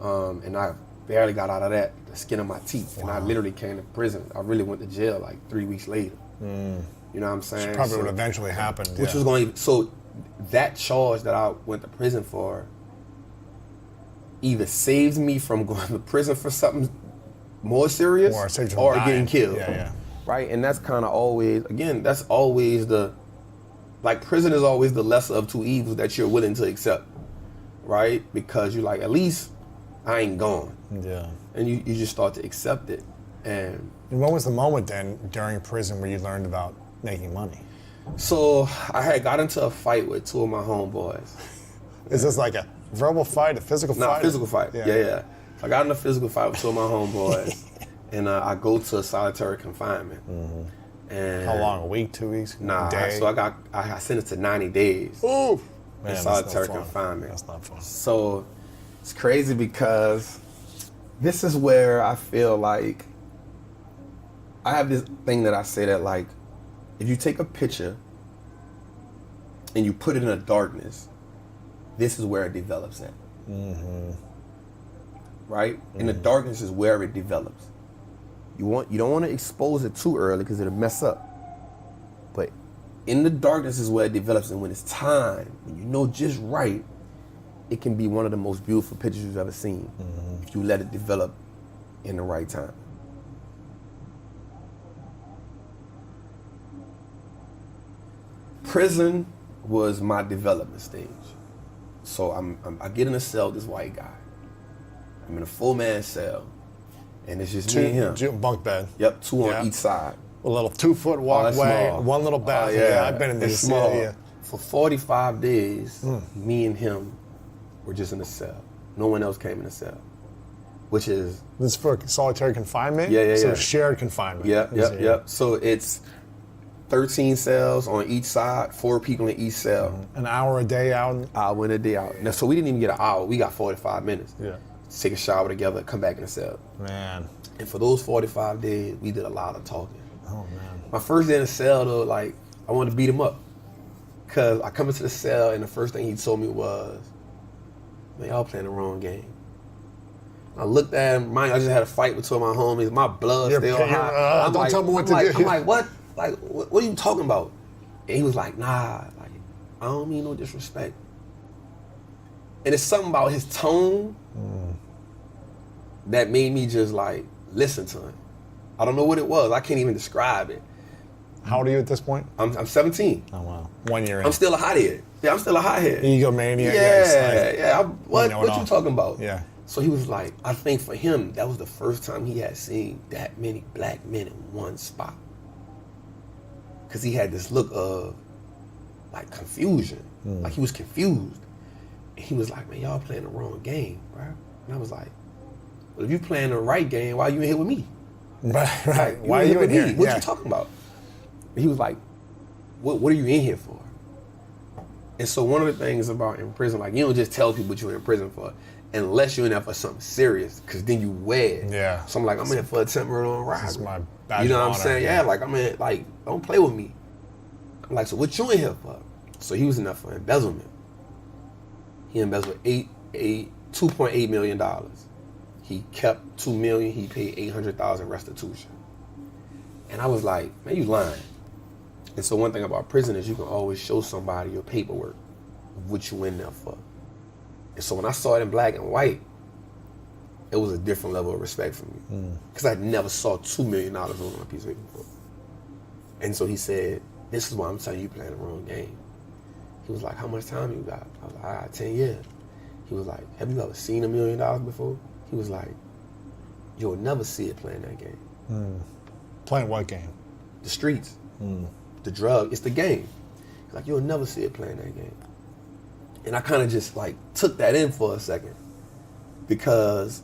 and I barely got out of that, the skin of my teeth. And I literally came to prison. I really went to jail like 3 weeks later. You know what I'm saying? Which probably would eventually happen. Which was going to, so that charge that I went to prison for either saves me from going to prison for something more serious or getting killed. Right? And that's kind of always, again, that's always prison is always the lesser of two evils that you're willing to accept. Right? Because you're like, at least I ain't gone. Yeah. And you just start to accept it. And what was the moment then during prison where you learned about making money? So I had got into a fight with 2 of my homeboys. Is this like a verbal fight, a physical fight? Not physical fight. Yeah. So I got in a physical fight with 2 of my homeboys, and I go to solitary confinement. And how long? A week, 2 weeks? Nah. A day? So I got sentenced to 90 days. Ooh. In solitary confinement. That's not fun. So it's crazy, because this is where I feel like I have this thing that I say that, like, if you take a picture and you put it in a darkness, this is where it develops at. Right? And the darkness is where it develops. You don't want to expose it too early, because it'll mess up. But in the darkness is where it develops, and when it's time, when you know just right, it can be one of the most beautiful pictures you've ever seen if you let it develop in the right time. Prison was my development stage. So I get in a cell with this white guy. I'm in a 4-man cell, and it's just me and him. Bunk bed. Yep, 2 on each side. A little 2-foot walkway, one little bathroom. Yeah, I've been in this small. Yeah. For 45 days, me and him were just in the cell. No one else came in the cell, which is... This is for solitary confinement? Yeah. So shared confinement. Yep. So it's 13 cells on each side, 4 people in each cell. An hour a day out? Hour and a day out. Now, so we didn't even get an hour. We got 45 minutes. Yeah. Take a shower together, come back in the cell. Man. And for those 45 days, we did a lot of talking. Oh, man. My first day in the cell, though, like, I wanted to beat him up. Because I come into the cell, and the first thing he told me was, man, y'all playing the wrong game. I looked at him, I just had a fight with 2 of my homies. My blood still high. Don't tell me what to do. I'm like, what? Like, what are you talking about? And he was like, nah, like, I don't mean no disrespect. And it's something about his tone that made me just like listen to him. I don't know what it was. I can't even describe it. How old are you at this point? I'm 17. Oh, wow. 1 year in. I'm still a hothead. Yeah, I'm still a hothead. Egomaniac. Yeah. What you talking about? Yeah. So he was like, I think for him, that was the first time he had seen that many black men in one spot. Because he had this look of like confusion. Like he was confused. And he was like, man, y'all playing the wrong game, bro. And I was like, well, if you playing the right game, why are you in here with me? Right. Like, Why are you in here? What you talking about? And he was like, what are you in here for? And so one of the things about in prison, like you don't just tell people what you're in prison for unless you're in there for something serious, because then you wear. Yeah. So I'm like, I'm in here for a temporary robbery. This is my badge You know of what I'm honor. saying? Yeah, like I'm in, like, don't play with me. I'm like, so what you in here for? So he was in there for embezzlement. He embezzled $2.8 million. He kept $2 million. He paid $800,000 restitution. And I was like, man, you lying. And so one thing about prison is you can always show somebody your paperwork of what you in there for. And so when I saw it in black and white, it was a different level of respect for me. Because I never saw $2 million on a piece of paper before. And so he said, this is why I'm telling you playing the wrong game. He was like, how much time you got? I was like, I got 10 years. He was like, have you ever seen $1 million before? He was like, you'll never see it playing that game. Playing what game? The streets. The drug. It's the game. He's like, you'll never see it playing that game. And I kind of just like took that in for a second, because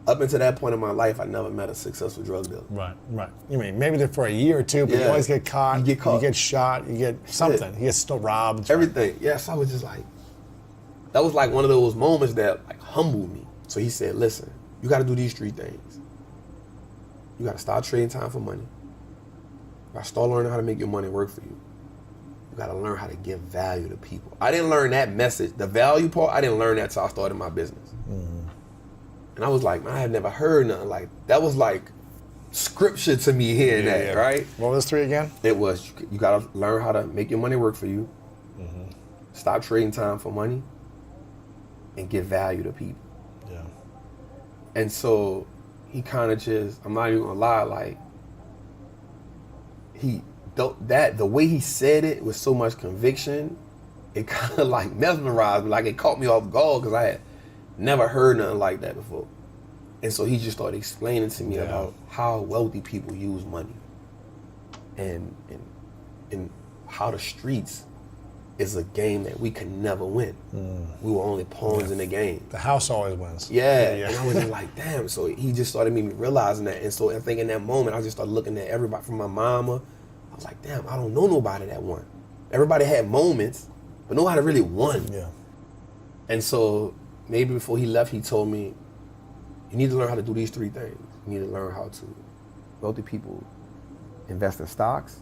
up until that point in my life, I never met a successful drug dealer. Right. You mean maybe there for a year or two, but you always get caught. You get shot. You get something. You get still robbed. Everything. Yeah. So I was just like, that was like one of those moments that like humbled me. So he said, listen, you got to do these 3 things. You got to start trading time for money. You got to start learning how to make your money work for you. You got to learn how to give value to people. I didn't learn that message. The value part, I didn't learn that until I started my business. And I was like, man, I had never heard nothing like that. Was like scripture to me hearing that, right? What was 3 again? It was, you got to learn how to make your money work for you. Stop trading time for money and give value to people. Yeah. And so he kind of just, I'm not even gonna lie, like the way he said it with so much conviction, it kind of like mesmerized me. Like it caught me off guard because I had never heard nothing like that before. And so he just started explaining to me about how wealthy people use money and how the streets is a game that we can never win. We were only pawns in the game. The house always wins. Yeah. And I was just like, damn. So he just started me realizing that. And so I think in that moment, I just started looking at everybody from my mama. I was like, damn, I don't know nobody that won. Everybody had moments, but nobody really won. Yeah. And so maybe before he left, he told me, you need to learn how to do these 3 things. You need to learn how to, wealthy people invest in stocks,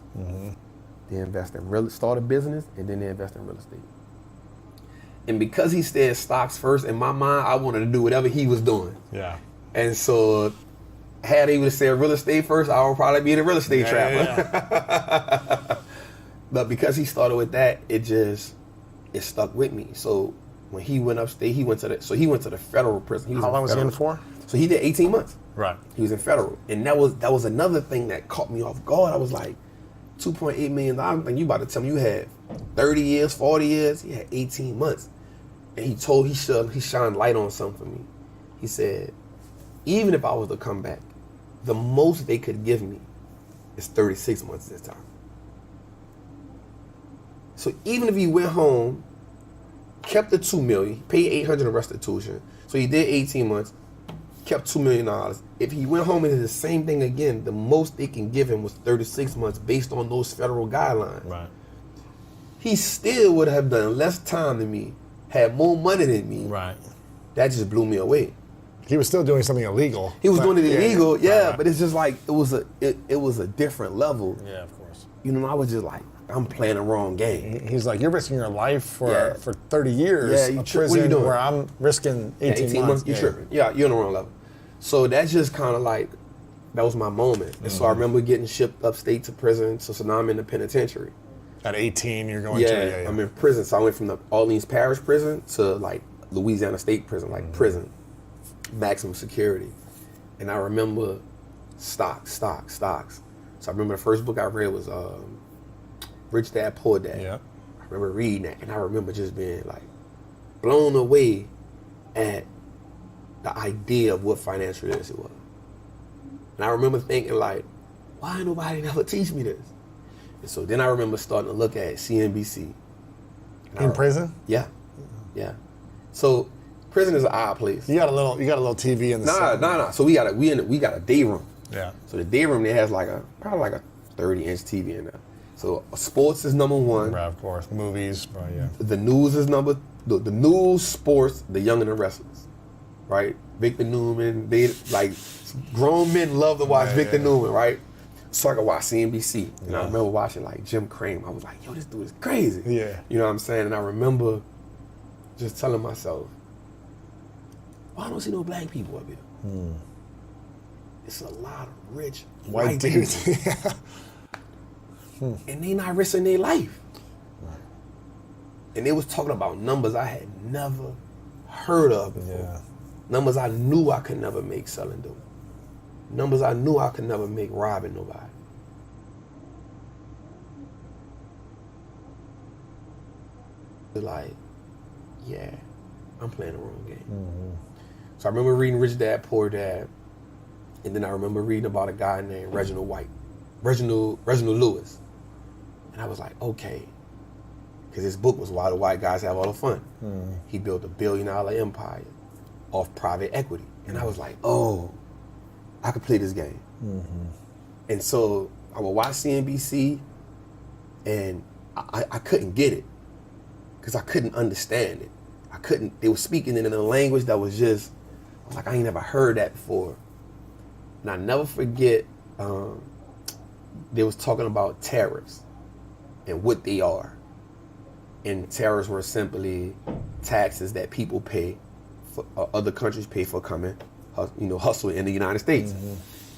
they invest in start a business, and then they invest in real estate. And because he said stocks first, in my mind, I wanted to do whatever he was doing. Yeah. And so had he would have said real estate first, I would probably be the real estate trapper. But because he started with that, it stuck with me. So when he went upstate, he went to the federal prison. How long was he in for? So he did 18 months. Right. He was in federal. And that was another thing that caught me off guard. I was like, $2.8 million. I'm thinking you about to tell me you had 30 years, 40 years. He had 18 months. And he shined light on something for me. He said, even if I was to come back, the most they could give me is 36 months this time. So even if he went home, kept the $2 million, paid $800 in restitution, so he did 18 months, kept $2 million. If he went home and did the same thing again, the most they can give him was 36 months based on those federal guidelines. Right. He still would have done less time than me, had more money than me. Right. That just blew me away. He was still doing something illegal. He was doing it illegal, right. But it's just like it was a different level. Yeah, of course. You know, I was just like, I'm playing the wrong game. He's like, you're risking your life for 30 years of prison what are you doing? where I'm risking 18 months. You're tripping. Yeah, you're on the wrong level. So that's just kind of like, that was my moment. And so I remember getting shipped upstate to prison. So now I'm in the penitentiary. At 18, you're going to I'm in prison. So I went from the Orleans Parish prison to like Louisiana State prison, like prison, maximum security. And I remember stocks. So I remember the first book I read was Rich Dad, Poor Dad. Yeah. I remember reading that, and I remember just being like blown away at the idea of what financial literacy was. And I remember thinking like, why ain't nobody never teach me this? And so then I remember starting to look at CNBC. In prison? Yeah. So prison is an odd place. You got a little TV in the Nah. So we got a day room. Yeah. So the day room there has probably like a 30-inch TV in there. So sports is number one. Right, of course. Movies, right, yeah. The news is the news, sports, The Young and the Restless, right? Victor Newman, grown men love to watch Victor Newman, right? So I could watch CNBC. And I remember watching like Jim Cramer. I was like, yo, this dude is crazy. Yeah. You know what I'm saying? And I remember just telling myself, why I don't see no black people up here? It's a lot of rich white dudes. And they not risking their life. And they was talking about numbers I had never heard of before. Yeah. Numbers I knew I could never make selling dope. Numbers I knew I could never make robbing nobody. Like, yeah, I'm playing the wrong game. So I remember reading Rich Dad, Poor Dad. And then I remember reading about a guy named Reginald Lewis. And I was like, okay. Because his book was Why the White Guys Have All the Fun. He built $1 billion empire off private equity. And I was like, oh, I could play this game. And so I would watch CNBC and I couldn't get it because I couldn't understand it. They were speaking in a language that was just, I was like, I ain't never heard that before. And I never forget, they was talking about tariffs and what they are. And tariffs were simply taxes that people pay, for, other countries pay for coming, hustle in the United States.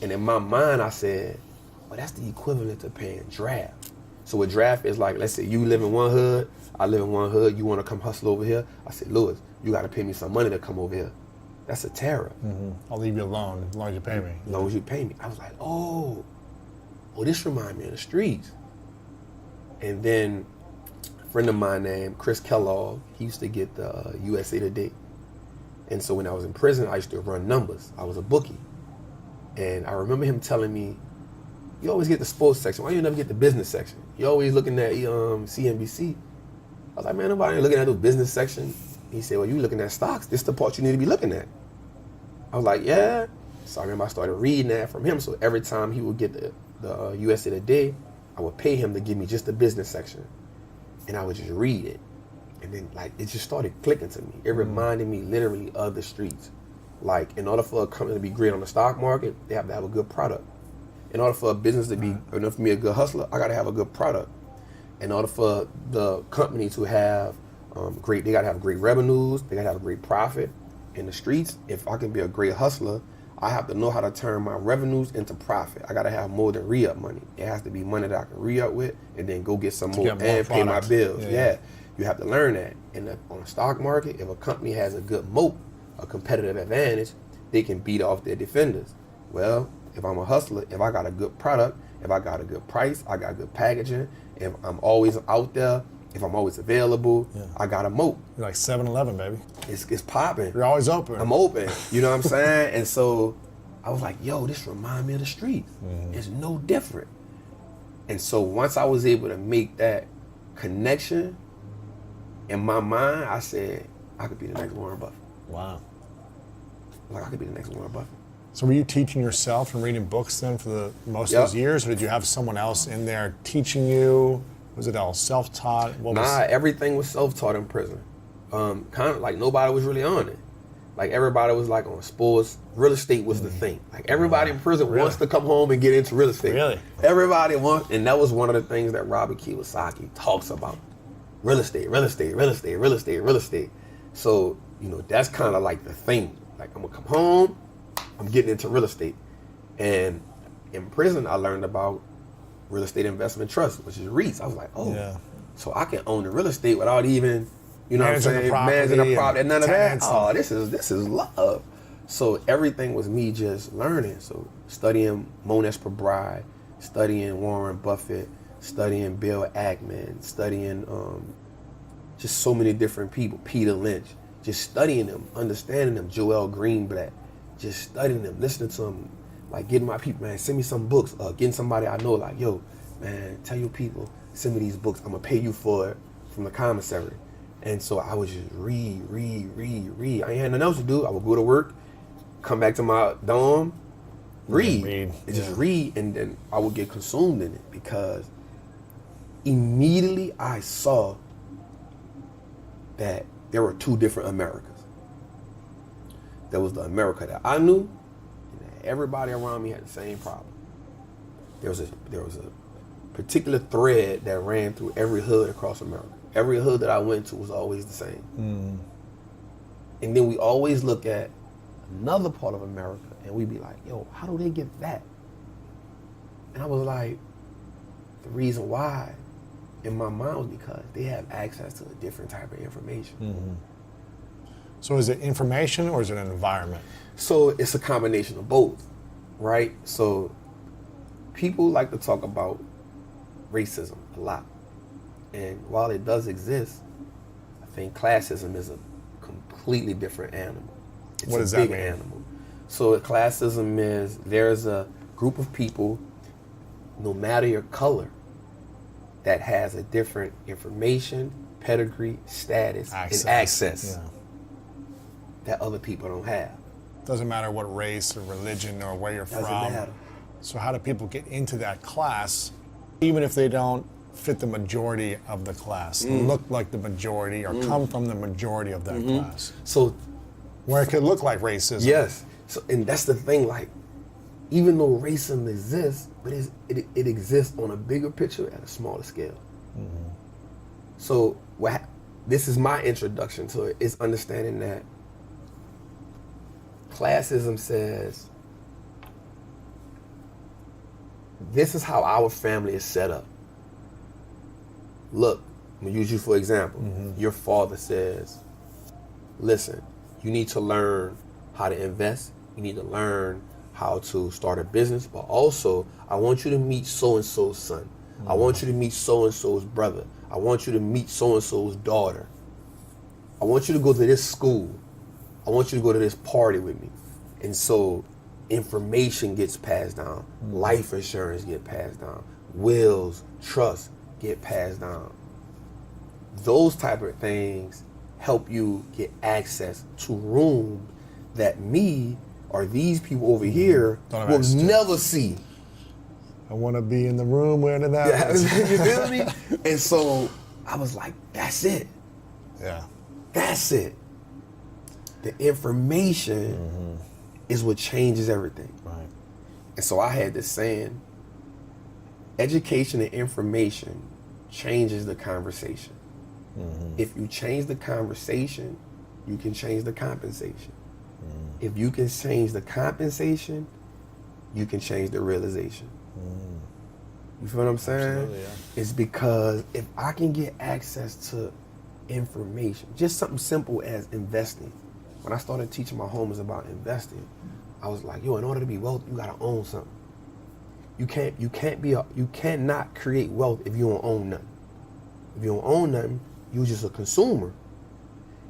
And in my mind, I said, well, that's the equivalent to paying draft. So a draft is like, let's say you live in one hood, I live in one hood, you want to come hustle over here. I said, Lewis, you got to pay me some money to come over here. That's a tariff. I'll leave you alone as long as you pay me. As long as you pay me. I was like, oh, this reminds me of the streets. And then a friend of mine named Chris Kellogg, he used to get the USA Today. And so when I was in prison, I used to run numbers. I was a bookie. And I remember him telling me, you always get the sports section. Why you never get the business section? You always looking at CNBC. I was like, man, nobody ain't looking at the business section. He said, well, you looking at stocks. This is the part you need to be looking at. I was like, yeah. So I remember I started reading that from him. So every time he would get the USA Today, I would pay him to give me just the business section. And I would just read it. And then it just started clicking to me. It reminded me literally of the streets. Like, in order for a company to be great on the stock market, they have to have a good product. In order for a business to be, in order for me a good hustler, I got to have a good product. In order for the company to have they got to have great revenues, they got to have a great profit. In the streets, if I can be a great hustler, I have to know how to turn my revenues into profit. I got to have more than re-up money. It has to be money that I can re-up with and then go get some more and pay my bills. Yeah. You have to learn that. on the stock market, if a company has a good moat, a competitive advantage, they can beat off their defenders. Well, if I'm a hustler, if I got a good product, if I got a good price, I got good packaging, if I'm always out there, if I'm always available, I got a moat. You're like 7-Eleven, baby. It's popping. You're always open. I'm open. You know what I'm saying? And so I was like, yo, this reminds me of the streets. It's no different. And so once I was able to make that connection, in my mind, I said, I could be the next Warren Buffett. Wow. Like, I could be the next Warren Buffett. So were you teaching yourself and reading books then for the most of those years, or did you have someone else in there teaching you? Was it all self-taught? Everything was self-taught in prison. Kind of like nobody was really on it. Like everybody was like on sports. Real estate was the thing. Like everybody in prison wants to come home and get into real estate. Really? Everybody wants, and that was one of the things that Robert Kiyosaki talks about. Real estate, real estate, real estate, real estate, real estate. So, you know, that's kind of like the thing. Like I'm gonna come home, I'm getting into real estate. And in prison, I learned about real estate investment trust, which is REITs. I was like, so I can own the real estate without even, you know what I'm saying, managing the property and none of that. Oh, this is love. So everything was me just learning. So studying Monesh Pabrai, studying Warren Buffett, studying Bill Ackman, studying just so many different people, Peter Lynch, just studying them, understanding them, Joel Greenblatt, just studying them, listening to them, like getting my people, man, send me some books, getting somebody I know, like, yo, man, tell your people, send me these books, I'm gonna pay you for it from the commissary. And so I would just read. I ain't had nothing else to do. I would go to work, come back to my dorm, read. And just read, and then I would get consumed in it because immediately I saw that there were two different Americas. There was the America that I knew, and everybody around me had the same problem. There was a particular thread that ran through every hood across America. Every hood that I went to was always the same. And then we always look at another part of America and we be like, yo, how do they get that? And I was like, the reason why in my mind was because they have access to a different type of information. So is it information or is it an environment? So it's a combination of both, right? So people like to talk about racism a lot. And while it does exist, I think classism is a completely different animal. It's what does a big that mean? Animal. So classism is there's a group of people, no matter your color, that has a different information, pedigree, status, and access that other people don't have. Doesn't matter what race or religion or where you're from. Doesn't matter. So how do people get into that class, even if they don't fit the majority of the class, look like the majority, or come from the majority of that class? So, where it could look like racism. Yes. So, and that's the thing. Like, even though racism exists, but it exists on a bigger picture at a smaller scale. So, this is my introduction to it. Is understanding that classism says this is how our family is set up. Look, I'm gonna use you for example. Your father says, listen, you need to learn how to invest. You need to learn how to start a business, but also I want you to meet so-and-so's son. I want you to meet so-and-so's brother. I want you to meet so-and-so's daughter. I want you to go to this school. I want you to go to this party with me. And so information gets passed down. Life insurance gets passed down. Wills, trusts get passed down. Those type of things help you get access to rooms that me or these people over here will never see. I want to be in the room where that is. You feel me? And so I was like, that's it. Yeah. That's it. The information is what changes everything. Right. And so I had this saying, education and information changes the conversation. If you change the conversation, you can change the compensation. If you can change the compensation, you can change the realization. You feel what I'm saying? Absolutely, yeah. It's because if I can get access to information. Just something simple as investing. When I started teaching my homies about investing, I was like, yo, in order to be wealthy, you gotta own something. You cannot create wealth if you don't own nothing. If you don't own nothing, you're just a consumer.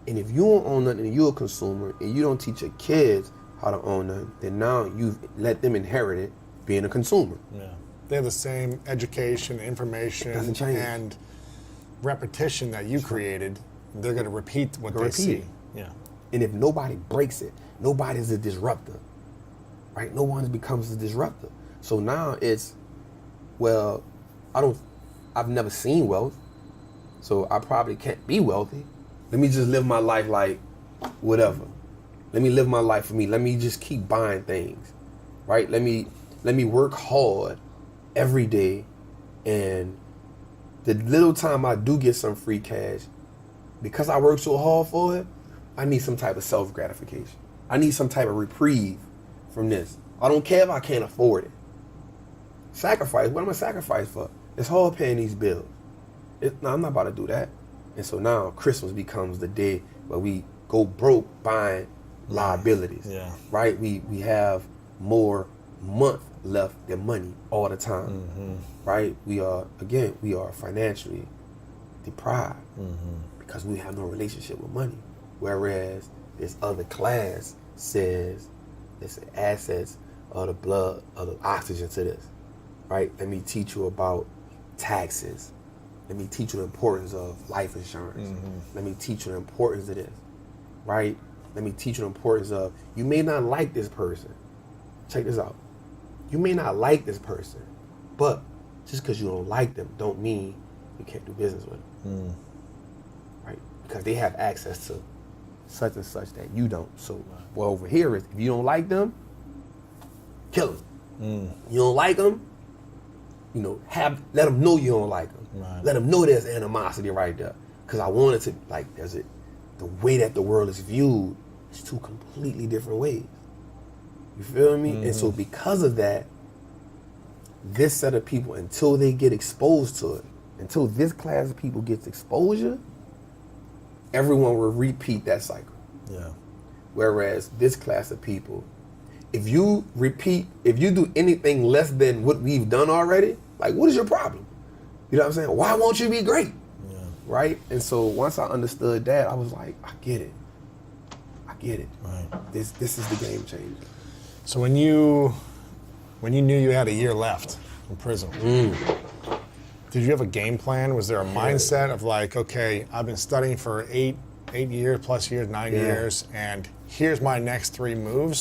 And if you don't own nothing and you're a consumer and you don't teach your kids how to own nothing, then now you've let them inherit it being a consumer. Yeah. They have the same education, information, and repetition that you created. They're going to repeat what they see. Yeah. And if nobody breaks it, nobody's a disruptor, right? No one becomes a disruptor. So now it's, well, I've never seen wealth, so I probably can't be wealthy. Let me just live my life like whatever. Let me live my life for me. Let me just keep buying things, right? Let me work hard every day, and the little time I do get some free cash, because I work so hard for it, I need some type of self-gratification. I need some type of reprieve from this. I don't care if I can't afford it. Sacrifice, what am I sacrifice for? It's hard paying these bills. No, I'm not about to do that. And so now Christmas becomes the day where we go broke buying liabilities, right? We have more month left than money all the time, right? We are financially deprived because we have no relationship with money. Whereas this other class says it's the assets of the blood, of the oxygen to this, right? Let me teach you about taxes. Let me teach you the importance of life insurance. Let me teach you the importance of this, right? Let me teach you the importance of, you may not like this person. Check this out. You may not like this person, but just because you don't like them don't mean you can't do business with them, right? Because they have access to such and such that you don't. So, well, over here is, if you don't like them, kill them. You don't like them, let them know you don't like them. Let them know there's animosity right there. Because I wanted to, the way that the world is viewed is two completely different ways. You feel me? And so because of that, this set of people, until they get exposed to it, until this class of people gets exposure, everyone will repeat that cycle. Yeah. Whereas this class of people, if you do anything less than what we've done already, what is your problem? You know what I'm saying? Why won't you be great? Yeah. Right? And so once I understood that, I was like, I get it. Right. This is the game changer. So when you knew you had a year left in prison, did you have a game plan? Was there a mindset of okay, I've been studying for 8 years, 9 years, and here's my next 3 moves?